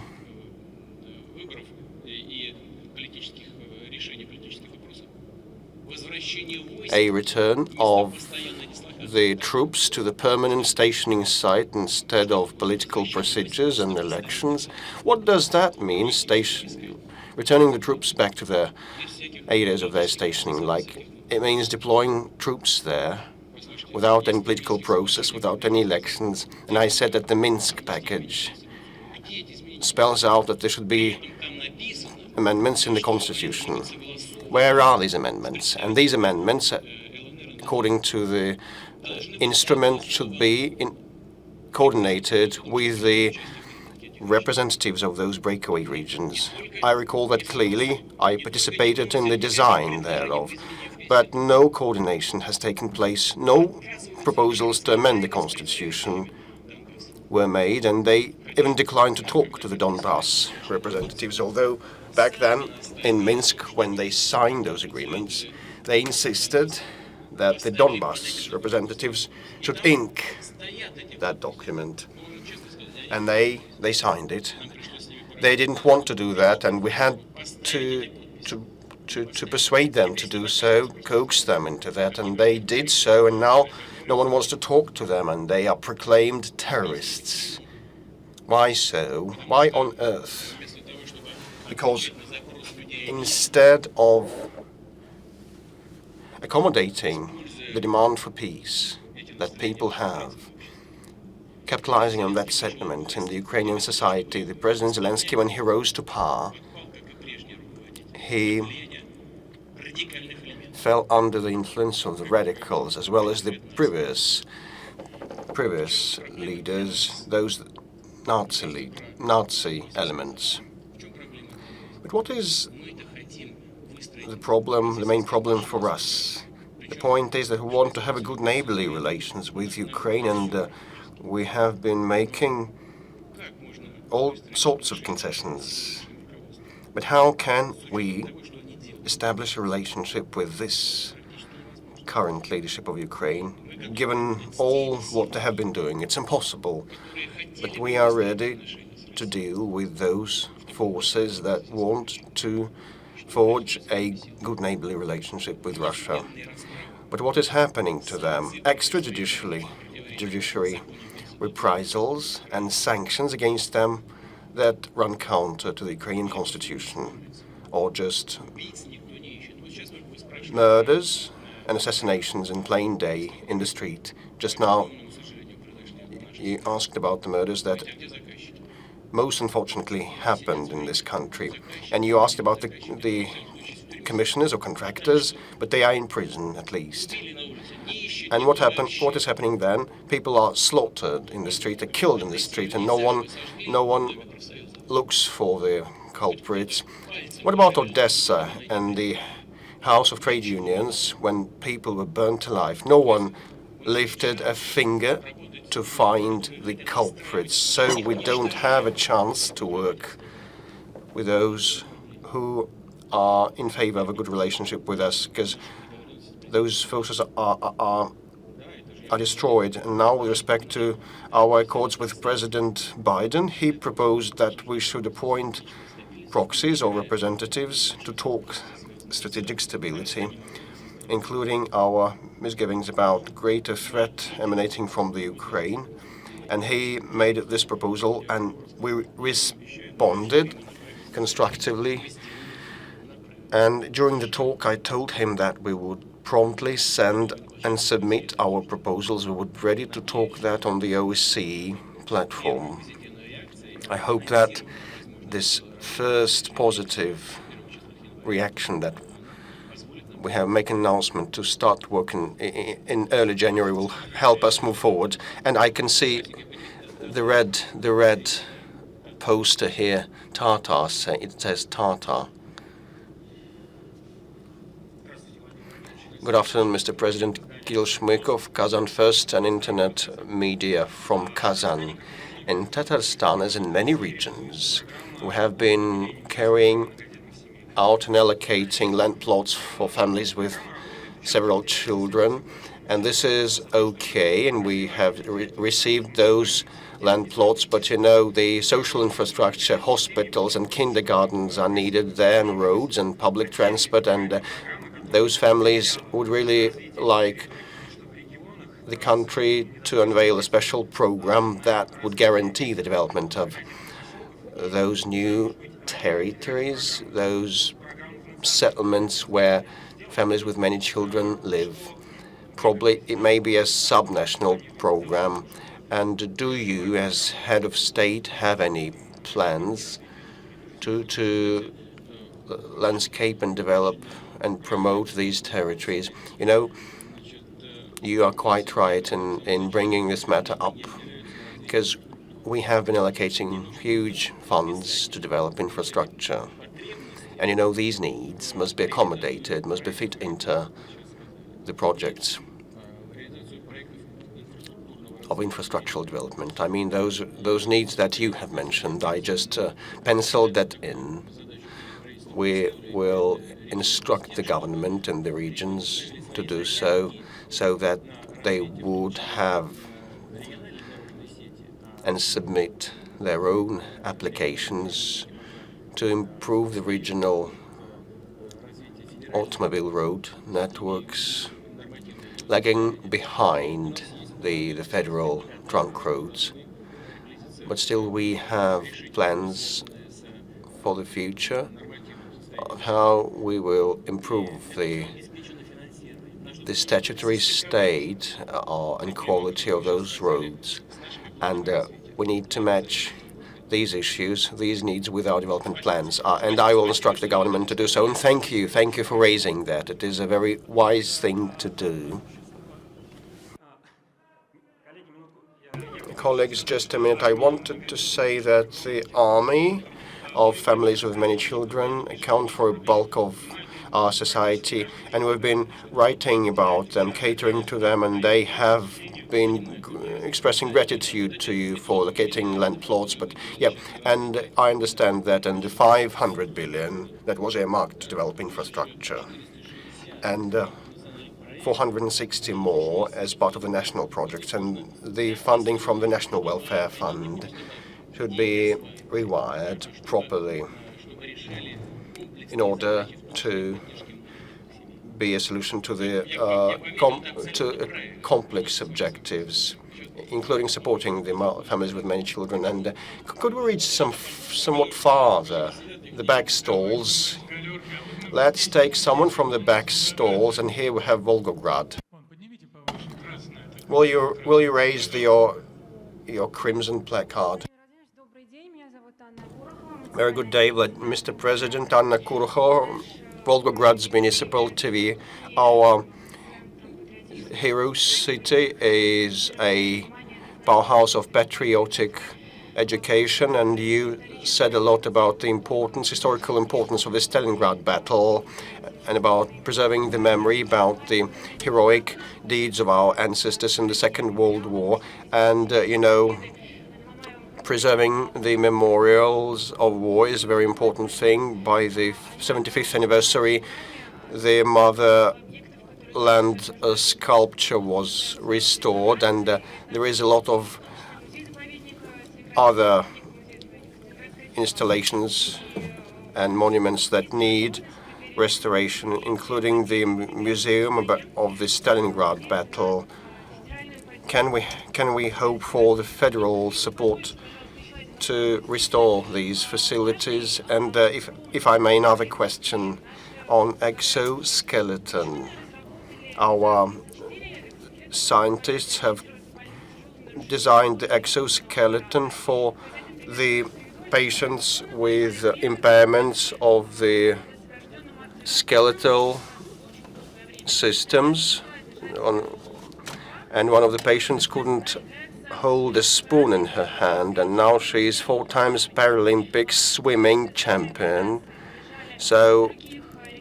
[SPEAKER 2] a return of the troops to the permanent stationing site instead of political procedures and elections. What does that mean, returning the troops back to their areas of their stationing? Like, it means deploying troops there without any political process, without any elections. And I said that the Minsk package spells out that there should be amendments in the constitution. Where are these amendments? And these amendments, according to the instrument, should be coordinated with the representatives of those breakaway regions. I recall that clearly. I participated in the design thereof, but no coordination has taken place. No proposals to amend the constitution were made, and they even declined to talk to the Donbas representatives, although back then in Minsk, when they signed those agreements, they insisted that the Donbas representatives should ink that document, and they signed it. They didn't want to do that, and we had to persuade them to do so, coax them into that, and they did so, and now no one wants to talk to them, and they are proclaimed terrorists. Why so? Why on earth? Because instead of accommodating the demand for peace that people have, capitalizing on that sentiment in the Ukrainian society, the President Zelensky, when he rose to power, he fell under the influence of the radicals as well as the previous leaders, those Nazi elements. But what is the problem, the main problem for us? The point is that we want to have a good neighborly relations with Ukraine, and we have been making all sorts of concessions. But how can we establish a relationship with this current leadership of Ukraine given all what they have been doing, it's impossible. But we are ready to deal with those forces that want to forge a good neighborly relationship with Russia. But what is happening to them? Extrajudiciary reprisals and sanctions against them that run counter to the Ukrainian constitution, or just murders and assassinations in plain day in the street. Just now, you asked about the murders that most unfortunately happened in this country. And you asked about the commissioners or contractors, but they are in prison at least. And what is happening then? People are slaughtered in the street, they're killed in the street, and no one looks for the culprits. What about Odessa and the House of Trade Unions when people were burnt alive? No one lifted a finger to find the culprits, so we don't have a chance to work with those who are in favor of a good relationship with us, because those forces are destroyed. And now, with respect to our accords with President Baden, he proposed that we should appoint proxies or representatives to talk strategic stability, including our misgivings about greater threat emanating from the Ukraine. And he made this proposal, and we responded constructively. And during the talk, I told him that we would promptly send and submit our proposals. We would be ready to talk that on the OSCE platform. I hope that this first positive reaction that we have make an announcement to start working in early January will help us move forward. And I can see the red poster here, Tata, it says Tata. Good afternoon, Mr. President. Kirill Shmykov, Kazan First, an internet media from Kazan. In Tatarstan, as in many regions, we have been carrying out and allocating land plots for families with several children, and this is okay, and we have received those land plots, but you know, the social infrastructure, hospitals and kindergartens are needed there, and roads and public transport, and those families would really like the country to unveil a special program that would guarantee the development of those new territories, those settlements where families with many children live. Probably it may be a subnational program. And do you, as head of state, have any plans to landscape and develop and promote these territories? You know, you are quite right in bringing this matter up, because we have been allocating huge funds to develop infrastructure. And you know, these needs must be accommodated, must be fit into the projects of infrastructural development. I mean, those needs that you have mentioned, I just penciled that in. We will instruct the government and the regions to do so that they would have and submit their own applications to improve the regional automobile road networks, lagging behind the federal trunk roads. But still we have plans for the future of how we will improve the statutory state and quality of those roads. And we need to match these issues, these needs with our development plans. And I will instruct the government to do so. And thank you for raising that. It is a very wise thing to do. Colleagues, just a minute. I wanted to say that the army of families with many children account for a bulk of our society, and we've been writing about them, catering to them, and they have been expressing gratitude to you for locating land plots. But yeah, and I understand that, and the 500 billion that was earmarked to develop infrastructure, and 460 more as part of the national project, and the funding from the National Welfare Fund should be rewired properly in order to be a solution to the complex objectives, including supporting the families with many children. And could we reach somewhat farther? The back stalls. Let's take someone from the back stalls, and here we have Volgograd. Will you raise your crimson placard? Very good day, Mr. President. Anna Kurho, Volgograd's municipal TV. Our hero city is a powerhouse of patriotic education, and you said a lot about the historical importance of the Stalingrad battle, and about preserving the memory about the heroic deeds of our ancestors in the Second World War, and preserving the memorials of war is a very important thing. By the 75th anniversary, the motherland sculpture was restored, and there is a lot of other installations and monuments that need restoration, including the museum of the Stalingrad battle. Can we hope for the federal support to restore these facilities? And if I may, another question on exoskeleton. Our scientists have designed the exoskeleton for the patients with impairments of the skeletal systems. And one of the patients couldn't hold a spoon in her hand, and now she's 4 times Paralympic swimming champion. So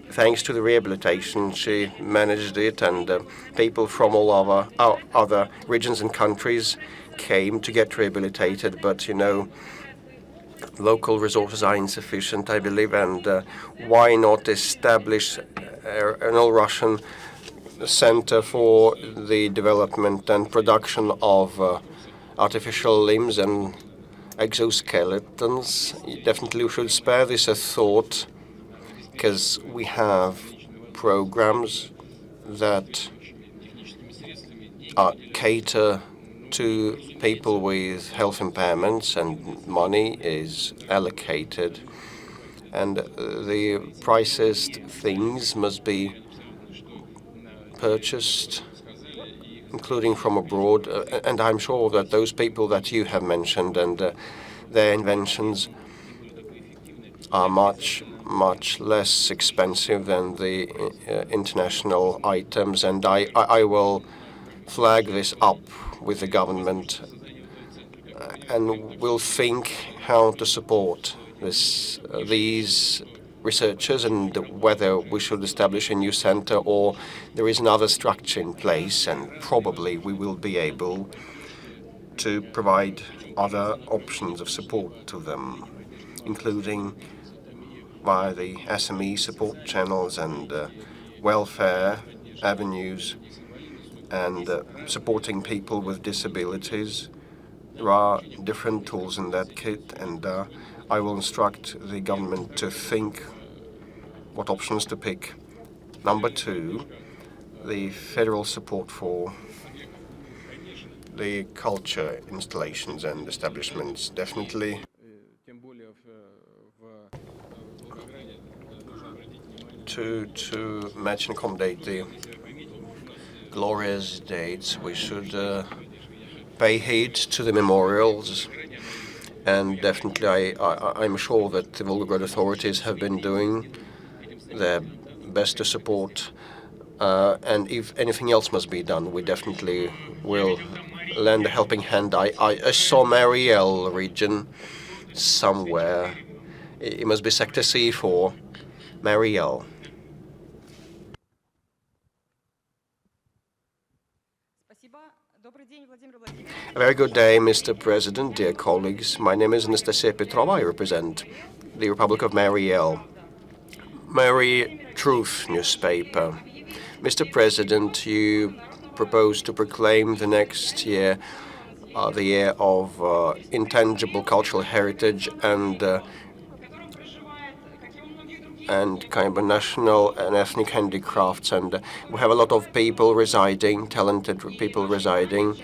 [SPEAKER 2] thanks to the rehabilitation, she managed it, and people from all our other regions and countries came to get rehabilitated. But local resources are insufficient, I believe, and why not establish an all-Russian center for the development and production of artificial limbs and exoskeletons? Definitely we should spare this a thought, because we have programs that cater to people with health impairments, and money is allocated, and the priciest things must be purchased, including from abroad. And I'm sure that those people that you have mentioned and their inventions are much less expensive than the international items. And I will flag this up with the government, and we'll think how to support these researchers, and whether we should establish a new center or there is another structure in place, and probably we will be able to provide other options of support to them, including via the SME support channels and welfare avenues, and supporting people with disabilities. There are different tools in that kit, and I will instruct the government to think what options to pick. Number 2, the federal support for the culture installations and establishments. Definitely to match and accommodate the glorious dates, we should pay heed to the memorials, and definitely I'm sure that the Volgograd authorities have been doing their best to support, and if anything else must be done, we definitely will lend a helping hand. I saw Mariel region somewhere. It must be Sector C4, Mariel. A very good day, Mr. President, dear colleagues. My name is Anastasia Petrova. I represent the Republic of Mariel. Mary Truth newspaper. Mr. President, you propose to proclaim the next year the year of intangible cultural heritage and kind of national and ethnic handicrafts. And we have a lot of people residing, talented people residing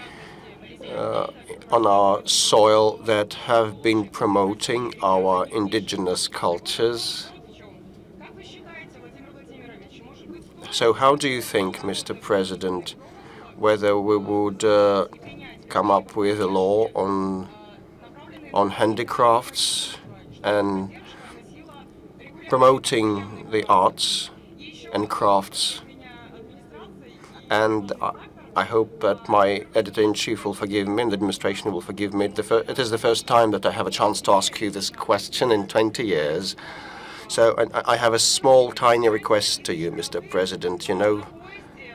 [SPEAKER 2] on our soil that have been promoting our indigenous cultures. So how do you think, Mr. President, whether we would come up with a law on handicrafts and promoting the arts and crafts? And I hope that my editor-in-chief will forgive me and the administration will forgive me. It is the first time that I have a chance to ask you this question in 20 years. So I have a small, tiny request to you, Mr. President. You know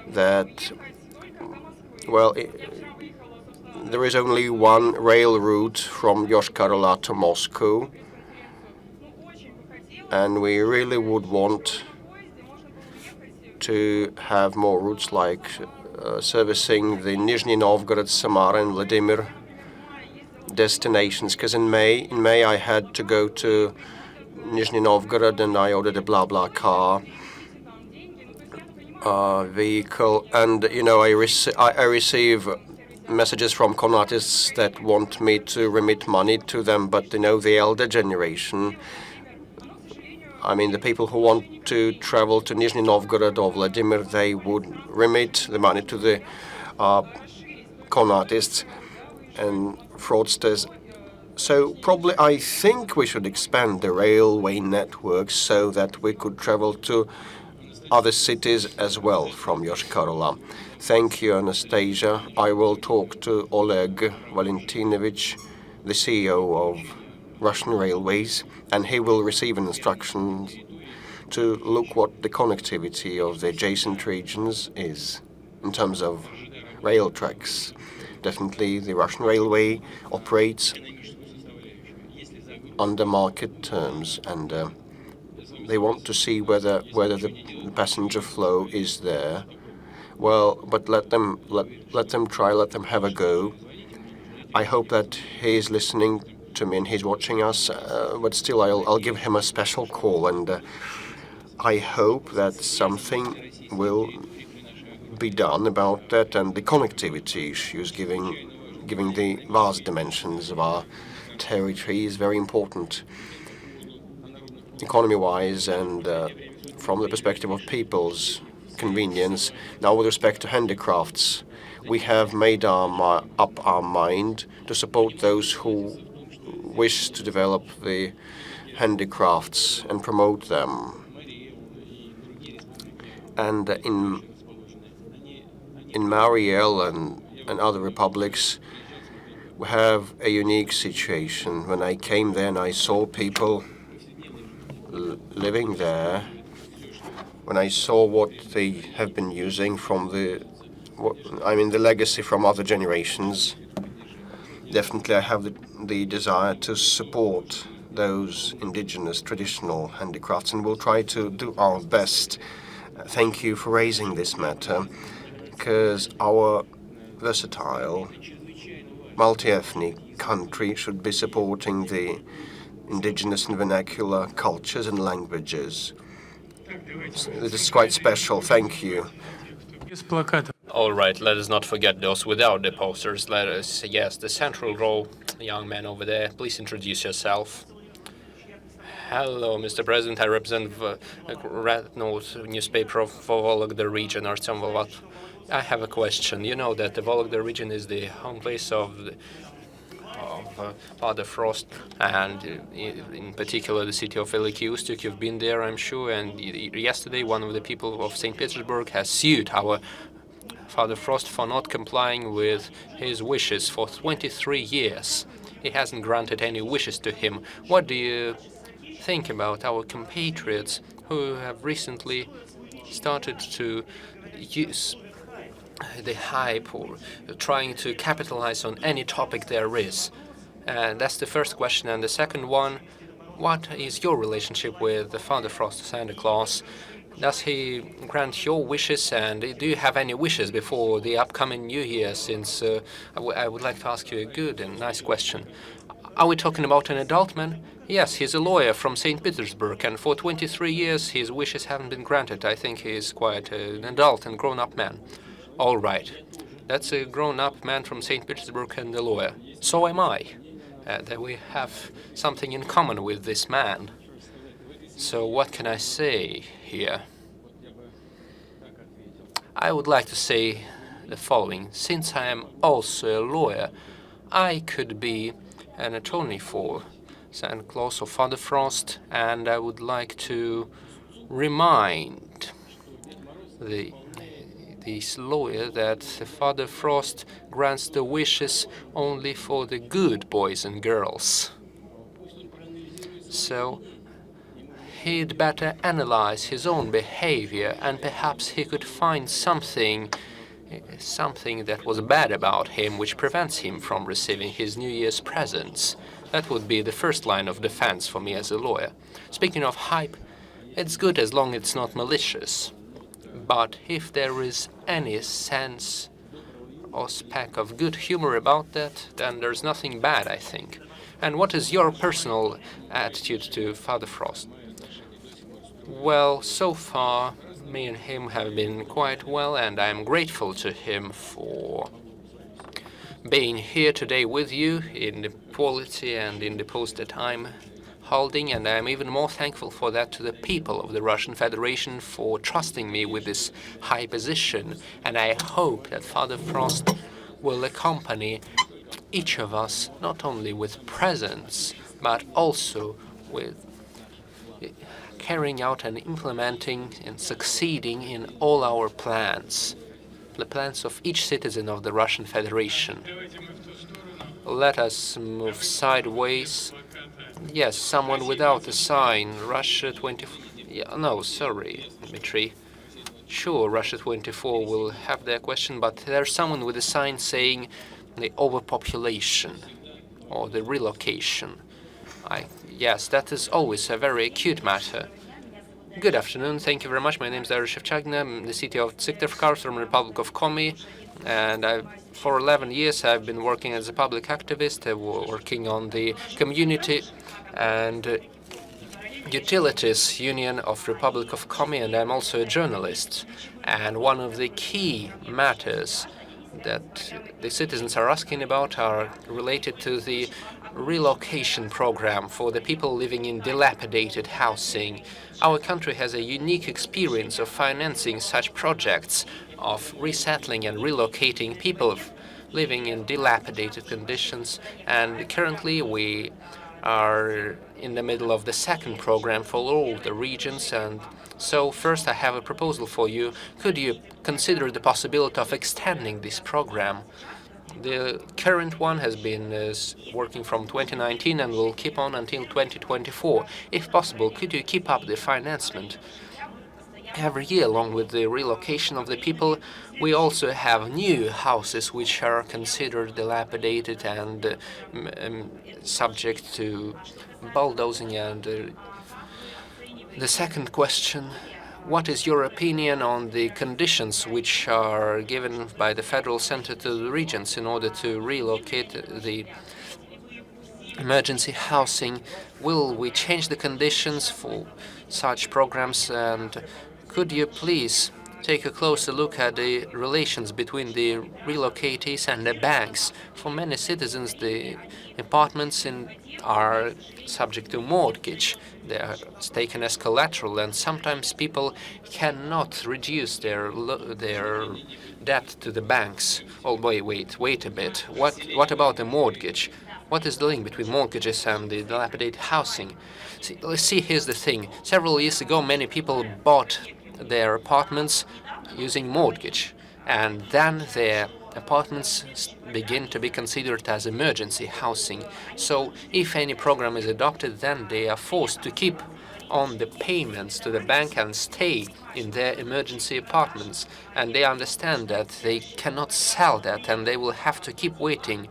[SPEAKER 2] that, well, there is only one rail route from Yoshkar-Ola to Moscow, and we really would want to have more routes like servicing the Nizhny Novgorod, Samara, and Vladimir destinations. Because in May I had to go to Nizhny Novgorod and I ordered a BlaBlaCar vehicle, and you know I receive messages from con artists that want me to remit money to them, but you know the elder generation, I mean the people who want to travel to Nizhny Novgorod or Vladimir, they would remit the money to the con artists and fraudsters. So probably I think we should expand the railway network so that we could travel to other cities as well from Yoshkar-Ola. Thank you, Anastasia. I will talk to Oleg Valentinovich, the CEO of Russian Railways, and he will receive instructions to look what the connectivity of the adjacent regions is in terms of rail tracks. Definitely the Russian Railway operates under market terms, and they want to see whether the passenger flow is there. Well, but let them try, let them have a go. I hope that he is listening to me and he's watching us, but still I'll give him a special call, and I hope that something will be done about that and the connectivity issues, giving the vast dimensions of our territory is very important economy-wise and from the perspective of people's convenience. Now, with respect to handicrafts, we have made up our mind to support those who wish to develop the handicrafts and promote them. And in Mariel and other republics, we have a unique situation. When I came there and I saw people living there, when I saw what they have been using from the legacy from other generations, definitely I have the desire to support those indigenous traditional handicrafts, and we'll try to do our best. Thank you for raising this matter, because our versatile, multi-ethnic country should be supporting the indigenous and vernacular cultures and languages. So this is quite special. Thank you.
[SPEAKER 3] All right, let us not forget those without the posters. Let us, yes, the central row, the young man over there. Please introduce yourself. Hello, Mr. President. I represent the Red Note newspaper of Vologda region, Artyom Volovat. I have a question. You know that the Vologda region is the home place of Father Frost, and in particular the city of Veliky Ustyuk. You've been there, I'm sure, and yesterday one of the people of St. Petersburg has sued our Father Frost for not complying with his wishes for 23 years. He hasn't granted any wishes to him. What do you think about our compatriots who have recently started to use the hype or trying to capitalize on any topic there is? And that's the first question. And the second one, what is your relationship with the Father Frost, Santa Claus? Does he grant your wishes, and do you have any wishes before the upcoming New Year? Since I would like to ask you a good and nice question. Are we talking about an adult man? Yes, he's a lawyer from St. Petersburg, and for 23 years his wishes haven't been granted. I think he's quite an adult and grown-up man. All right. That's a grown-up man from St. Petersburg and a lawyer. So am I. That we have something in common with this man. So what can I say here? I would like to say the following. Since I am also a lawyer, I could be an attorney for Santa Claus or Father Frost, and I would like to remind this lawyer that Father Frost grants the wishes only for the good boys and girls. So he'd better analyze his own behavior, and perhaps he could find something that was bad about him which prevents him from receiving his New Year's presents. That would be the first line of defense for me as a lawyer. Speaking of hype, it's good as long as it's not malicious. But if there is any sense or speck of good humor about that, then there's nothing bad, I think. And what is your personal attitude to Father Frost? Well, so far, me and him have been quite well, and I'm grateful to him for being here today with you in the quality and in the post that I'm holding, and I'm even more thankful for that to the people of the Russian Federation for trusting me with this high position, and I hope that Father Frost will accompany each of us not only with presents, but also with carrying out and implementing and succeeding in all our plans, the plans of each citizen of the Russian Federation. Let us move sideways. Yes, someone without a sign. Russia 24. Yeah, no, sorry, Dmitry. Sure, Russia 24 will have their question, but there's someone with a sign saying the overpopulation or the relocation. Yes, that is always a very acute matter. Good afternoon. Thank you very much. My name is Darius Shevchagina. I'm the city of Syktyvkar from the Republic of Komi, and for 11 years I've been working as a public activist, working on the community and utilities union of Republic of Komi, and I'm also a journalist. And one of the key matters that the citizens are asking about are related to the relocation program for the people living in dilapidated housing. Our country has a unique experience of financing such projects of resettling and relocating people living in dilapidated conditions, and currently we are in the middle of the second program for all the regions. And so first I have a proposal for you. Could you consider the possibility of extending this program? The current one has been working from 2019 and will keep on until 2024. If possible, could you keep up the financement? Every year, along with the relocation of the people, we also have new houses which are considered dilapidated and subject to bulldozing. And the second question, what is your opinion on the conditions which are given by the federal center to the regions in order to relocate the emergency housing? Will we change the conditions for such programs? And could you please take a closer look at the relations between the relocatees and the banks? For many citizens, the apartments are subject to mortgage. They are taken as collateral, and sometimes people cannot reduce their debt to the banks. Oh, wait a bit. What about the mortgage? What is the link between mortgages and the dilapidated housing? See, here's the thing. Several years ago, many people bought their apartments using mortgage, and then their apartments begin to be considered as emergency housing. So if any program is adopted, then they are forced to keep on the payments to the bank and stay in their emergency apartments. And they understand that they cannot sell that, and they will have to keep waiting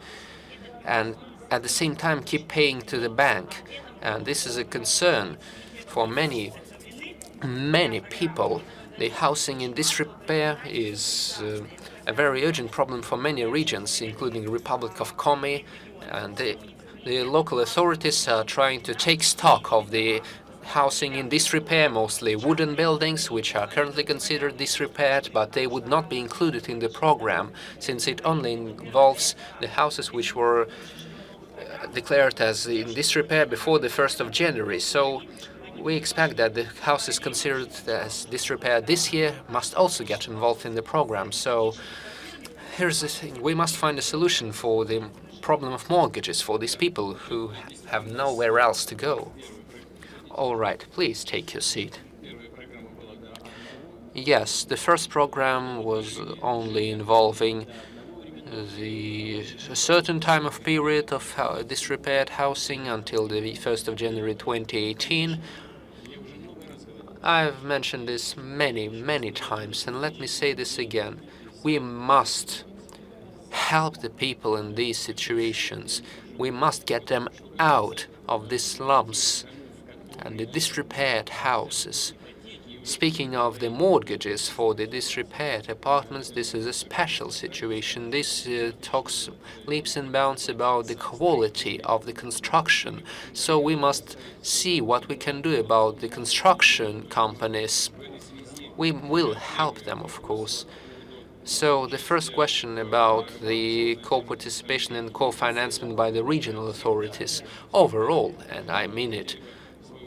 [SPEAKER 3] and at the same time keep paying to the bank. And this is a concern for many many people. The housing in disrepair is a very urgent problem for many regions, including the Republic of Komi, and the local authorities are trying to take stock of the housing in disrepair, mostly wooden buildings, which are currently considered disrepaired, but they would not be included in the program, since it only involves the houses which were declared as in disrepair before the 1st of January. So we expect that the houses considered as disrepair this year must also get involved in the program. So here's the thing. We must find a solution for the problem of mortgages for these people who have nowhere else to go. All right, please take your seat. Yes, the first program was only involving a certain time of period of disrepaired housing until the 1st of January 2018. I've mentioned this many times, and let me say this again. We must help the people in these situations. We must get them out of the slums and the disrepaired houses. Speaking of the mortgages for the disrepaired apartments, this is a special situation. This talks leaps and bounds about the quality of the construction. So we must see what we can do about the construction companies. We will help them, of course. So the first question about the co-participation and co-financing by the regional authorities. Overall, and I mean it,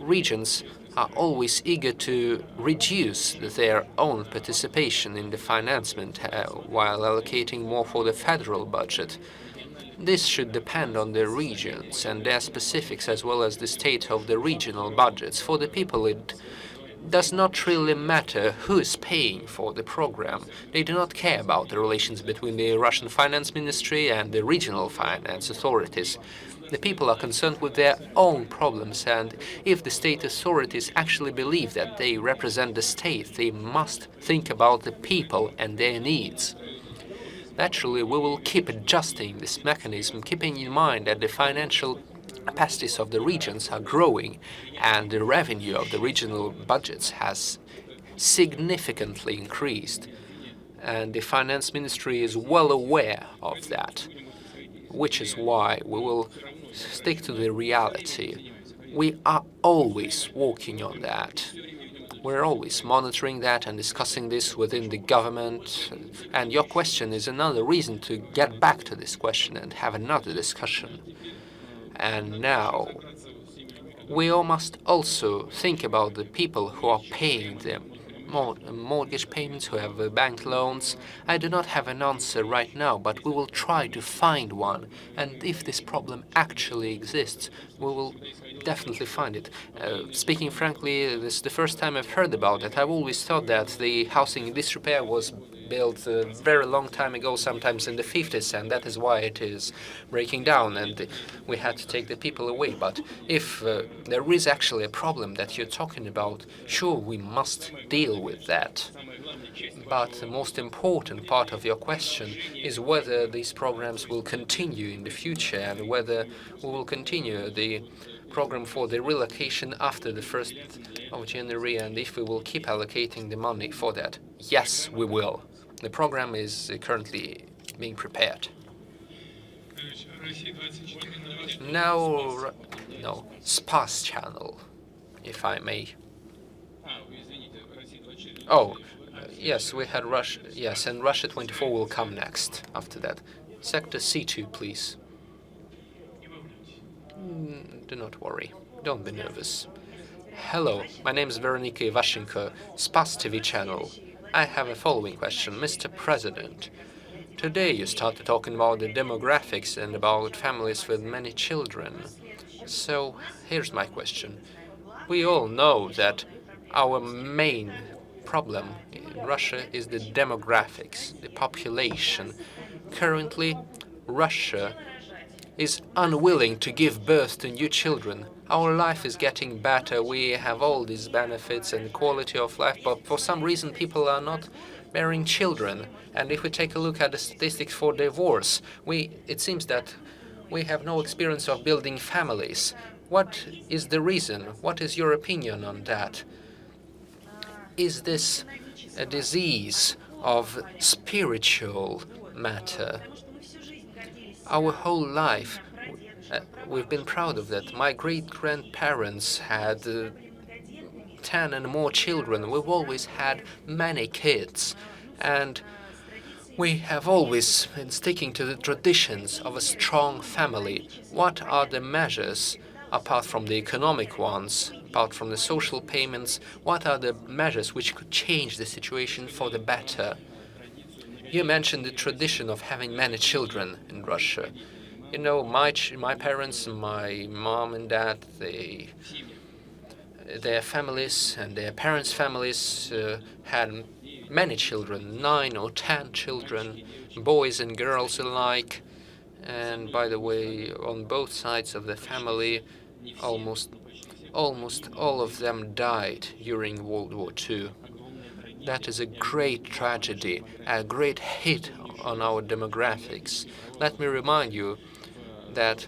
[SPEAKER 3] regions are always eager to reduce their own participation in the financement while allocating more for the federal budget. This should depend on the regions and their specifics as well as the state of the regional budgets. For the people, it does not really matter who is paying for the program. They do not care about the relations between the Russian finance ministry and the regional finance authorities. The people are concerned with their own problems, and if the state authorities actually believe that they represent the state, they must think about the people and their needs. Naturally, we will keep adjusting this mechanism, keeping in mind that the financial capacities of the regions are growing and the revenue of the regional budgets has significantly increased. And the finance ministry is well aware of that, which is why we will stick to the reality. We are always working on that. We're always monitoring that and discussing this within the government. And your question is another reason to get back to this question and have another discussion. And now, we all must also think about the people who are paying the mortgage payments, who have bank loans. I do not have an answer right now, but we will try to find one. And if this problem actually exists, we will definitely find it. Speaking frankly, this is the first time I've heard about it. I've always thought that the housing in disrepair was built a very long time ago, sometimes in the 50s, and that is why it is breaking down, and we had to take the people away. But if there is actually a problem that you're talking about, sure, we must deal with that. But the most important part of your question is whether these programs will continue in the future and whether we will continue the program for the relocation after the 1st of January, and if we will keep allocating the money for that. Yes, we will. The program is currently being prepared. Now, no, SPAS channel, if I may. Oh, yes, we had Russia. Yes, and Russia 24 will come next after that. Sector C2, please. Do not worry. Don't be nervous. Hello, my name is Veronika Ivashenko, SPAS TV channel. I have a following question. Mr. President, today you started talking about the demographics and about families with many children. So here's my question. We all know that our main problem in Russia is the demographics, the population. Currently, Russia is unwilling to give birth to new children. Our life is getting better. We have all these benefits and quality of life, but for some reason people are not bearing children. And if we take a look at the statistics for divorce, it seems that we have no experience of building families. What is the reason? What is your opinion on that? is this a disease of spiritual matter? Our whole life, we've been proud of that. My great-grandparents had 10 and more children. We've always had many kids, and we have always been sticking to the traditions of a strong family. What are the measures, apart from the economic ones, apart from the social payments, what are the measures which could change the situation for the better? You mentioned the tradition of having many children in Russia. You know, my parents, my mom and dad, their families and their parents' families had many children, 9 or 10 children, boys and girls alike. And by the way, on both sides of the family, almost all of them died during World War II. That is a great tragedy, a great hit on our demographics. Let me remind you that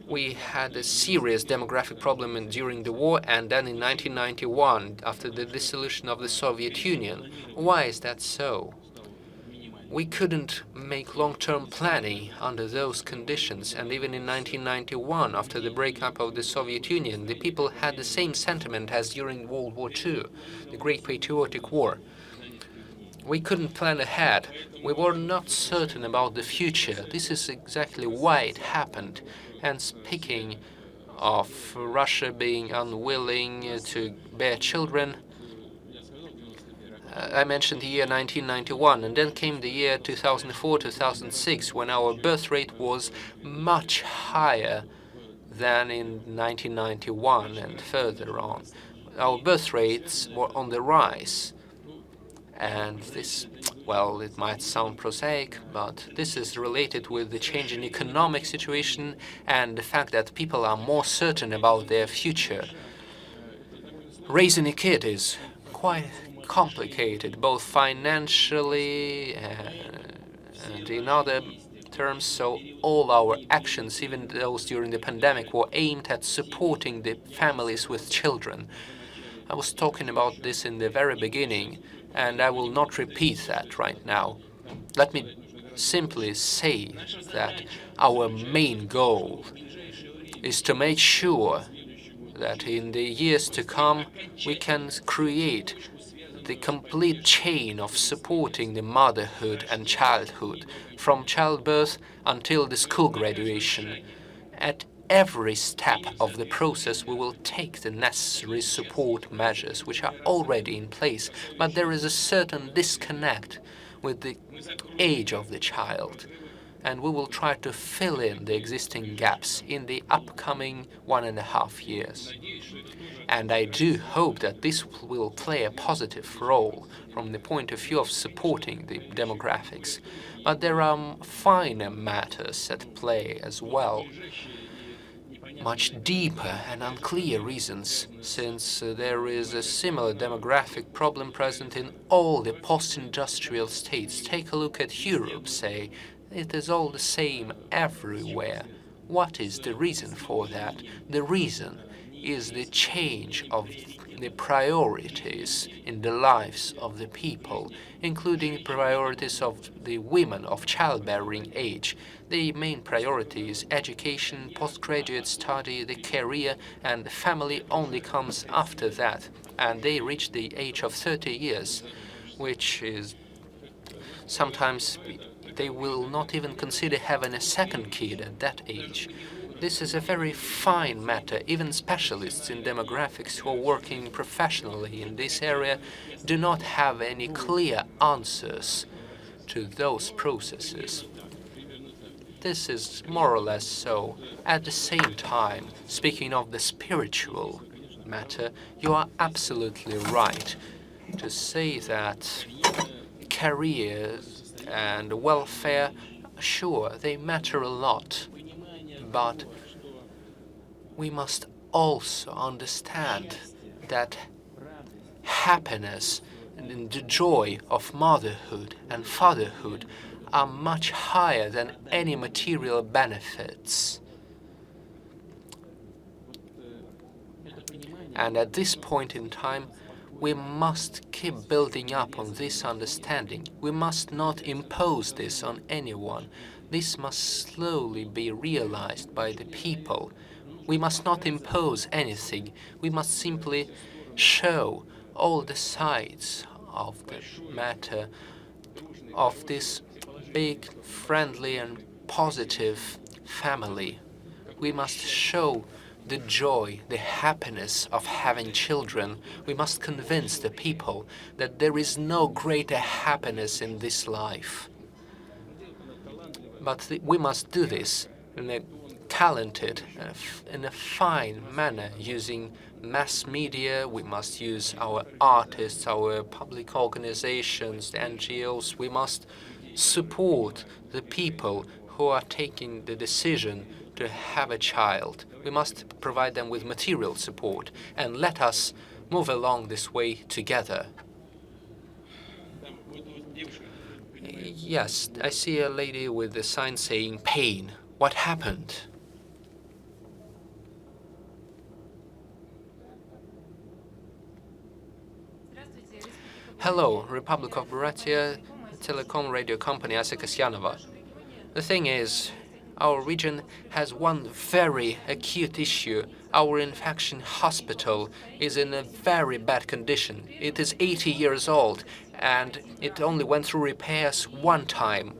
[SPEAKER 3] we had a serious demographic problem during the war, and then in 1991, after the dissolution of the Soviet Union. Why is that so? We couldn't make long-term planning under those conditions, and even in 1991, after the breakup of the Soviet Union, the people had the same sentiment as during World War II, the Great Patriotic War. We couldn't plan ahead. We were not certain about the future. This is exactly why it happened. And speaking of Russia being unwilling to bear children, I mentioned the year 1991, and then came the year 2004, 2006, when our birth rate was much higher than in 1991 and further on. Our birth rates were on the rise. And this, well, it might sound prosaic, but this is related with the change in economic situation and the fact that people are more certain about their future. Raising a kid is quite complicated, both financially and in other terms, so all our actions, even those during the pandemic, were aimed at supporting the families with children. I was talking about this in the very beginning, and I will not repeat that right now. Let me simply say that our main goal is to make sure that in the years to come we can create the complete chain of supporting the motherhood and childhood, from childbirth until the school graduation. At every step of the process, we will take the necessary support measures which are already in place, but there is a certain disconnect with the age of the child, and we will try to fill in the existing gaps in the upcoming 1.5 years. And I do hope that this will play a positive role from the point of view of supporting the demographics. But there are finer matters at play as well, much deeper and unclear reasons, since there is a similar demographic problem present in all the post-industrial states. Take a look at Europe, say. It is all the same everywhere. What is the reason for that? The reason is the change of the priorities in the lives of the people, including priorities of the women of childbearing age. The main priority is education, postgraduate study, the career, and the family only comes after that. And they reach the age of 30 years, which is sometimes they will not even consider having a second kid at that age. This is a very fine matter. Even specialists in demographics who are working professionally in this area do not have any clear answers to those processes. This is more or less so. At the same time, speaking of the spiritual matter, you are absolutely right to say that careers and welfare, sure, they matter a lot. But we must also understand that happiness and the joy of motherhood and fatherhood are much higher than any material benefits. And at this point in time, We must keep building up on this understanding. We must not impose this on anyone. This must slowly be realized by the people. We must not impose anything. We must simply show all the sides of the matter of this big, friendly and positive family. We must show the joy, the happiness of having children. We must convince the people that there is no greater happiness in this life. But we must do this in a talented, in a fine manner, using mass media. We must use our artists, our public organizations, the NGOs. We must support the people who are taking the decision to have a child. We must provide them with material support, and let us move along this way together. Yes, I see a lady with a sign saying pain. What happened? Hello, Republic of Buryatia, telecom radio company Asa Kasyanova. The thing is, our region has one very acute issue. Our infection hospital is in a very bad condition. It is 80 years old, and it only went through repairs one time.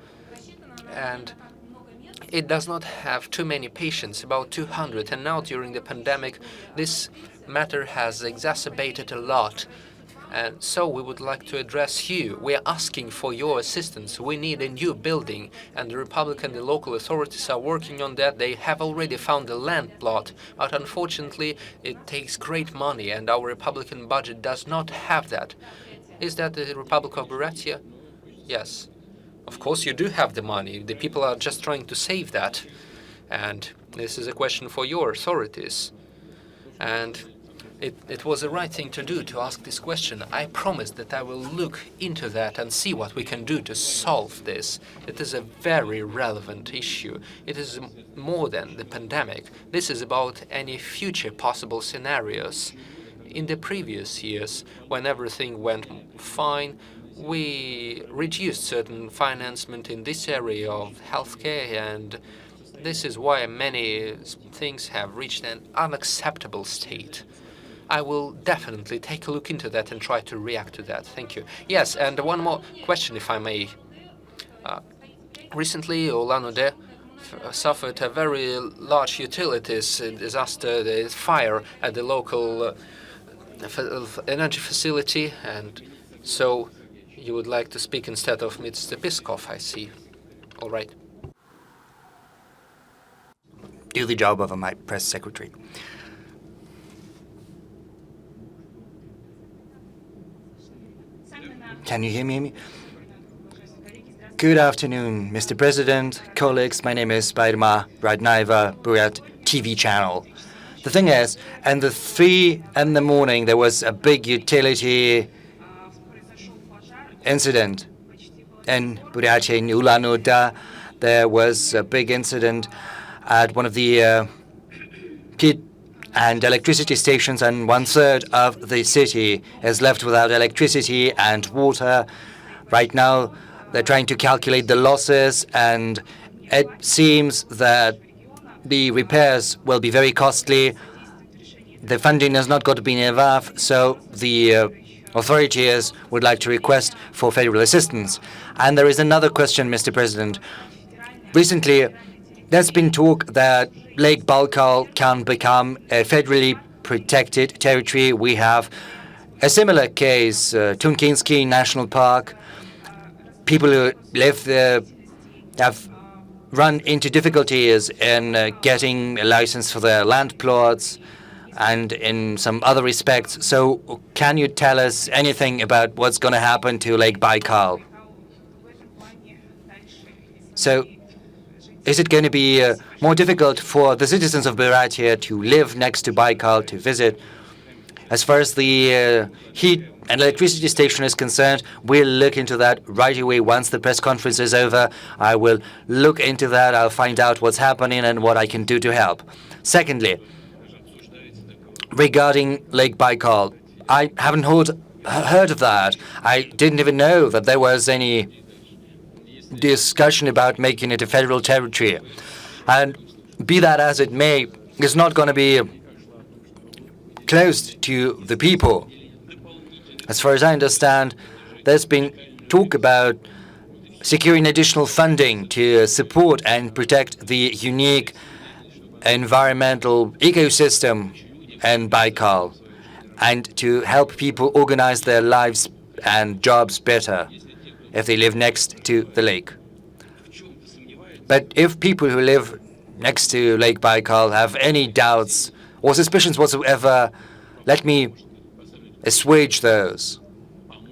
[SPEAKER 3] And it does not have too many patients, about 200. And now during the pandemic, this matter has exacerbated a lot. And so we would like to address you. We are asking for your assistance. We need a new building, and the Republic and the local authorities are working on that. They have already found a land plot, but unfortunately it takes great money, and our Republican budget does not have that. Is that the Republic of Buryatia? Yes. Of course you do have the money. The people are just trying to save that. And this is a question for your authorities. And it was the right thing to do, to ask this question. I promise that I will look into that and see what we can do to solve this. It is a very relevant issue. It is more than the pandemic. This is about any future possible scenarios. In the previous years, when everything went fine, we reduced certain financement in this area of healthcare, and this is why many things have reached an unacceptable state. I will definitely take a look into that and try to react to that. Thank you. Yes, and one more question, if I may. Recently, Ulan-Ude suffered a very large utilities disaster, the fire at the local energy facility, and so you would like to speak instead of Mr. Piskov, I see. All right.
[SPEAKER 4] Do the job of my press secretary. Can you hear me? Good afternoon, Mr. President, colleagues. My name is Vladimir Lenin, Buryat TV channel. The thing is, in the 3 in the morning, there was a big utility incident in Buryatia, in Ulan-Ude. There was a big incident at one of the heat and electricity stations, and 1/3 of the city is left without electricity and water. Right now, they're trying to calculate the losses, and it seems that the repairs will be very costly. The funding has not got to be enough, so the authorities would like to request for federal assistance. And there is another question, Mr. President. Recently, there's been talk that Lake Baikal can become a federally protected territory. We have a similar case, Tunkinsky National Park. People who live there have run into difficulties in getting a license for their land plots and in some other respects. So can you tell us anything about what's going to happen to Lake Baikal? So is it going to be more difficult for the citizens of Buryatia to live next to Baikal, to visit? As far as the heat and electricity station is concerned, we'll look into that right away once the press conference is over. I will look into that. I'll find out what's happening and what I can do to help. Secondly, regarding Lake Baikal, I haven't heard heard of that. I didn't even know that there was any discussion about making it a federal territory. And be that as it may, it's not going to be closed to the people. As far as I understand, there's been talk about securing additional funding to support and protect the unique environmental ecosystem in Baikal, and to help people organize their lives and jobs better if they live next to the lake. But if people who live next to Lake Baikal have any doubts or suspicions whatsoever, let me assuage those.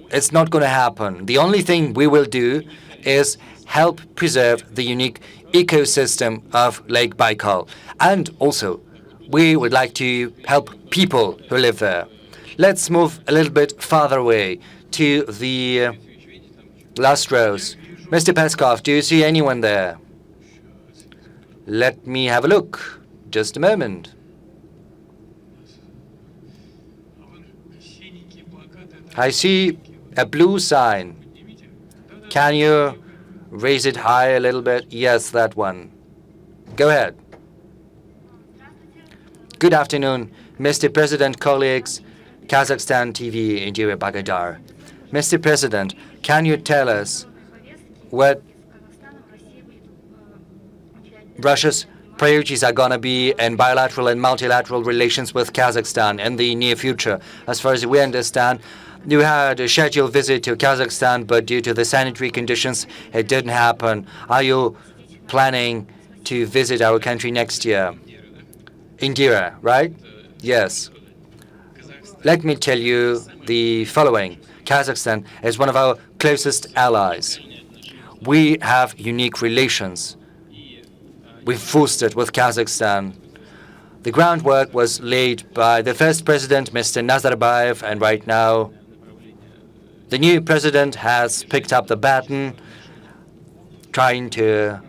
[SPEAKER 4] It's not going to happen. The only thing we will do is help preserve the unique ecosystem of Lake Baikal. And also, we would like to help people who live there. Let's move a little bit farther away to the last rows. Mr. Peskov, do you see anyone there? Let me have a look. Just a moment. I see a blue sign. Can you raise it high a little bit? Yes, that one. Go ahead. Good afternoon, Mr. President, colleagues, Kazakhstan TV, Indira Bagadar. Mr. President, can you tell us what Russia's priorities are going to be in bilateral and multilateral relations with Kazakhstan in the near future? As far as we understand, you had a scheduled visit to Kazakhstan, but due to the sanitary conditions, it didn't happen. Are you planning to visit our country next year? Indira, right? Yes. Let me tell you the following. Kazakhstan is one of our closest allies. We have unique relations. We've fostered with Kazakhstan. The groundwork was laid by the first president, Mr. Nazarbayev, and right now the new president has picked up the baton, trying to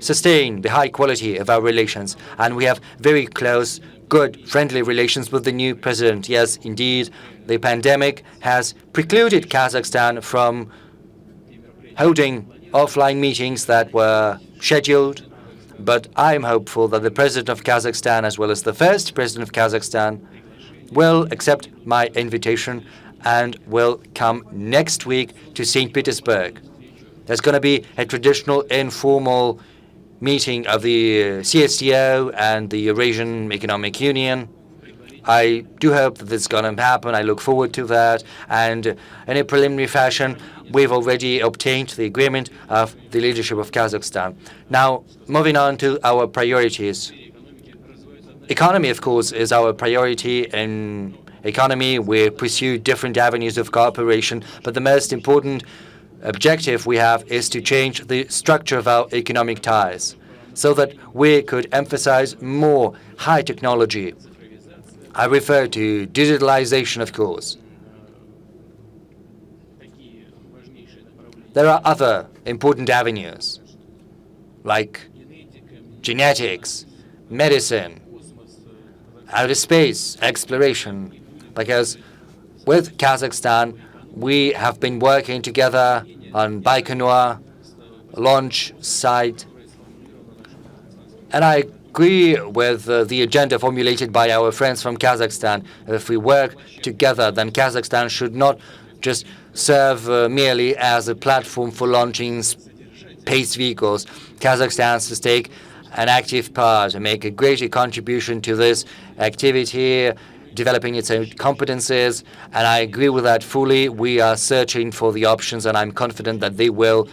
[SPEAKER 4] sustain the high quality of our relations. And we have very close, good, friendly relations with the new president. Yes, indeed, the pandemic has precluded Kazakhstan from holding offline meetings that were scheduled. But I'm hopeful that the president of Kazakhstan, as well as the first president of Kazakhstan, will accept my invitation and will come next week to St. Petersburg. There's going to be a traditional informal meeting of the CSTO and the Eurasian Economic Union. I do hope that this is going to happen. I look forward to that. And in a preliminary fashion, we've already obtained the agreement of the leadership of Kazakhstan. Now, moving on to our priorities. Economy, of course, is our priority. In economy, we pursue different avenues of cooperation, but the most important objective we have is to change the structure of our economic ties so that we could emphasize more high technology. I refer to digitalization, of course. There are other important avenues, like genetics, medicine, outer space, exploration, because with Kazakhstan, we have been working together on Baikonur launch site, and I agree with the agenda formulated by our friends from Kazakhstan. If we work together, then Kazakhstan should not just serve merely as a platform for launching space vehicles. Kazakhstan has to take an active part and make a greater contribution to this activity, developing its own competences, and I agree with that fully. We are searching for the options, and I'm confident that they will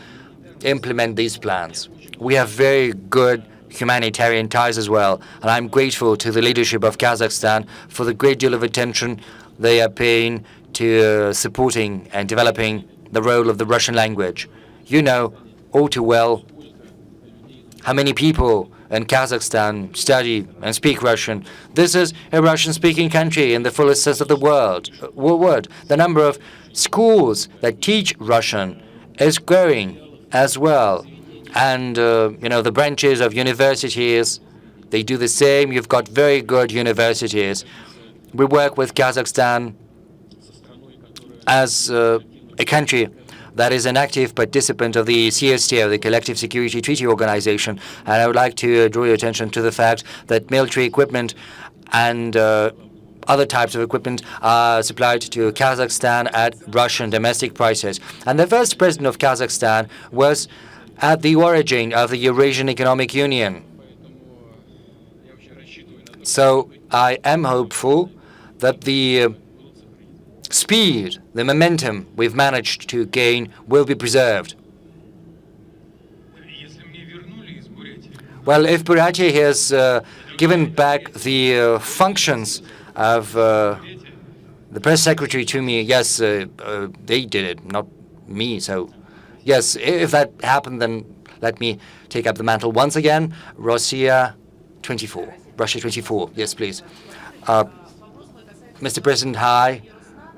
[SPEAKER 4] implement these plans. We have very good humanitarian ties as well, and I'm grateful to the leadership of Kazakhstan for the great deal of attention they are paying to supporting and developing the role of the Russian language. You know all too well how many people in Kazakhstan study and speak Russian. This is a Russian-speaking country in the fullest sense of the word. The number of schools that teach Russian is growing as well. And, the branches of universities, they do the same. You've got very good universities. We work with Kazakhstan as a country that is an active participant of the CSTO, the Collective Security Treaty Organization. And I would like to draw your attention to the fact that military equipment and other types of equipment are supplied to Kazakhstan at Russian domestic prices. And the first president of Kazakhstan was at the origin of the Eurasian Economic Union. So I am hopeful that the speed, the momentum we've managed to gain will be preserved. Well, if Buryatia has given back the functions of the press secretary to me, yes, they did it, not me. So, yes, if that happened, then let me take up the mantle once again. Russia 24. Yes, please. Mr. President, hi.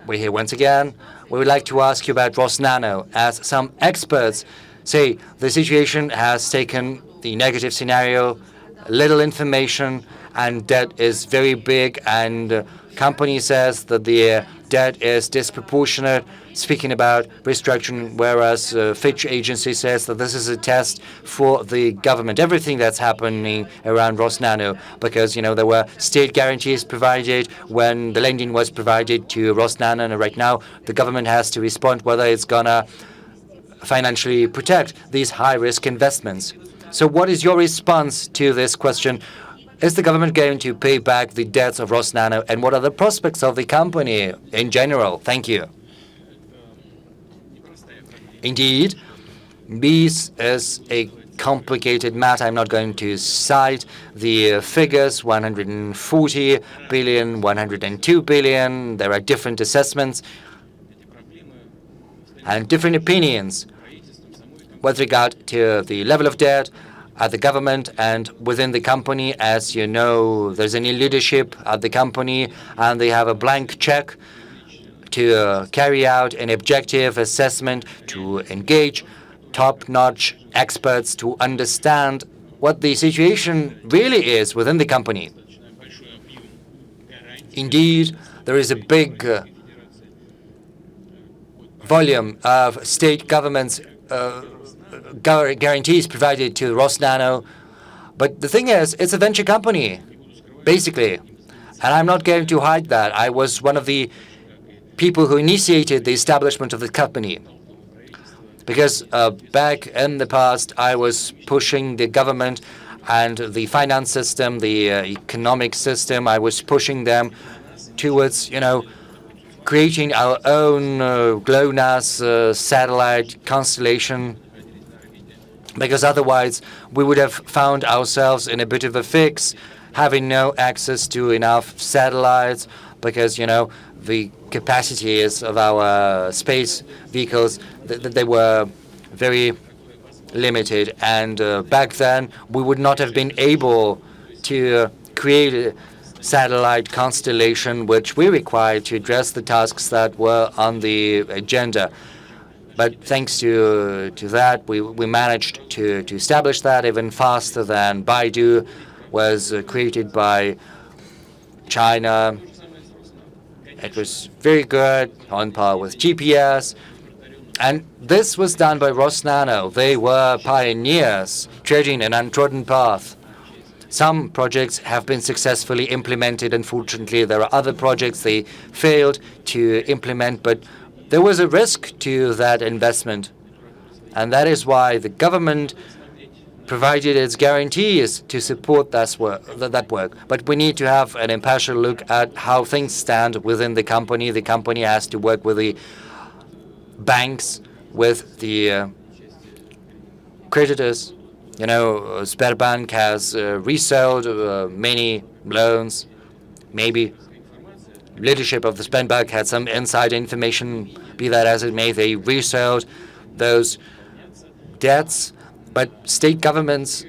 [SPEAKER 4] We're here once again. We would like to ask you about Rosnano. As some experts say, the situation has taken the negative scenario, little information, and debt is very big, and company says that the debt is disproportionate, speaking about restructuring, whereas Fitch agency says that this is a test for the government. Everything that's happening around Rosnano, because, you know, there were state guarantees provided when the lending was provided to Rosnano, and right now the government has to respond whether it's gonna financially protect these high-risk investments. So what is your response to this question? Is the government going to pay back the debts of Rosnano, and what are the prospects of the company in general? Thank you. Indeed, this is a complicated matter. I'm not going to cite the figures, 140 billion, 102 billion. There are different assessments and different opinions with regard to the level of debt at the government and within the company. As you know, there's a new leadership at the company, and they have a blank check to carry out an objective assessment, to engage top-notch experts to understand what the situation really is within the company. Indeed, there is a big volume of state governments guarantees provided to Rosnano. But the thing is, it's a venture company, basically. And I'm not going to hide that. I was one of the people who initiated the establishment of the company. Because back in the past, I was pushing the government and the finance system, the economic system. I was pushing them towards, you know, creating our own GLONASS satellite constellation, because otherwise we would have found ourselves in a bit of a fix, having no access to enough satellites, because, you know, the capacities of our space vehicles, they were very limited. And back then, we would not have been able to create a satellite constellation which we required to address the tasks that were on the agenda. But thanks to that, we managed to establish that even faster than Baidu was created by China. It was very good, on par with GPS. And this was done by Rosnano. They were pioneers, treading an untrodden path. Some projects have been successfully implemented. Unfortunately, there are other projects they failed to implement, but there was a risk to that investment. And that is why the government provided its guarantees to support that work. But we need to have an impartial look at how things stand within the company. The company has to work with the banks, with the creditors. You know, Sberbank has resold many loans. Maybe leadership of the Sberbank had some inside information. Be that as it may, they resold those debts. But state governments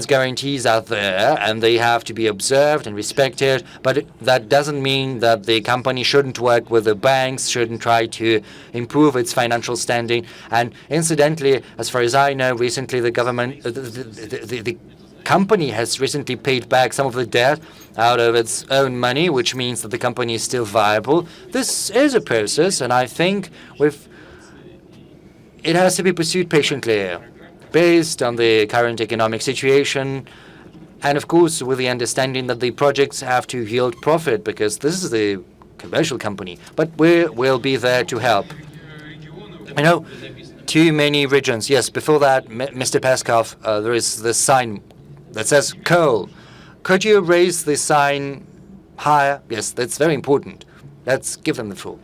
[SPEAKER 4] guarantees are there, and they have to be observed and respected. But that doesn't mean that the company shouldn't work with the banks, shouldn't try to improve its financial standing. And incidentally, as far as I know, recently the government, the company has recently paid back some of the debt out of its own money, which means that the company is still viable. This is a process, and I think it has to be pursued patiently, based on the current economic situation, and of course with the understanding that the projects have to yield profit, because this is the commercial company. But we will be there to help. I know too many regions. Yes, before that, Mr. Peskov, there is this sign that says coal. Could you raise the sign higher? Yes, that's very important. Let's give them the floor.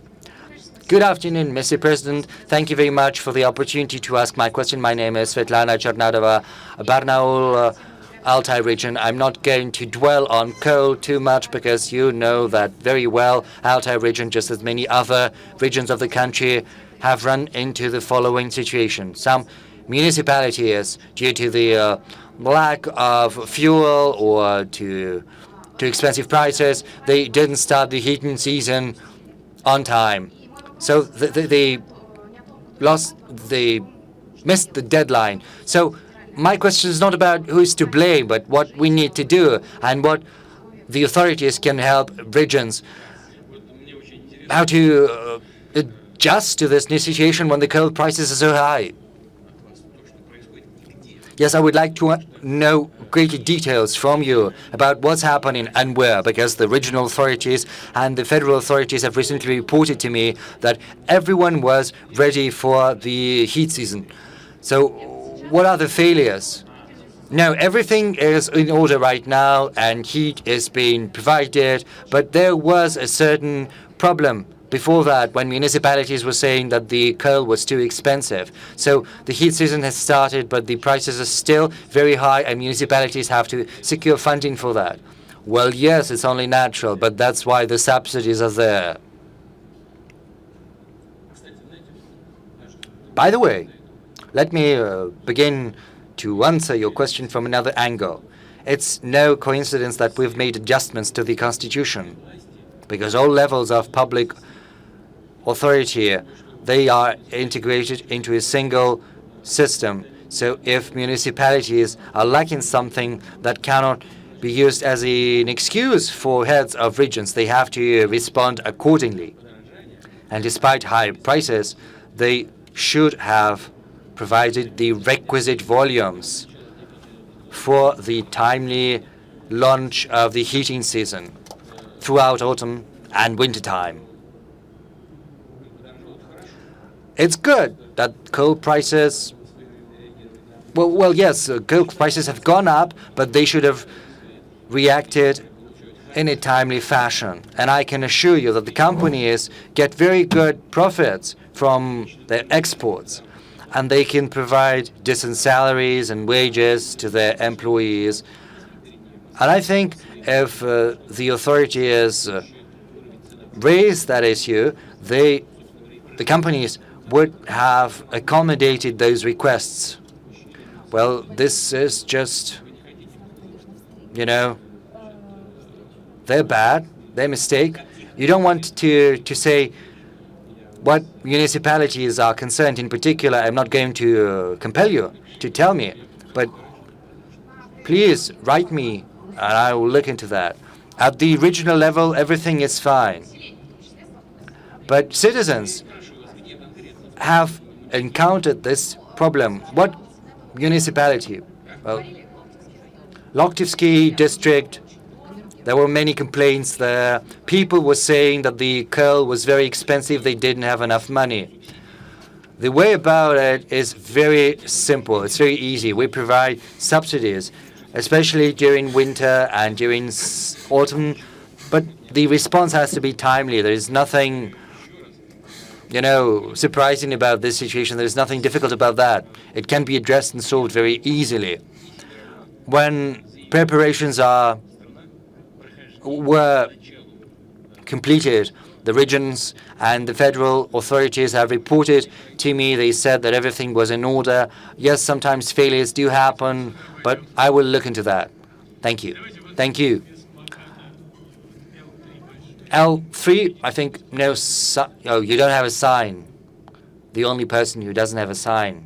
[SPEAKER 4] Good afternoon, Mr. President. Thank you very much for the opportunity to ask my question. My name is Svetlana Chernadova, Barnaul, Altai region. I'm not going to dwell on coal too much because you know that very well. Altai region, just as many other regions of the country, have run into the following situation. Some municipalities, due to the lack of fuel or to expensive prices, they didn't start the heating season on time. So they missed the deadline. So my question is not about who is to blame, but what we need to do and what the authorities can help regions, how to adjust to this new situation when the coal prices are so high. Yes, I would like to know greater details from you about what's happening and where, because the regional authorities and the federal authorities have recently reported to me that everyone was ready for the heat season. So what are the failures? No, everything is in order right now and heat is being provided, but there was a certain problem before that, when municipalities were saying that the coal was too expensive. So the heat season has started, but the prices are still very high, and municipalities have to secure funding for that. Well, yes, it's only natural, but that's why the subsidies are there. By the way, let me begin to answer your question from another angle. It's no coincidence that we've made adjustments to the Constitution, because all levels of public authority, they are integrated into a single system. So if municipalities are lacking something that cannot be used as an excuse for heads of regions, they have to respond accordingly. And despite high prices, they should have provided the requisite volumes for the timely launch of the heating season throughout autumn and winter time. It's good that coal prices, well, yes, coal prices have gone up, but they should have reacted in a timely fashion. And I can assure you that the companies get very good profits from their exports, and they can provide decent salaries and wages to their employees. And I think if the authorities raise that issue, the companies would have accommodated those requests. Well, this is just, they're bad, their mistake. You don't want to say what municipalities are concerned in particular. I'm not going to compel you to tell me, but please write me and I will look into that. At the regional level, everything is fine. But citizens have encountered this problem. What municipality? Well, Loktivsky district, there were many complaints there. People were saying that the coal was very expensive, they didn't have enough money. The way about it is very simple, it's very easy. We provide subsidies, especially during winter and during autumn, but the response has to be timely. There is nothing surprising about this situation. There's nothing difficult about that. It can be addressed and solved very easily. When preparations were completed, the regions and the federal authorities have reported to me. They said that everything was in order. Yes, sometimes failures do happen, but I will look into that. Thank you. Thank you. L3, I think, no, you don't have a sign. The only person who doesn't have a sign.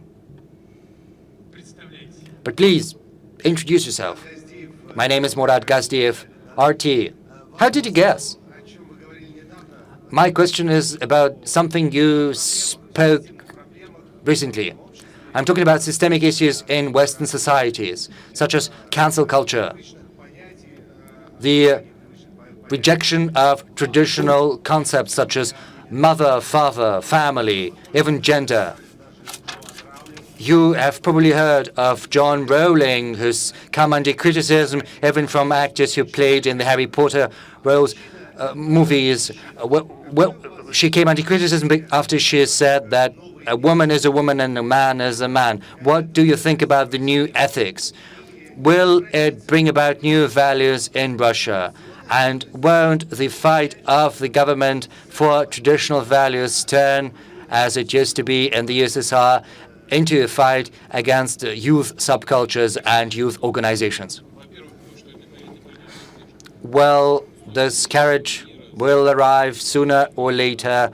[SPEAKER 4] But please, introduce yourself. My name is Murad Gazdiev, RT. How did you guess? My question is about something you spoke recently. I'm talking about systemic issues in Western societies, such as cancel culture, the rejection of traditional concepts such as mother, father, family, even gender. You have probably heard of John Rowling, who's come under criticism even from actors who played in the Harry Potter movies. Well, she came under criticism after she said that a woman is a woman and a man is a man. What do you think about the new ethics? Will it bring about new values in Russia? And won't the fight of the government for traditional values turn, as it used to be in the USSR, into a fight against youth subcultures and youth organizations? Well, this carriage will arrive sooner or later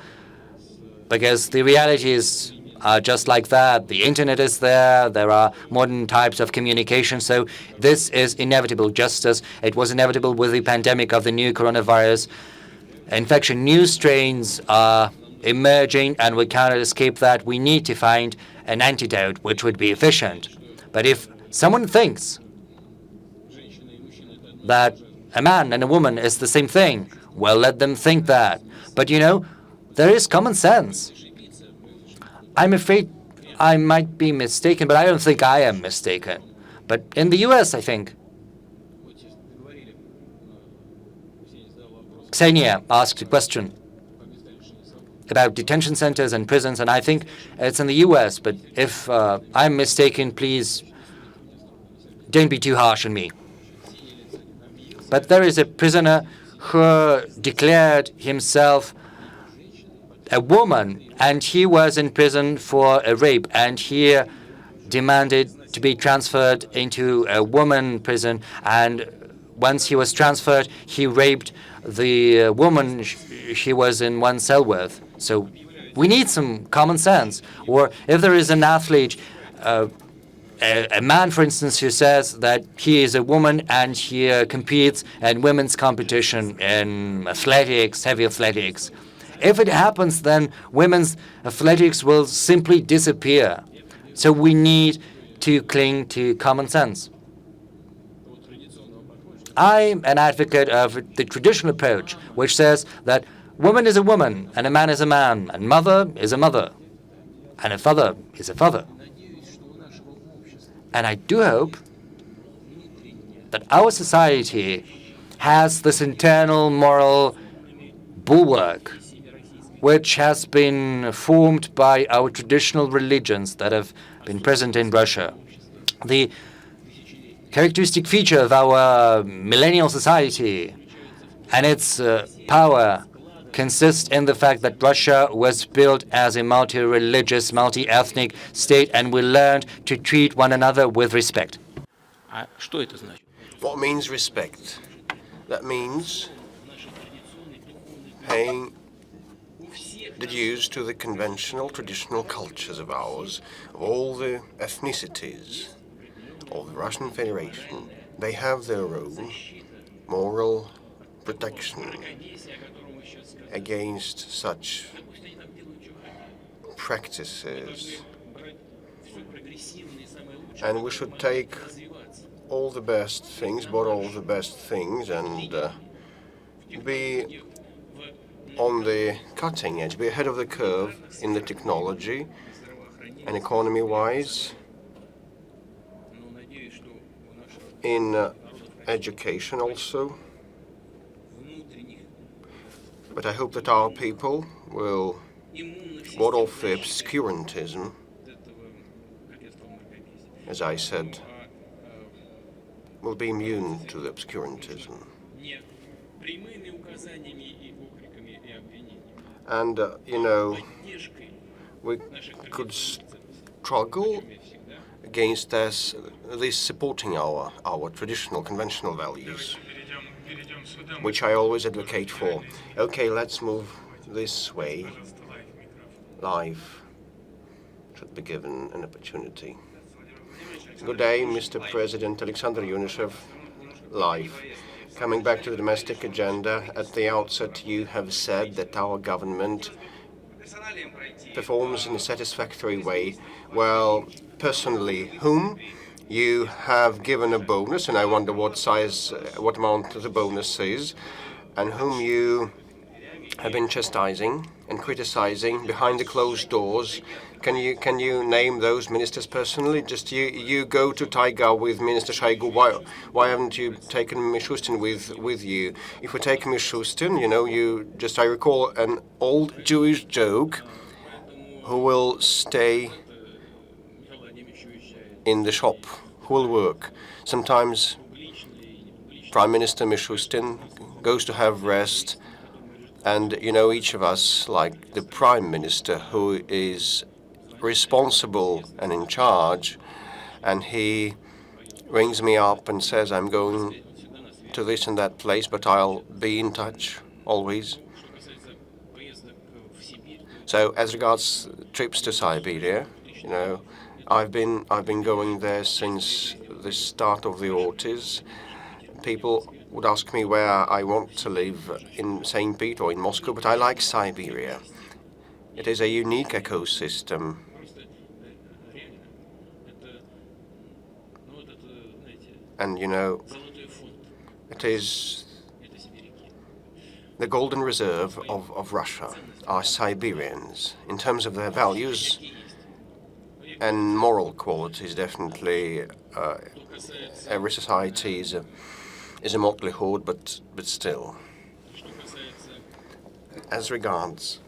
[SPEAKER 4] because the realities are just like that. The internet is there. There are modern types of communication. So this is inevitable, just as it was inevitable with the pandemic of the new coronavirus infection. New strains are emerging, and we cannot escape that. We need to find an antidote which would be efficient. But if someone thinks that a man and a woman is the same thing, well, let them think that. But you know, there is common sense. I'm afraid I might be mistaken, but I don't think I am mistaken. But in the US, I think. Ksenia asked a question about detention centers and prisons, and I think it's in the US. But if I'm mistaken, please don't be too harsh on me. But there is a prisoner who declared himself a woman, and he was in prison for a rape, and he demanded to be transferred into a woman prison. And once he was transferred, he raped the woman he was in one cell with. So we need some common sense. Or if there is an athlete, a man, for instance, who says that he is a woman and he competes in women's competition in athletics, heavy athletics. If it happens, then women's athletics will simply disappear. So we need to cling to common sense. I'm an advocate of the traditional approach, which says that woman is a woman, and a man is a man, and mother is a mother, and a father is a father. And I do hope that our society has this internal moral bulwark which has been formed by our traditional religions that have been present in Russia. The characteristic feature of our millennial society and its power consists in the fact that Russia was built as a multi-religious, multi-ethnic state, and we learned to treat one another with respect.
[SPEAKER 1] А что это значит?
[SPEAKER 2] What means respect? That means paying the dues to the conventional, traditional cultures of ours, of all the ethnicities of the Russian Federation. They have their own moral protection against such practices. And we should take all the best things, but all the best things, and be on the cutting edge, be ahead of the curve in the technology and economy-wise, in education also. But I hope that our people will ward off the obscurantism, as I said, will be immune to the obscurantism. And, you know, we could struggle against this supporting our traditional, conventional values, which I always advocate for. Okay, let's move this way. Life should be given an opportunity. Good day, Mr. President. Alexander Yunishev, live. Coming back to the domestic agenda, at the outset you have said that our government performs in a satisfactory way. Well, personally, whom you have given a bonus, and I wonder what size, what amount the bonus is, and whom you have been chastising and criticizing behind the closed doors. Can you name those ministers personally? Just you go to Taiga with Minister Shoigu. Why haven't you taken Mishustin with you? If we take Mishustin, I recall an old Jewish joke. Who will stay in the shop? Who will work? Sometimes Prime Minister Mishustin goes to have rest, and each of us, like the Prime Minister, who is responsible and in charge, and he rings me up and says, I'm going to this and that place, but I'll be in touch always. So as regards trips to Siberia, I've been going there since the start of the aughties. People would ask me where I want to live, in St. Pete or in Moscow, but I like Siberia. It is a unique ecosystem. And it is the golden reserve of Russia, are Siberians. In terms of their values and moral qualities, definitely every society is a motley horde, but still. As regards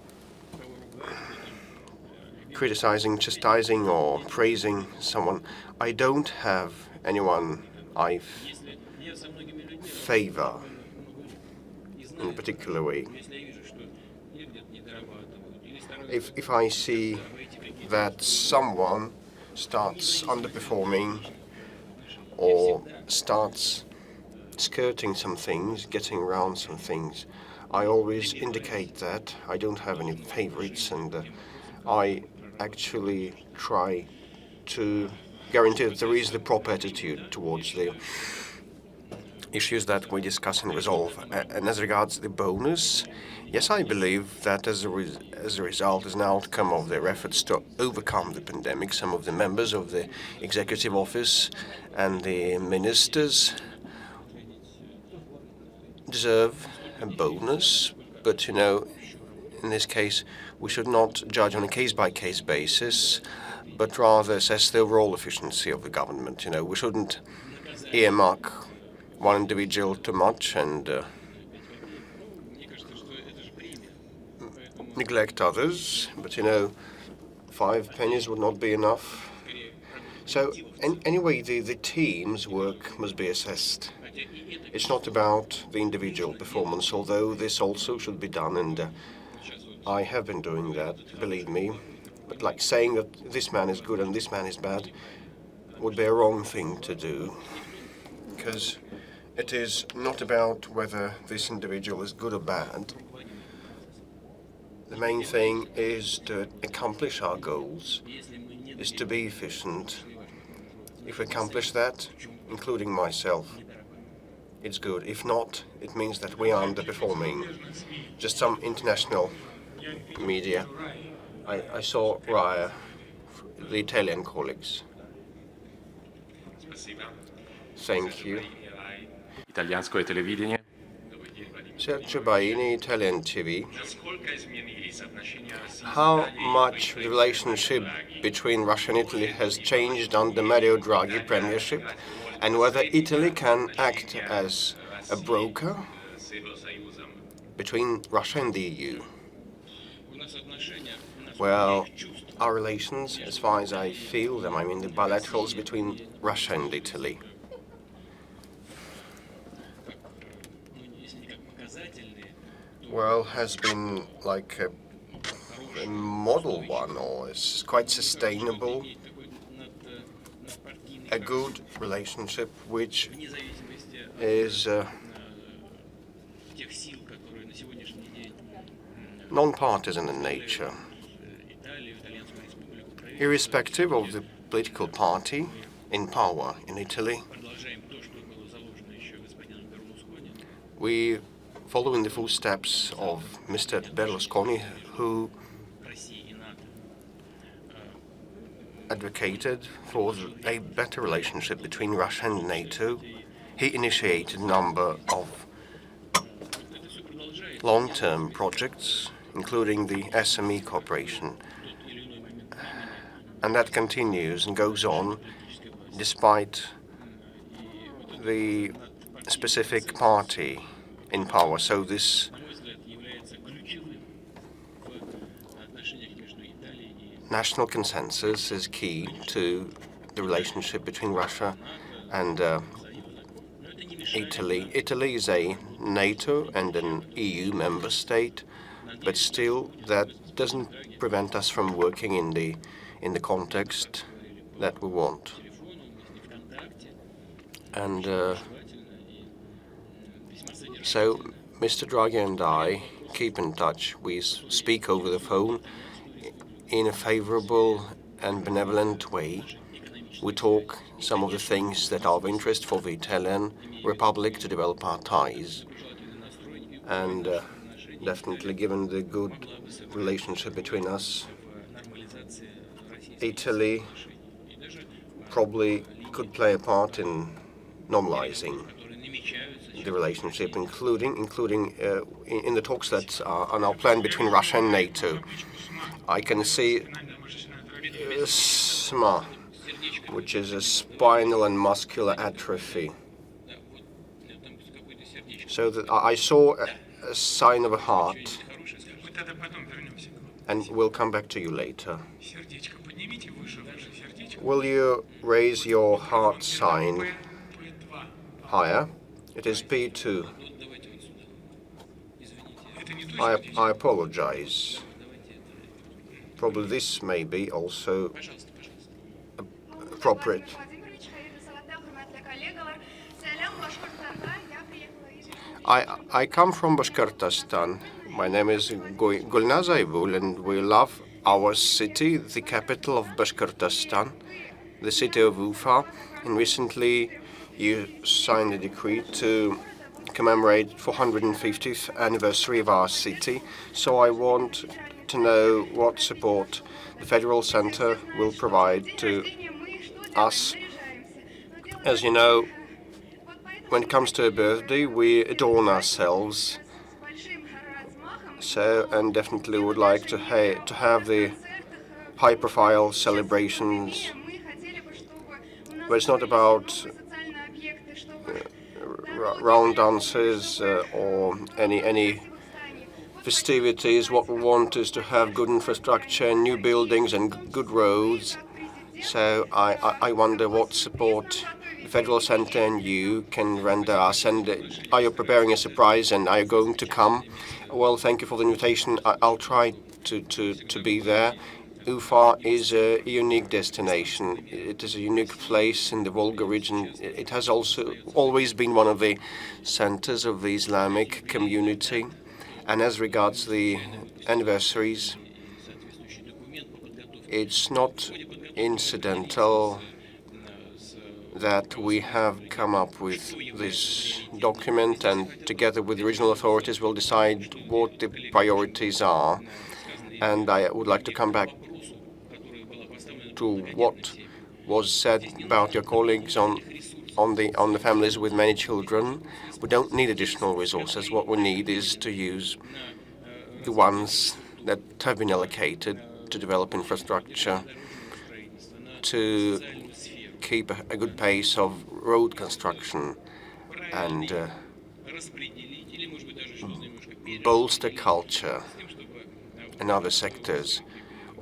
[SPEAKER 2] criticizing, chastising, or praising someone, I don't have anyone I favor in a particular way. If I see that someone starts underperforming or starts skirting some things, getting around some things, I always indicate that I don't have any favorites, and I actually try to guarantee that there is the proper attitude towards the issues that we discuss and resolve. And as regards the bonus, yes, I believe that as a result, as an outcome of their efforts to overcome the pandemic, some of the members of the executive office and the ministers deserve a bonus. But, in this case, we should not judge on a case-by-case basis, but rather assess the overall efficiency of the government. We shouldn't earmark one individual too much and neglect others. But 5 pennies would not be enough. So anyway, the team's work must be assessed. It's not about the individual performance, although this also should be done, and I have been doing that, believe me. But like saying that this man is good and this man is bad would be a wrong thing to do, because it is not about whether this individual is good or bad. The main thing is to accomplish our goals, is to be efficient. If we accomplish that, including myself, it's good. If not, it means that we are underperforming. Just some international media. I saw Raya, the Italian colleagues. Thank you.
[SPEAKER 6] Итальянское телевидение.
[SPEAKER 2] Sergio Baini, Italian TV. How much the relationship between Russia and Italy has changed under Mario Draghi premiership, and whether Italy can act as a broker between Russia and the EU? Well, our relations, as far as I feel them, I mean the bilaterals between Russia and Italy, well, has been like a model one, or it's quite sustainable, a good relationship which is non-partisan in nature. Irrespective of the political party in power in Italy. We follow in the footsteps of Mr. Berlusconi, who advocated for a better relationship between Russia and NATO. He initiated a number of long-term projects, including the SME cooperation. And that continues and goes on despite the specific party in power. So this national consensus is key to the relationship between Russia and Italy. Italy is a NATO and an EU member state, but still that doesn't prevent us from working in the context that we want. And so Mr. Draghi and I keep in touch. We speak over the phone in a favorable and benevolent way. We talk some of the things that are of interest for the Italian Republic to develop our ties. And definitely, given the good relationship between us, Italy probably could play a part in normalizing the relationship, including in the talks that are now planned between Russia and NATO. I can see SMA, which is a spinal and muscular atrophy. So that I saw a sign of a heart, and we'll come back to you later. Will you raise your heart sign higher? It is P2. I apologize. Probably this may be also appropriate. I come from Bashkortostan. My name is Gulnazaybul, and we love our city, the capital of Bashkortostan, the city of Ufa. And recently you signed a decree to commemorate 450th anniversary of our city. So I want to know what support the Federal Center will provide to us. As you know, when it comes to a birthday, we adorn ourselves. So, and definitely would like to have the high-profile celebrations. But it's not about round dances or any festivities. What we want is to have good infrastructure, new buildings, and good roads. So I wonder what support the Federal Center and you can render us. And are you preparing a surprise, and are you going to come? Well, thank you for the invitation. I'll try to be there. Ufa is a unique destination. It is a unique place in the Volga region. It has also always been one of the centers of the Islamic community. And as regards the anniversaries, it's not incidental that we have come up with this document, and together with the regional authorities we'll decide what the priorities are. And I would like to come back to what was said about your colleagues on the families with many children. We don't need additional resources. What we need is to use the ones that have been allocated to develop infrastructure, to keep a good pace of road construction, and bolster culture and other sectors.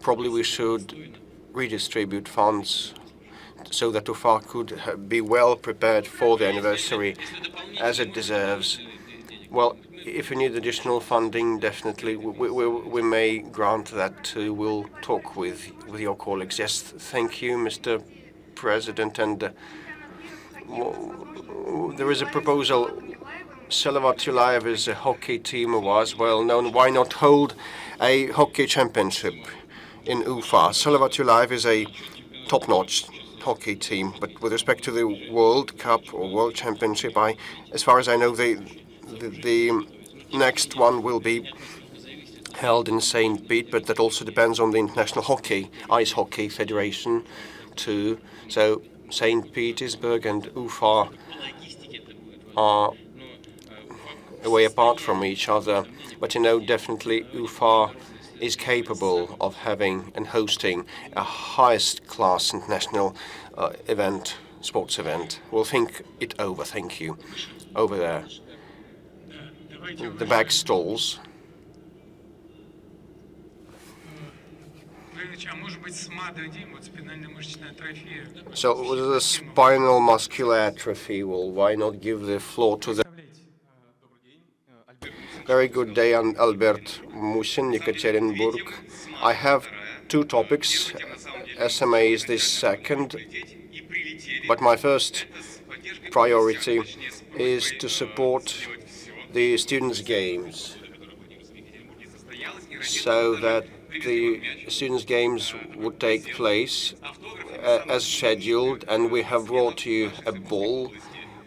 [SPEAKER 2] Probably we should redistribute funds so that Ufa could be well prepared for the anniversary as it deserves. Well, if you need additional funding, definitely we may grant that too. We'll talk with your colleagues. Yes, thank you, Mr. President. And there is a proposal. Salavat Yulayev is a hockey team who was well known. Why not hold a hockey championship in Ufa? Salavat Yulayev is a top-notch hockey team. But with respect to the World Cup or World Championship, as far as I know, the next one will be held in St. Pete, but that also depends on the International Ice Hockey Federation too. So St. Petersburg and Ufa are a way apart from each other. But definitely Ufa is capable of having and hosting a highest class international sports event. We'll think it over. Thank you. Over there. The back stalls. So with the spinal muscular atrophy, well, why not give the floor to the... Very good day, I'm Albert Musin, Yekaterinburg. I have two topics. SMA is the second, but my first priority is to support the students' games so that the students' games would take place as scheduled, and we have brought you a ball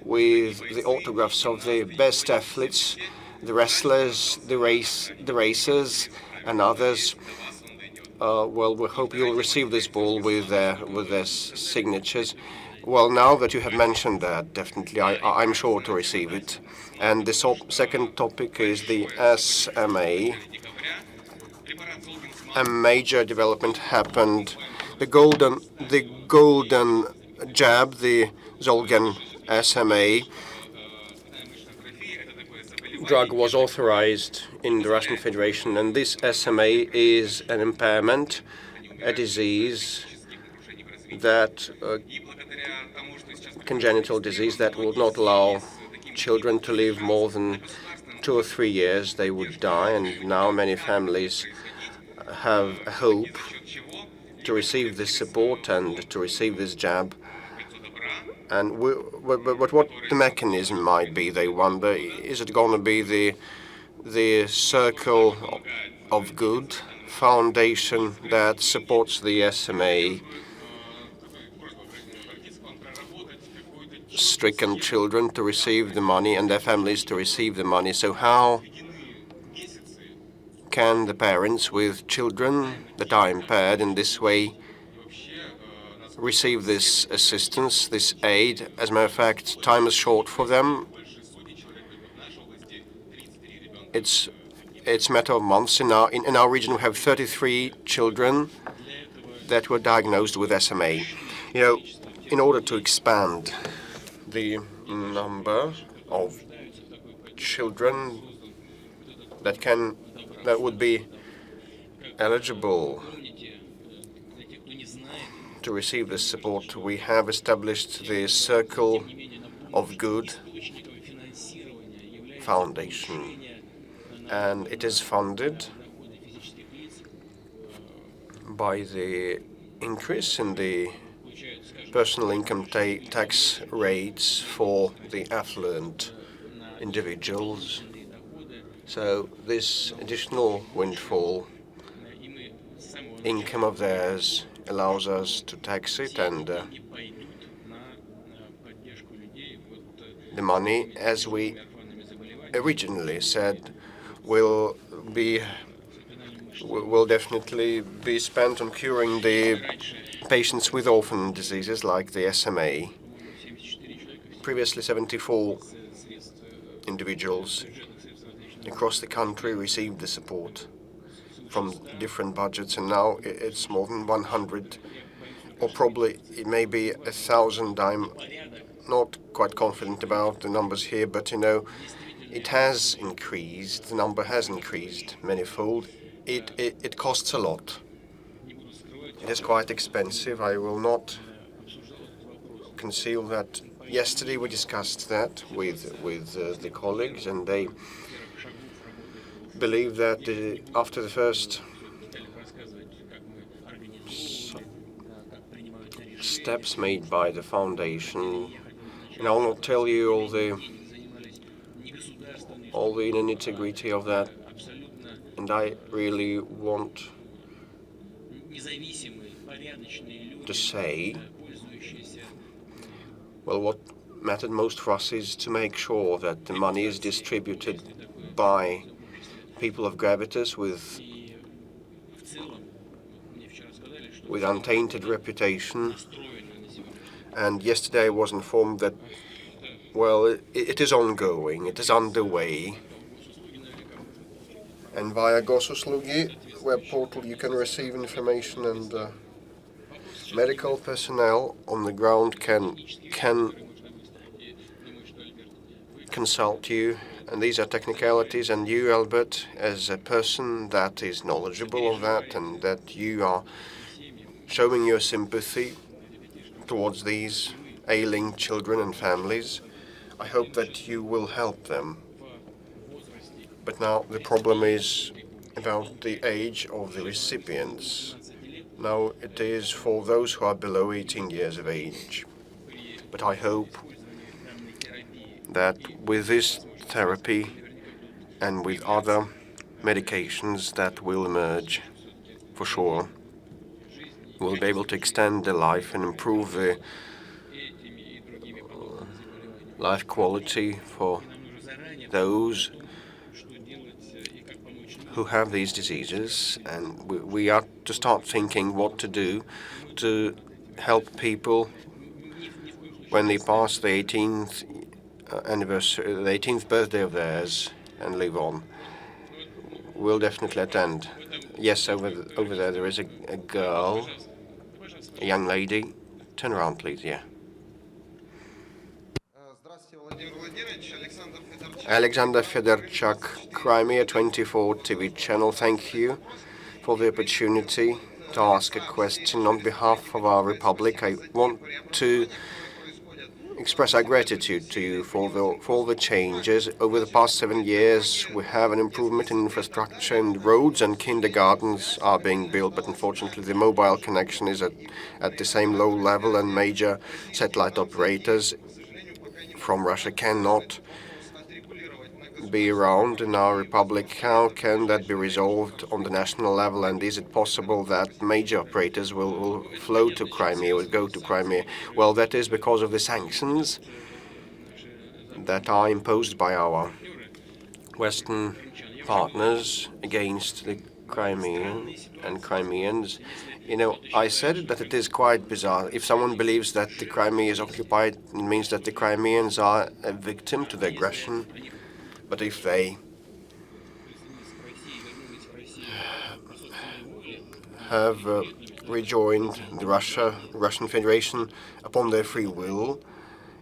[SPEAKER 2] with the autographs of the best athletes, the wrestlers, the racers, and others. Well, we hope you'll receive this ball with their signatures. Well, now that you have mentioned that, definitely I'm sure to receive it. And the second topic is the SMA. A major development happened. The golden jab, the Zolgan SMA drug was authorized in the Russian Federation, and this SMA is an impairment, a disease that congenital disease that would not allow children to live more than 2 or 3 years. They would die, and now many families have a hope to receive this support and to receive this jab. And but what the mechanism might be, they wonder, is it going to be the Circle of Good foundation that supports the SMA stricken children to receive the money and their families to receive the money? So how can the parents with children that are impaired in this way receive this assistance, this aid? As a matter of fact, time is short for them. It's a matter of months. In our region, we have 33 children that were diagnosed with SMA. In order to expand the number of children that would be eligible to receive this support, we have established the Circle of Good Foundation, and it is funded by the increase in the personal income tax rates for the affluent individuals. So this additional windfall income of theirs allows us to tax it, and the money, as we originally said, will definitely be spent on curing the patients with orphan diseases like the SMA. Previously, 74 individuals across the country received the support from different budgets, and now it's more than 100, or probably it may be 1,000. I'm not quite confident about the numbers here, but it has increased. The number has increased manifold. It costs a lot. It is quite expensive. I will not conceal that. Yesterday we discussed that with the colleagues, and they believe that after the first steps made by the foundation, and I will not tell you all the nitty-gritty of that, and I really want to say Well, what mattered most for us is to make sure that the money is distributed by people of gravitas with untainted reputation. And yesterday I was informed that, well, it is ongoing, it is underway. And via Gosuslugi web portal you can receive information, and medical personnel on the ground can consult you. And these are technicalities, and you, Albert, as a person that is knowledgeable of that and that you are showing your sympathy towards these ailing children and families, I hope that you will help them. But now the problem is about the age of the recipients. Now it is for those who are below 18 years of age. But I hope that with this therapy and with other medications that will emerge, for sure, we'll be able to extend their life and improve the life quality for those who have these diseases. And we are to start thinking what to do to help people when they pass the 18th anniversary, the 18th birthday of theirs, and live on. We'll definitely attend. Yes, over there is a girl, a young lady. Turn around, please. Yeah. Alexander Fedorchuk, Crimea 24 TV channel. Thank you for the opportunity to ask a question on behalf of our republic. I want to express our gratitude to you for the changes. Over the past 7 years, we have an improvement in infrastructure, and roads and kindergartens are being built, but unfortunately the mobile connection is at the same low level, and major satellite operators from Russia cannot be around in our republic. How can that be resolved on the national level, and is it possible that major operators will flow to Crimea, will go to Crimea? Well, that is because of the sanctions that are imposed by our Western partners against the Crimeans and Crimeans. You know, I said that it is quite bizarre. If someone believes that the Crimea is occupied, it means that the Crimeans are a victim to the aggression. But if they have rejoined the Russian Federation upon their free will,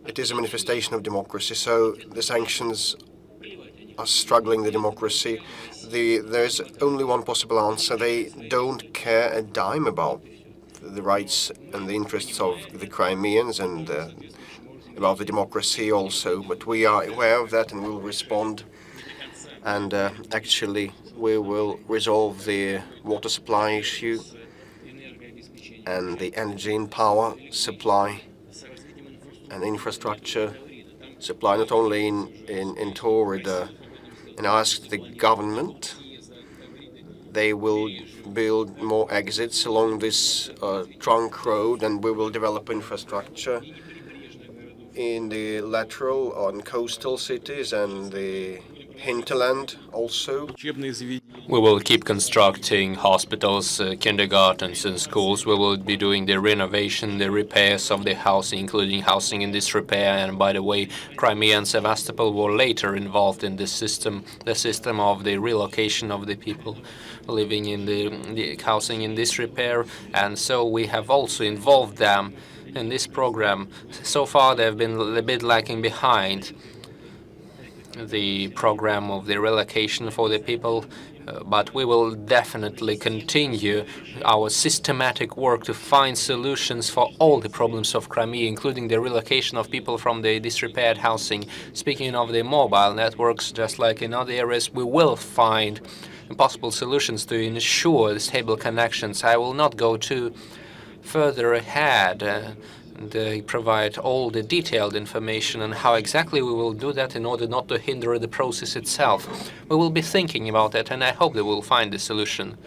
[SPEAKER 2] it is a manifestation of democracy. So the sanctions are struggling the democracy. There's only one possible answer. They don't care a dime about the rights and the interests of the Crimeans and about the democracy also. But we are aware of that and will respond. And actually, we will resolve the water supply issue and the energy and power supply and infrastructure supply, not only in Taurida. And I asked the government, they will build more exits along this trunk road, and we will develop infrastructure in the lateral on coastal cities and the hinterland also.
[SPEAKER 3] We will keep constructing hospitals, kindergartens and schools. We will be doing the renovation, the repairs of the housing, including housing in disrepair. And by the way, Crimea and Sevastopol were later involved in this system, the system of the relocation of the people living in the housing in disrepair. And so we have also involved them in this program. So far, they've been a bit lagging behind the program of the relocation for the people, but we will definitely continue our systematic work to find solutions for all the problems of Crimea, including the relocation of people from the disrepaired housing. Speaking of the mobile networks, just like in other areas, we will find possible solutions to ensure the stable connections. I will not go too further ahead and provide all the detailed information on how exactly we will do that in order not to hinder the process itself. We will be thinking about that, and I hope that we'll find a solution.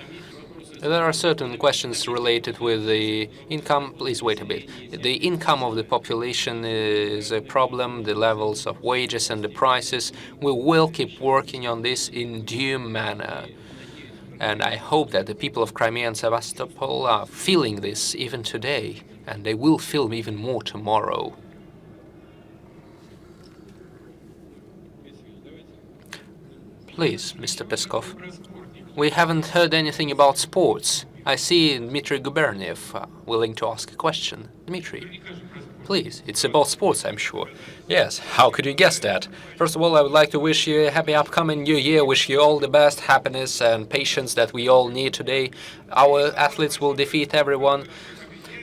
[SPEAKER 3] There are certain questions related with the income. Please wait a bit. The income of the population is a problem, the levels of wages and the prices. We will keep working on this in due manner. And I hope that the people of Crimea and Sevastopol are feeling this even today, and they will feel even more tomorrow. Please, Mr. Peskov. We haven't heard anything about sports. I see Dmitry Guberniev willing to ask a question. Dmitry, please, it's about sports, I'm sure. Yes, how could you guess that? First of all, I would like to wish you a happy upcoming new year, wish you all the best, happiness and patience that we all need today. Our athletes will defeat everyone.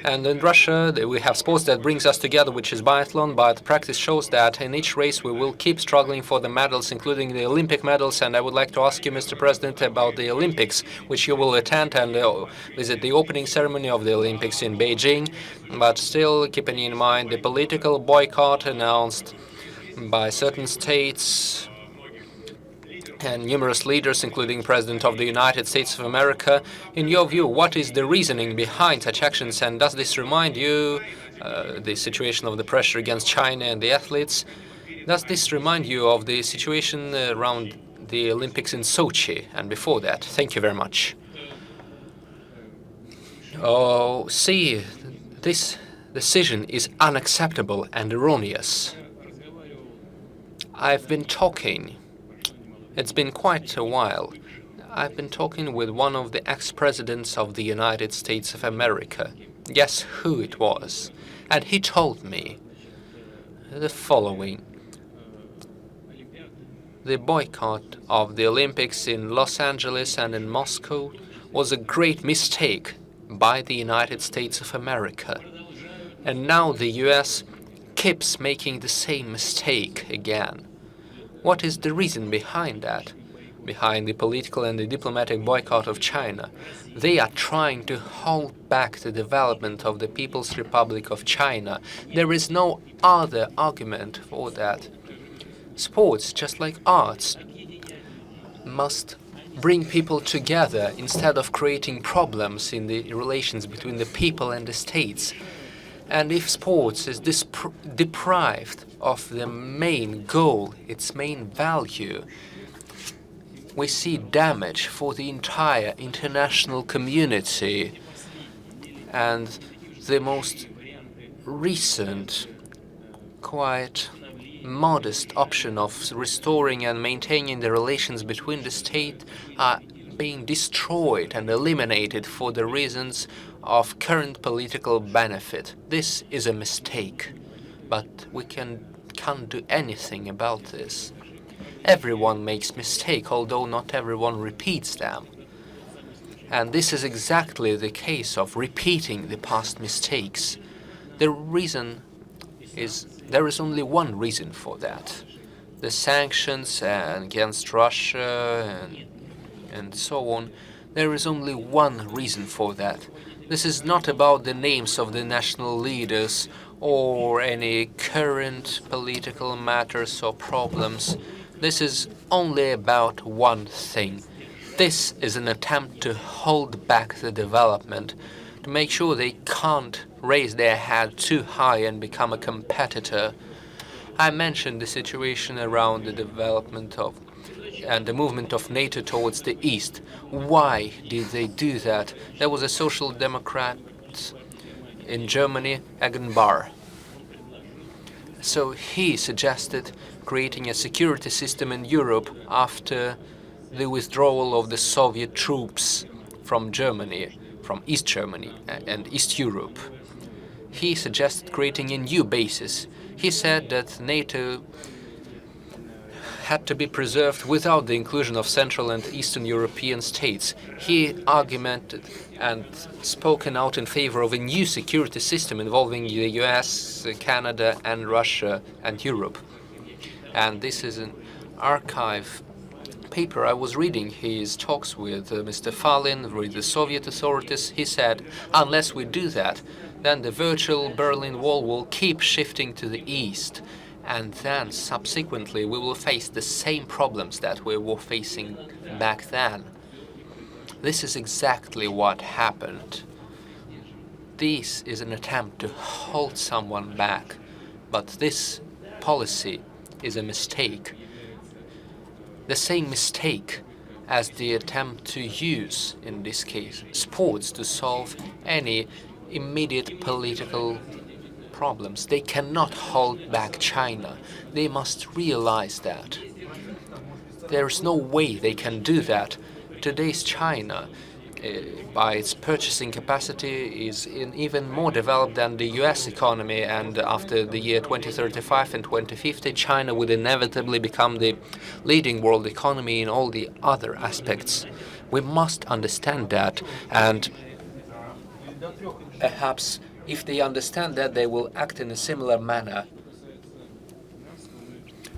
[SPEAKER 3] And in Russia, we have sports that brings us together, which is biathlon, but practice shows that in each race we will keep struggling for the medals, including the Olympic medals. And I would like to ask you, Mr. President, about the Olympics, which you will attend and visit the opening ceremony of the Olympics in Beijing. But still, keeping in mind the political boycott announced by certain states and numerous leaders, including President of the United States of America. In your view, what is the reasoning behind such actions, and does this remind you the situation of the pressure against China and the athletes? Does this remind you of the situation around the Olympics in Sochi and before that? Thank you very much. Oh, see, this decision is unacceptable and erroneous. I've been talking. It's been quite a while. I've been talking with one of the ex-presidents of the United States of America. Guess who it was? And he told me the following. The boycott of the Olympics in Los Angeles and in Moscow was a great mistake by the United States of America. And now the US keeps making the same mistake again. What is the reason behind that? Behind the political and the diplomatic boycott of China? They are trying to hold back the development of the People's Republic of China. There is no other argument for that. Sports, just like arts, must bring people together instead of creating problems in the relations between the people and the states. And if sports is deprived of the main goal, its main value, we see damage for the entire international community. And the most recent, quite modest option of restoring and maintaining the relations between the state are being destroyed and eliminated for the reasons of current political benefit. This is a mistake, but we can't do anything about this. Everyone makes mistakes, although not everyone repeats them. And this is exactly the case of repeating the past mistakes. The reason is, there is only one reason for that. The sanctions against Russia and so on, there is only one reason for that. This is not about the names of the national leaders or any current political matters or problems. This is only about one thing. This is an attempt to hold back the development, to make sure they can't raise their head too high and become a competitor. I mentioned the situation around the development of and the movement of NATO towards the east. Why did they do that? There was a social democrat in Germany, Eggenbar. So he suggested creating a security system in Europe after the withdrawal of the Soviet troops from Germany, from East Germany and East Europe. He suggested creating a new basis. He said that NATO had to be preserved without the inclusion of Central and Eastern European states. He argumented and spoken out in favor of a new security system involving the US, Canada and Russia and Europe. And this is an archive paper I was reading his talks with Mr. Falin, with the Soviet authorities. He said, unless we do that, then the virtual Berlin Wall will keep shifting to the east. And then, subsequently, we will face the same problems that we were facing back then. This is exactly what happened. This is an attempt to hold someone back, but this policy is a mistake. The same mistake as the attempt to use, in this case, sports to solve any immediate political problems. They cannot hold back China. They must realize that. There's no way they can do that. Today's China, by its purchasing capacity, is even more developed than the US economy, and after the year 2035 and 2050, China would inevitably become the leading world economy in all the other aspects. We must understand that, and perhaps if they understand that, they will act in a similar manner.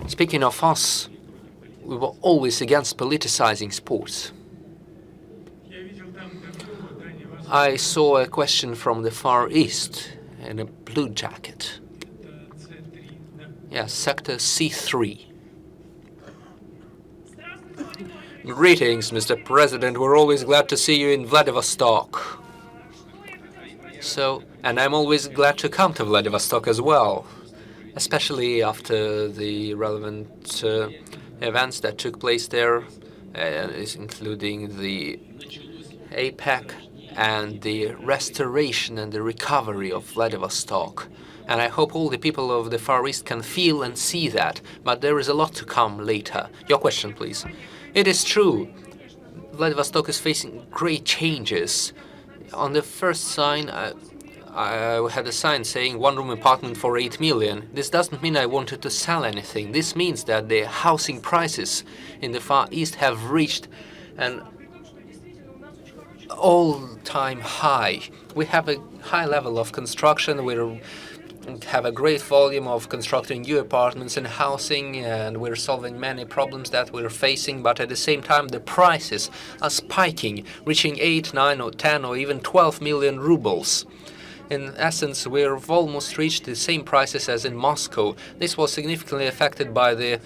[SPEAKER 3] Speaking of us, we were always against politicizing sports. I saw a question from the Far East in a blue jacket. Yes, sector C3. Greetings, Mr. President. We're always glad to see you in Vladivostok. And I'm always glad to come to Vladivostok as well, especially after the relevant events that took place there, including the APEC and the restoration and the recovery of Vladivostok. And I hope all the people of the Far East can feel and see that, but there is a lot to come later. Your question, please. It is true, Vladivostok is facing great changes. On the first sign, I had a sign saying one-room apartment for 8 million. This doesn't mean I wanted to sell anything. This means that the housing prices in the Far East have reached an all-time high. We have a high level of construction. We have a great volume of constructing new apartments and housing, and we're solving many problems that we're facing, but at the same time the prices are spiking, reaching 8, 9 or 10 or even 12 million rubles. In essence, we've almost reached the same prices as in Moscow. This was significantly affected by the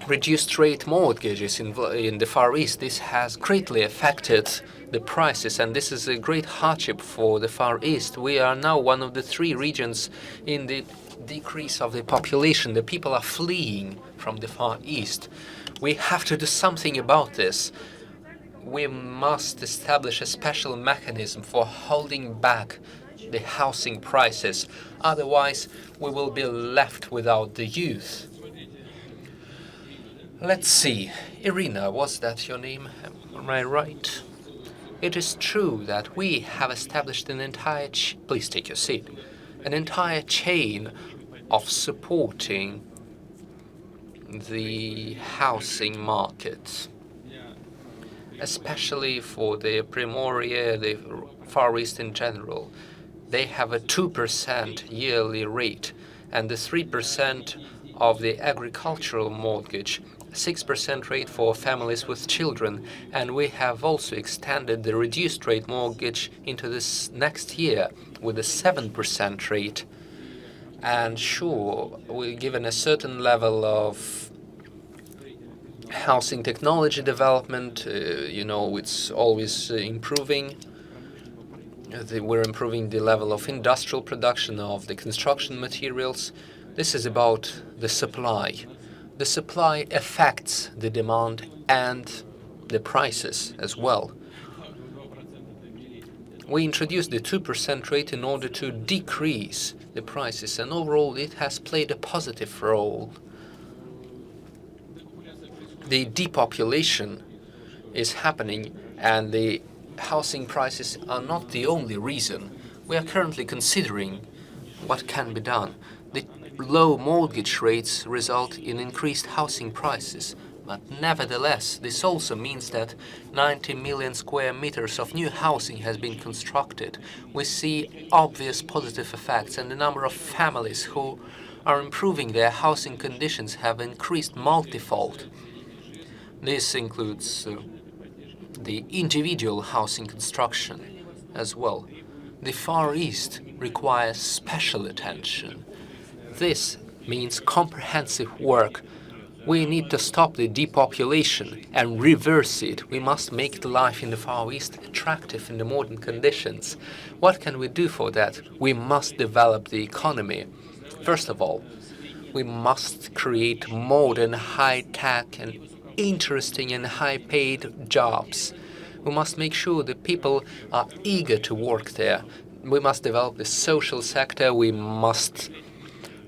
[SPEAKER 3] reduced rate mortgages in the Far East. This has greatly affected the prices, and this is a great hardship for the Far East. We are now one of the 3 regions in the decrease of the population. The people are fleeing from the Far East. We have to do something about this. We must establish a special mechanism for holding back the housing prices. Otherwise, we will be left without the youth. Let's see. Irina, was that your name? Am I right? It is true that we have established an entire please take your seat. An entire chain of supporting the housing market, especially for the Primorie, the Far East in general. They have a 2% yearly rate, and the 3% of the agricultural mortgage, 6% rate for families with children, and we have also extended the reduced rate mortgage into this next year with a 7% rate. And sure, we're given a certain level of housing technology development. It's always improving. We're improving the level of industrial production of the construction materials. This is about the supply. The supply affects the demand and the prices as well. We introduced the 2% rate in order to decrease the prices, and overall it has played a positive role. The depopulation is happening, and the housing prices are not the only reason. We are currently considering what can be done. The low mortgage rates result in increased housing prices, but nevertheless, this also means that 90 million square meters of new housing has been constructed. We see obvious positive effects, and the number of families who are improving their housing conditions have increased multifold. This includes the individual housing construction as well. The Far East requires special attention. This means comprehensive work We need to stop the depopulation and reverse it. We must make the life in the Far East attractive in the modern conditions. What can we do for that? We must develop the economy. First of all, we must create modern, high-tech and interesting and high-paid jobs. We must make sure that people are eager to work there. We must develop the social sector. We must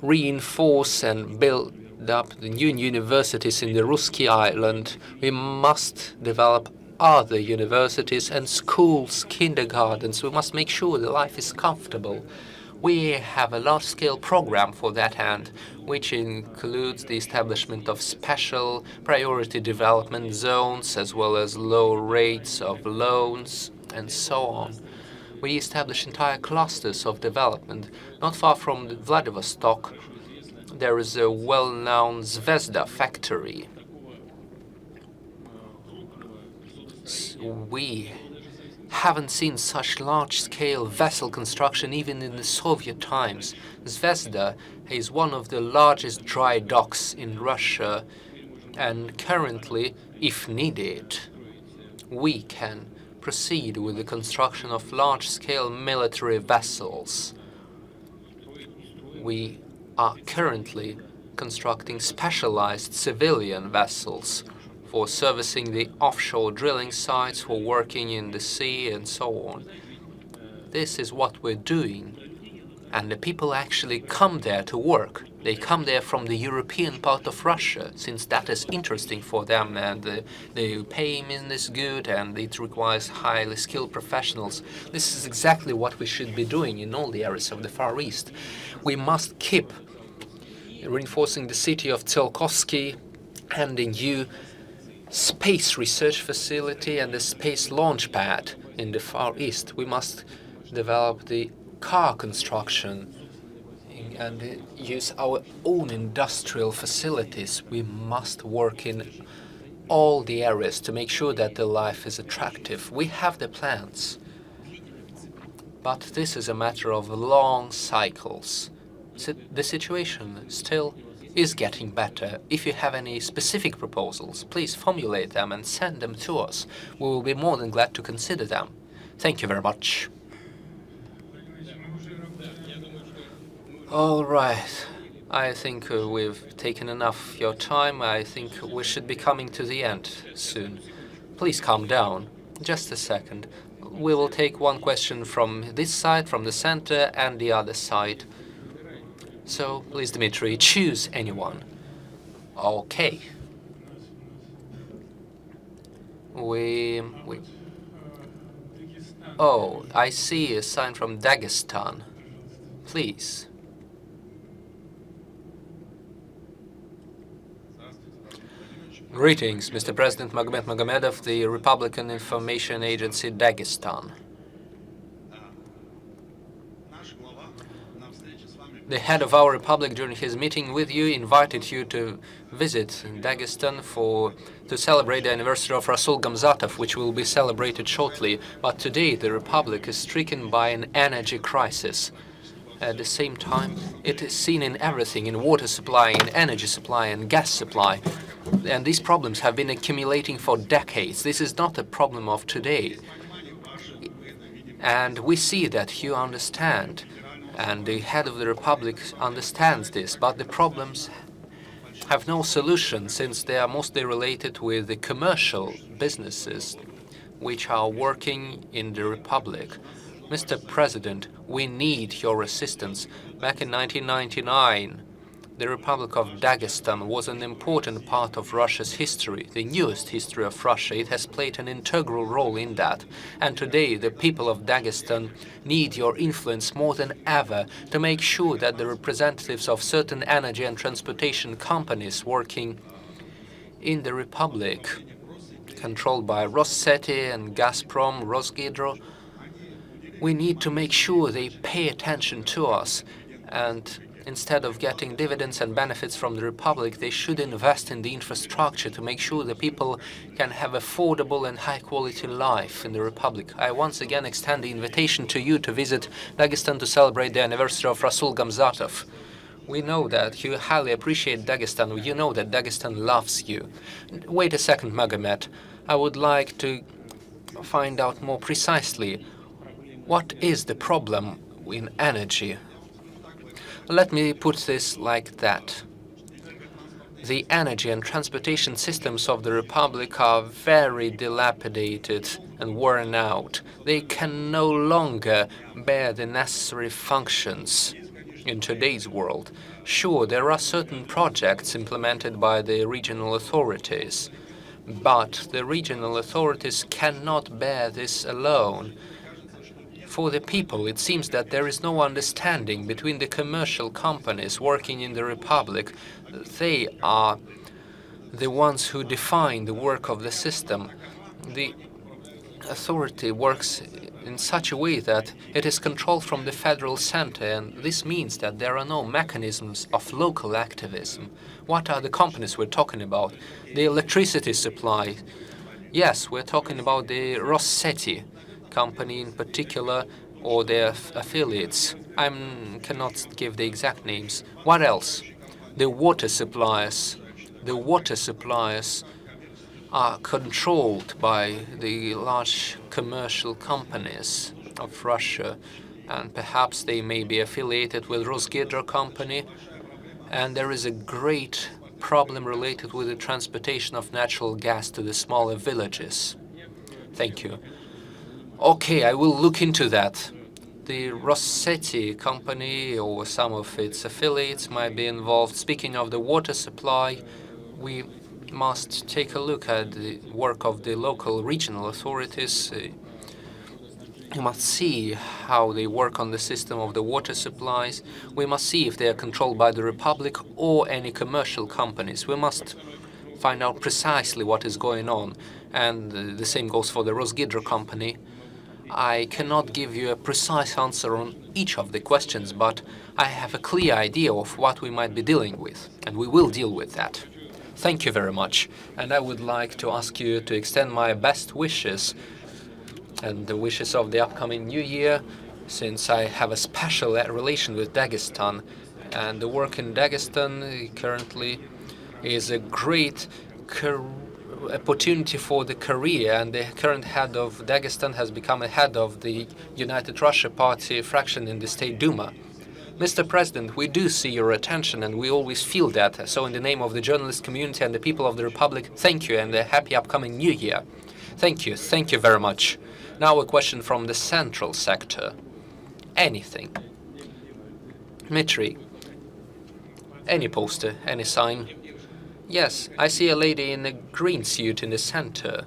[SPEAKER 3] reinforce and build up the new universities in the Ruski Island. We must develop other universities and schools, kindergartens. We must make sure the life is comfortable. We have a large-scale program for that end, which includes the establishment of special priority development zones, as well as low rates of loans, and so on. We establish entire clusters of development. Not far from Vladivostok, there is a well-known Zvezda factory. We haven't seen such large-scale vessel construction even in the Soviet times. Zvezda is one of the largest dry docks in Russia, and currently, if needed, we can proceed with the construction of large-scale military vessels. We are currently constructing specialized civilian vessels for servicing the offshore drilling sites, for working in the sea, and so on. This is what we're doing. And the people actually come there to work. They come there from the European part of Russia, since that is interesting for them, and the payment is good, and it requires highly skilled professionals. This is exactly what we should be doing in all the areas of the Far East. We must keep reinforcing the city of Tsiolkovsky and the new space research facility and the space launch pad in the Far East. We must develop the car construction and use our own industrial facilities. We must work in all the areas to make sure that the life is attractive. We have the plans, but this is a matter of long cycles. The situation still is getting better. If you have any specific proposals, please formulate them and send them to us. We will be more than glad to consider them. Thank you very much. All right. I think we've taken enough of your time. I think we should be coming to the end soon. Please calm down. Just a second. We will take one question from this side, from the center, and the other side. So, please, Dmitry, choose anyone. Okay. Oh, I see a sign from Dagestan. Please. Greetings, Mr. President Magomed Magomedov, the Republican Information Agency, Dagestan. The head of our republic, during his meeting with you, invited you to visit Dagestan to celebrate the anniversary of Rasul Gamzatov, which will be celebrated shortly. But today, the republic is stricken by an energy crisis. At the same time, it is seen in everything, in water supply, in energy supply, and gas supply. And these problems have been accumulating for decades. This is not a problem of today. And we see that you understand. And the head of the republic understands this, but the problems have no solution, since they are mostly related with the commercial businesses which are working in the republic. Mr. President, we need your assistance. Back in 1999, the Republic of Dagestan was an important part of Russia's history, the newest history of Russia. It has played an integral role in that. And today, the people of Dagestan need your influence more than ever to make sure that the representatives of certain energy and transportation companies working in the Republic, controlled by Rosseti and Gazprom, Rosgidro, we need to make sure they pay attention to us, and instead of getting dividends and benefits from the Republic, they should invest in the infrastructure to make sure the people can have affordable and high-quality life in the Republic. I once again extend the invitation to you to visit Dagestan to celebrate the anniversary of Rasul Gamzatov. We know that you highly appreciate Dagestan. You know that Dagestan loves you. Wait a second, Magomed. I would like to find out more precisely what is the problem in energy. Let me put this like that. The energy and transportation systems of the Republic are very dilapidated and worn out. They can no longer bear the necessary functions in today's world. Sure, there are certain projects implemented by the regional authorities, but the regional authorities cannot bear this alone. For the people, it seems that there is no understanding between the commercial companies working in the Republic. They are the ones who define the work of the system. The authority works in such a way that it is controlled from the federal center, and this means that there are no mechanisms of local activism. What are the companies we're talking about? The electricity supply. Yes, we're talking about the Rossetti company in particular, or their affiliates. I cannot give the exact names. What else? The water suppliers. The water suppliers are controlled by the large commercial companies of Russia, and perhaps they may be affiliated with Rosgidro company. And there is a great problem related with the transportation of natural gas to the smaller villages. Thank you. Okay, I will look into that. The Rossetti company or some of its affiliates might be involved. Speaking of the water supply, we must take a look at the work of the local regional authorities. You must see how they work on the system of the water supplies. We must see if they are controlled by the Republic or any commercial companies. We must find out precisely what is going on. And the same goes for the Rosgidro company. I cannot give you a precise answer on each of the questions, but I have a clear idea of what we might be dealing with, and we will deal with that. Thank you very much, and I would like to ask you to extend my best wishes and the wishes of the upcoming new year, since I have a special relation with Dagestan, and the work in Dagestan currently is a great opportunity for the career, and the current head of Dagestan has become a head of the United Russia Party fraction in the State Duma. Mr. President, we do see your attention, and we always feel that. So in the name of the journalist community and the people of the Republic, thank you, and a happy upcoming new year. Thank you very much. Now a question from the central sector. Anything. Dmitry. Any poster, any sign. Yes, I see a lady in a green suit in the center.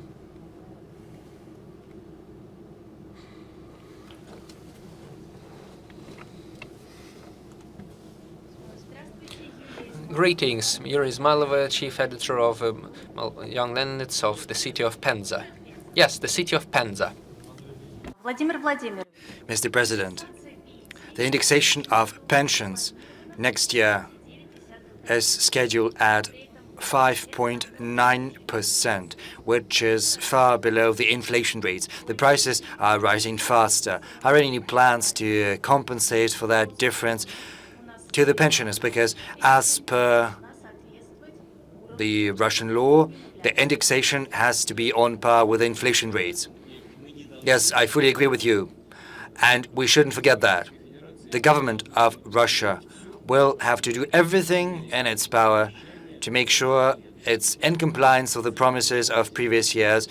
[SPEAKER 3] Greetings, Yuri Izmailova, chief editor of Young Leninits of the city of Penza. Yes, the city of Penza.
[SPEAKER 4] Mr. President, the indexation of pensions next year is scheduled at 5.9%, which is far below the inflation rates. The prices are rising faster. Are there any plans to compensate for that difference to the pensioners? Because as per the Russian law, the indexation has to be on par with inflation rates. Yes, I fully agree with you. And we shouldn't forget that. The government of Russia will have to do everything in its power to make sure it's in compliance with the promises of previous years.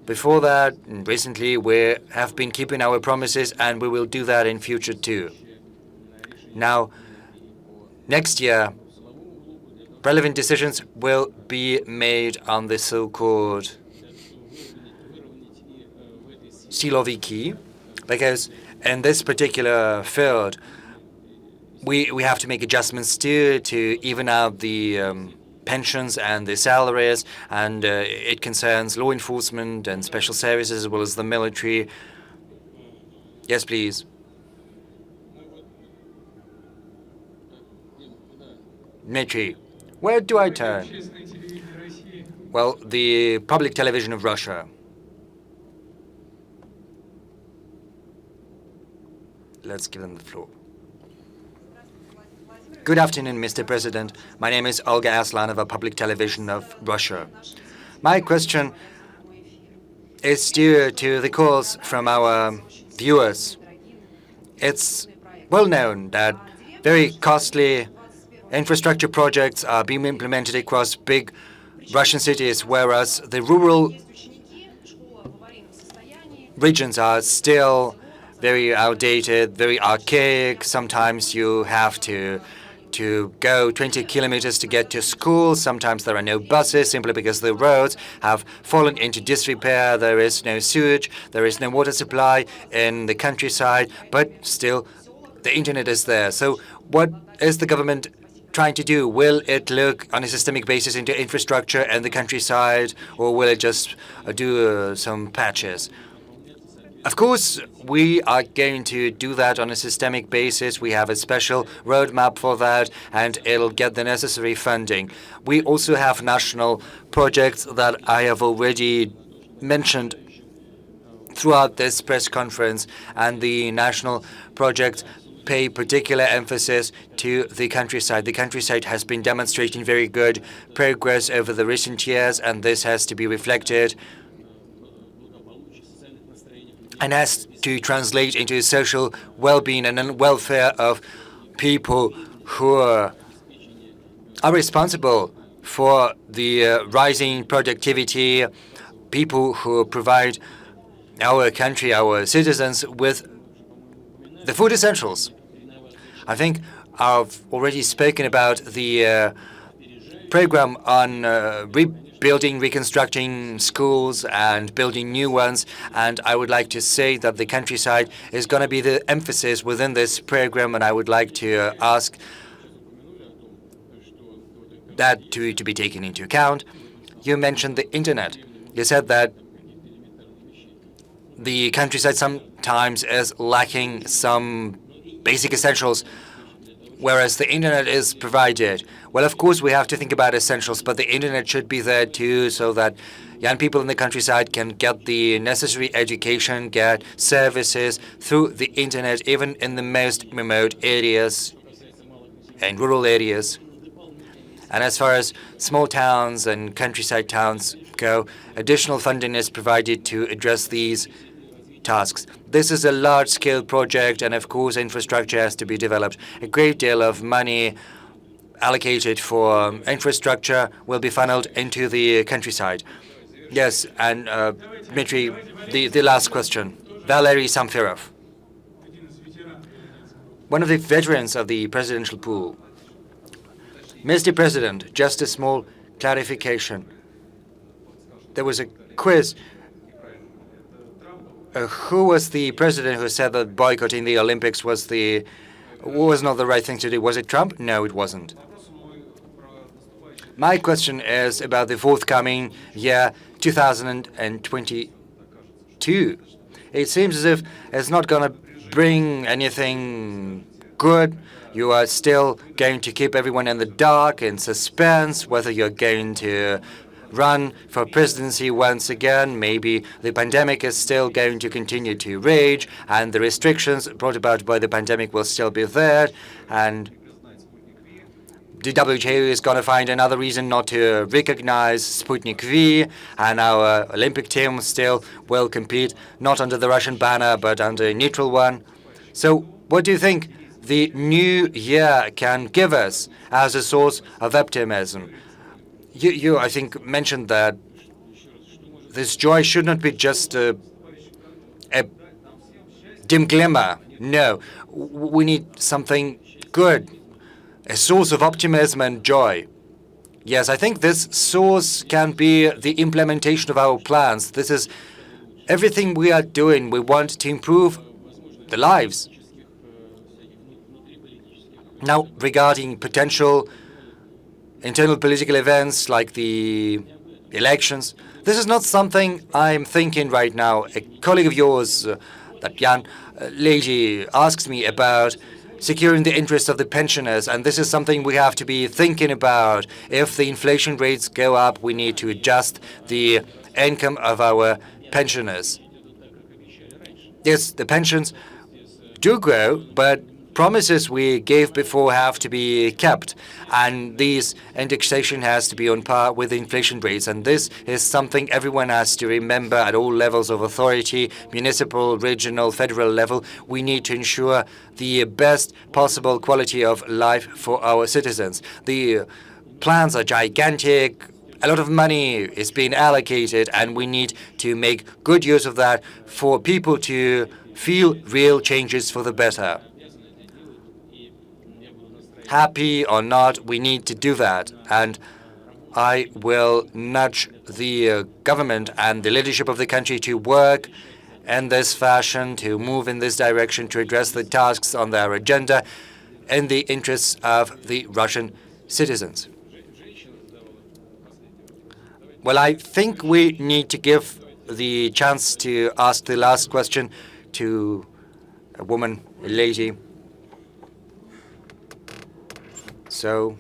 [SPEAKER 4] Before that, recently, we have been keeping our promises, and we will do that in future too. Now, next year, relevant decisions will be made on the so-called siloviki, because in this particular field, we have to make adjustments too to even out the pensions and the salaries, and it concerns law enforcement and special services as well as the military. Yes, please. Dmitry, where do I turn? Well, the public television of Russia. Let's give them the floor. Good afternoon, Mr. President. My name is Olga Aslanova, Public Television of Russia. My question is due to the calls from our viewers. It's well known that very costly infrastructure projects are being implemented across big Russian cities, whereas the rural regions are still very outdated, very archaic. Sometimes you have to go 20 kilometers to get to school. Sometimes there are no buses simply because the roads have fallen into disrepair. There is no sewage, there is no water supply in the countryside, but still the internet is there. So what is the government trying to do? Will it look on a systemic basis into infrastructure and the countryside, or will it just do some patches? Of course, we are going to do that on a systemic basis. We have a special roadmap for that, and it'll get the necessary funding. We also have national projects that I have already mentioned throughout this press conference, and the national projects pay particular emphasis to the countryside. The countryside has been demonstrating very good progress over the recent years, and this has to be reflected and has to translate into social well-being and welfare of people who are responsible for the rising productivity, people who provide our country, our citizens, with the food essentials. I think I've already spoken about the program on rebuilding, reconstructing schools and building new ones, and I would like to say that the countryside is going to be the emphasis within this program, and I would like to ask that to be taken into account. You mentioned the internet. You said that the countryside sometimes is lacking some basic essentials, whereas the internet is provided. Well, of course, we have to think about essentials, but the internet should be there too, so that young people in the countryside can get the necessary education, get services through the internet, even in the most remote areas and rural areas. And as far as small towns and countryside towns go, additional funding is provided to address these tasks. This is a large-scale project, and of course infrastructure has to be developed. A great deal of money allocated for infrastructure will be funneled into the countryside. Yes, and Dmitry, the last question. Valery Samferov, one of the veterans of the presidential pool. Mr. President, just a small clarification. There was a quiz. Who was the president who said that boycotting the Olympics was not the right thing to do? Was it Trump? No, it wasn't. My question is about the forthcoming year 2022. It seems as if it's not going to bring anything good. You are still going to keep everyone in the dark, in suspense, whether you're going to run for presidency once again. Maybe the pandemic is still going to continue to rage, and the restrictions brought about by the pandemic will still be there, and the WHO is going to find another reason not to recognize Sputnik V, and our Olympic team still will compete not under the Russian banner but under a neutral one. So what do you think the new year can give us as a source of optimism? You, I think, mentioned that this joy should not be just a dim glimmer. No, we need something good, a source of optimism and joy. Yes, I think this source can be the implementation of our plans. This is everything we are doing. We want to improve the lives. Now, regarding potential internal political events like the elections, this is not something I'm thinking right now. A colleague of yours, that young lady, asks me about securing the interests of the pensioners, and this is something we have to be thinking about. If the inflation rates go up, we need to adjust the income of our pensioners. Yes, the pensions do grow, but promises we gave before have to be kept, and these indexation has to be on par with inflation rates. And this is something everyone has to remember at all levels of authority, municipal, regional, federal level. We need to ensure the best possible quality of life for our citizens. The plans are gigantic. A lot of money is being allocated, and we need to make good use of that for people to feel real changes for the better. Happy or not, we need to do that. And I will nudge the government and the leadership of the country to work in this fashion, to move in this direction, to address the tasks on their agenda in the interests of the Russian citizens. Well, I think we need to give the chance to ask the last question to a woman, a lady. So,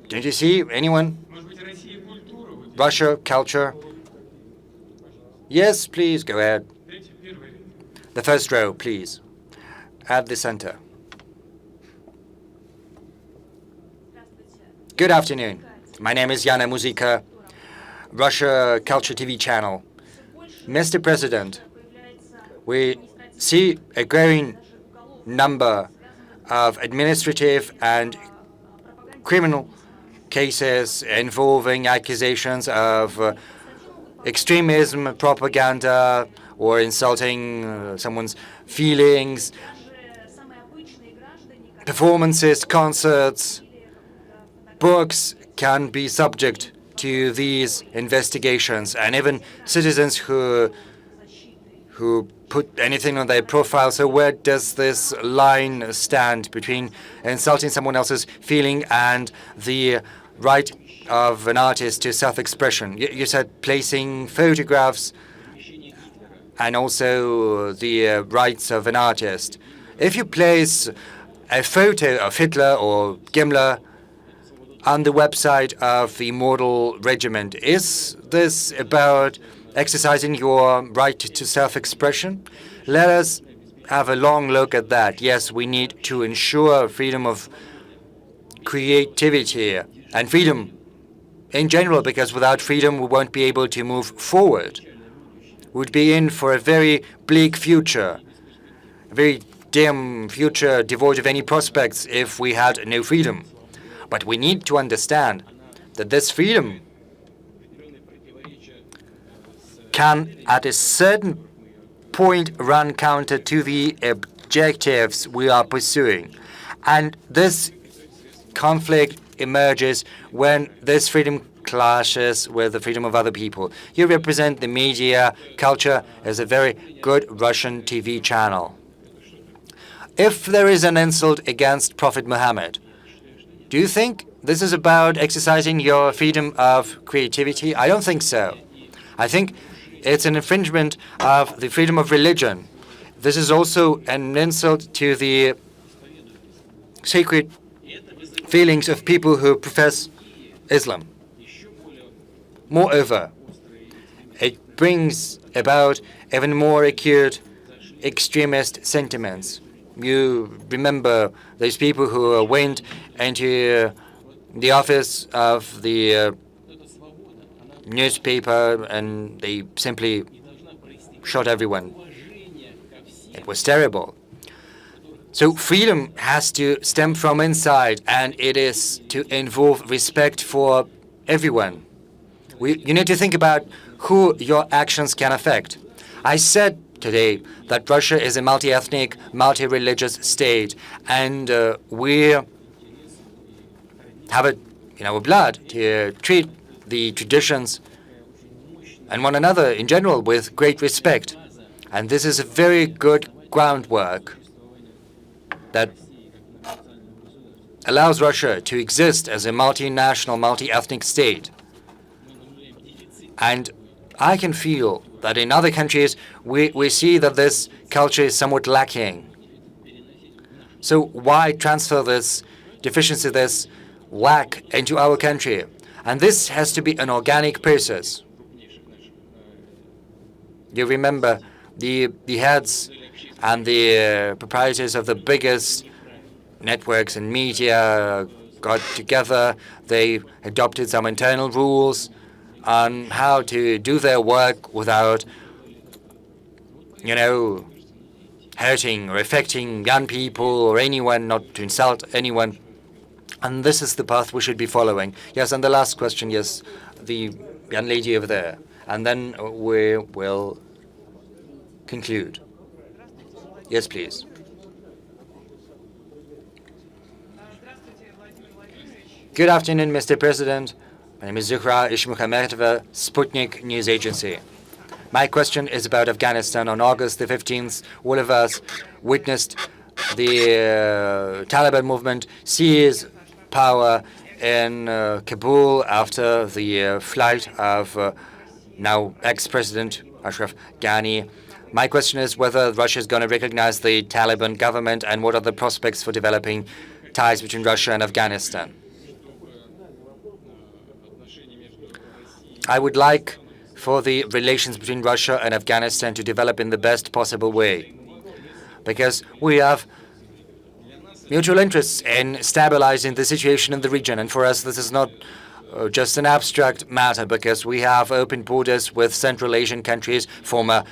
[SPEAKER 4] don't you see anyone? Russia, culture? Yes, please, go ahead. The first row, please, at the center. Good afternoon. My name is Yana Muzika, Russia Culture TV channel. Mr. President, we see a growing number of administrative and criminal cases involving accusations of extremism, propaganda, or insulting someone's feelings, performances, concerts, books can be subject to these investigations, and even citizens who put anything on their profile. So where does this line stand between insulting someone else's feeling and the right of an artist to self-expression? You said placing photographs and also the rights of an artist. If you place a photo of Hitler or Gimler on the website of the Immortal Regiment, is this about exercising your right to self-expression? Let us have a long look at that. Yes, we need to ensure freedom of creativity and freedom in general, because without freedom we won't be able to move forward. We'd be in for a very bleak future, a very dim future devoid of any prospects if we had no freedom. But we need to understand that this freedom can, at a certain point, run counter to the objectives we are pursuing. And this conflict emerges when this freedom clashes with the freedom of other people. You represent the media, culture, as a very good Russian TV channel. If there is an insult against Prophet Muhammad, do you think this is about exercising your freedom of creativity? I don't think so. I think it's an infringement of the freedom of religion. This is also an insult to the sacred feelings of people who profess Islam. Moreover, it brings about even more acute extremist sentiments. You remember those people who went into the office of the newspaper and they simply shot everyone. It was terrible. So freedom has to stem from inside, and it is to involve respect for everyone. You need to think about who your actions can affect. I said today that Russia is a multi-ethnic, multi-religious state, and we have it in our blood to treat the traditions and one another in general with great respect. And this is a very good groundwork that allows Russia to exist as a multinational, multi-ethnic state. And I can feel that in other countries we see that this culture is somewhat lacking. So why transfer this deficiency, this lack into our country? And this has to be an organic process. You remember the heads and the proprietors of the biggest networks and media got together. They adopted some internal rules on how to do their work without, hurting or affecting young people or anyone, not to insult anyone. And this is the path we should be following. Yes, and the last question, yes, the young lady over there. And then we will conclude. Yes, please. Good afternoon, Mr. President. My name is Zuhra Ishmuhamedova, Sputnik News Agency. My question is about Afghanistan. On August the 15th, all of us witnessed the Taliban movement seize power in Kabul after the flight of now ex-President Ashraf Ghani. My question is whether Russia is going to recognize the Taliban government and what are the prospects for developing ties between Russia and Afghanistan. I would like for the relations between Russia and Afghanistan to develop in the best possible way, because we have mutual interests in stabilizing the situation in the region. And for us, this is not just an abstract matter, because we have open borders with Central Asian countries, former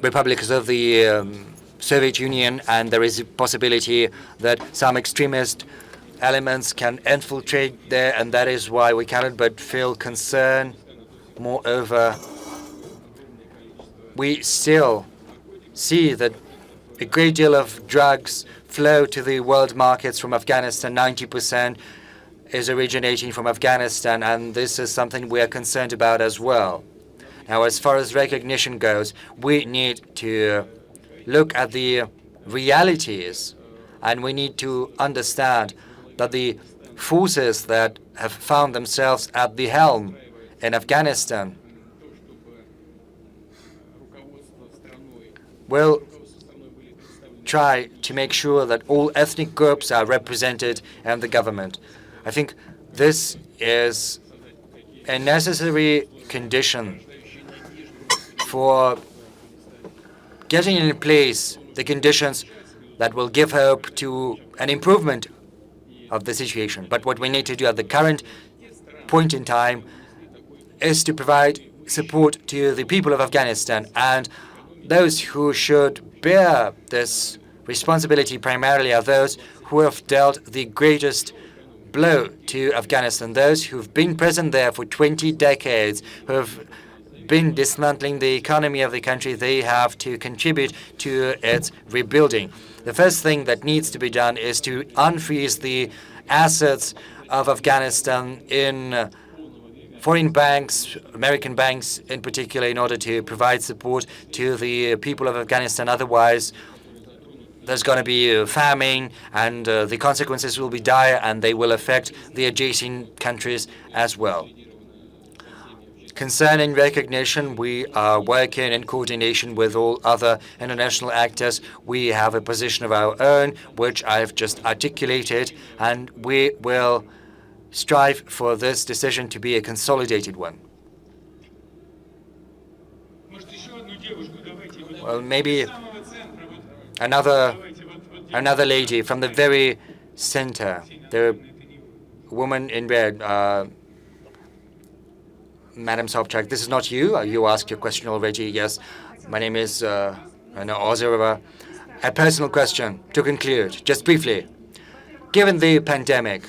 [SPEAKER 4] republics of the Soviet Union, and there is a possibility that some extremist elements can infiltrate there, and that is why we cannot but feel concern. Moreover, we still see that a great deal of drugs flow to the world markets from Afghanistan. 90% is originating from Afghanistan, and this is something we are concerned about as well. Now, as far as recognition goes, we need to look at the realities, and we need to understand that the forces that have found themselves at the helm in Afghanistan will try to make sure that all ethnic groups are represented in the government. I think this is a necessary condition for getting in place the conditions that will give hope to an improvement of the situation. But what we need to do at the current point in time is to provide support to the people of Afghanistan, and those who should bear this responsibility primarily are those who have dealt the greatest blow to Afghanistan, those who've been present there for 20 decades, who have been dismantling the economy of the country. They have to contribute to its rebuilding. The first thing that needs to be done is to unfreeze the assets of Afghanistan in foreign banks, American banks in particular, in order to provide support to the people of Afghanistan. Otherwise, there's going to be famine, and the consequences will be dire, and they will affect the adjacent countries as well. Concerning recognition, we are working in coordination with all other international actors. We have a position of our own, which I've just articulated, and we will strive for this decision to be a consolidated one. Well, maybe another lady from the very center, the woman in red, Madam Sobchak. This is not you. You asked your question already. Yes, my name is Ozerova. A personal question to conclude, just briefly. Given the pandemic,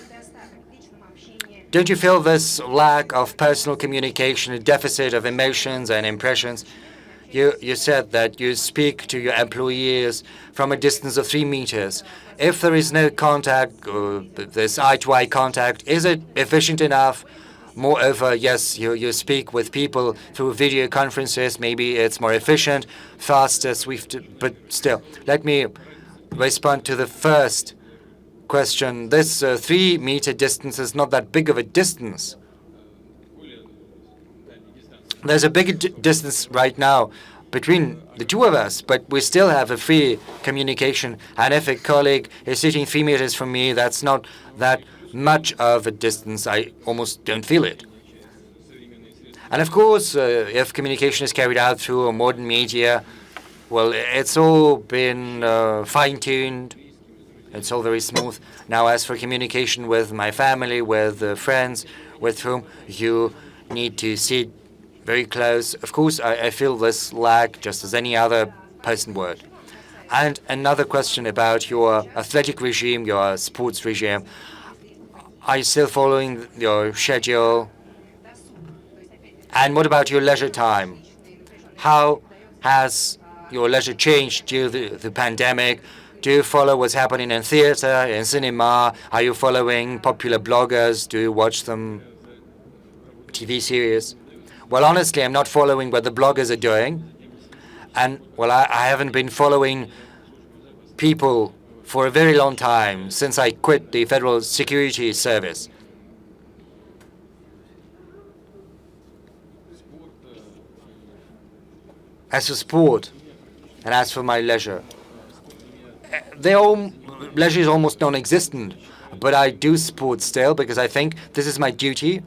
[SPEAKER 4] don't you feel this lack of personal communication, a deficit of emotions and impressions? You said that you speak to your employees from a distance of 3 meters. If there is no contact, this eye-to-eye contact, is it efficient enough? Moreover, yes, you speak with people through video conferences. Maybe it's more efficient, faster, swift, but still. Let me respond to the first question. This 3-meter distance is not that big of a distance. There's a big distance right now between the two of us, but we still have a free communication. And if a colleague is sitting 3 meters from me, that's not that much of a distance. I almost don't feel it. And of course, if communication is carried out through modern media, well, it's all been fine-tuned. It's all very smooth. Now, as for communication with my family, with friends, with whom you need to sit very close, of course, I feel this lag just as any other person would. And another question about your athletic regime, your sports regime. Are you still following your schedule? And what about your leisure time? How has your leisure changed due to the pandemic? Do you follow what's happening in theater, in cinema? Are you following popular bloggers? Do you watch them TV series? Well, honestly, I'm not following what the bloggers are doing. And, well, I haven't been following people for a very long time, since I quit the Federal Security Service. As for sport, and as for my leisure, leisure is almost non-existent, but I do sport still because I think this is my duty.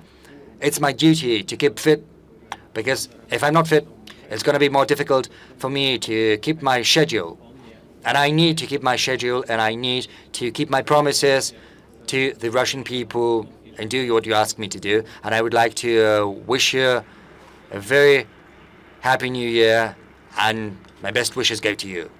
[SPEAKER 4] It's my duty to keep fit, because if I'm not fit, it's going to be more difficult for me to keep my schedule. And I need to keep my schedule, and I need to keep my promises to the Russian people and do what you ask me to do. And I would like to wish you a very Happy New Year, and my best wishes go to you.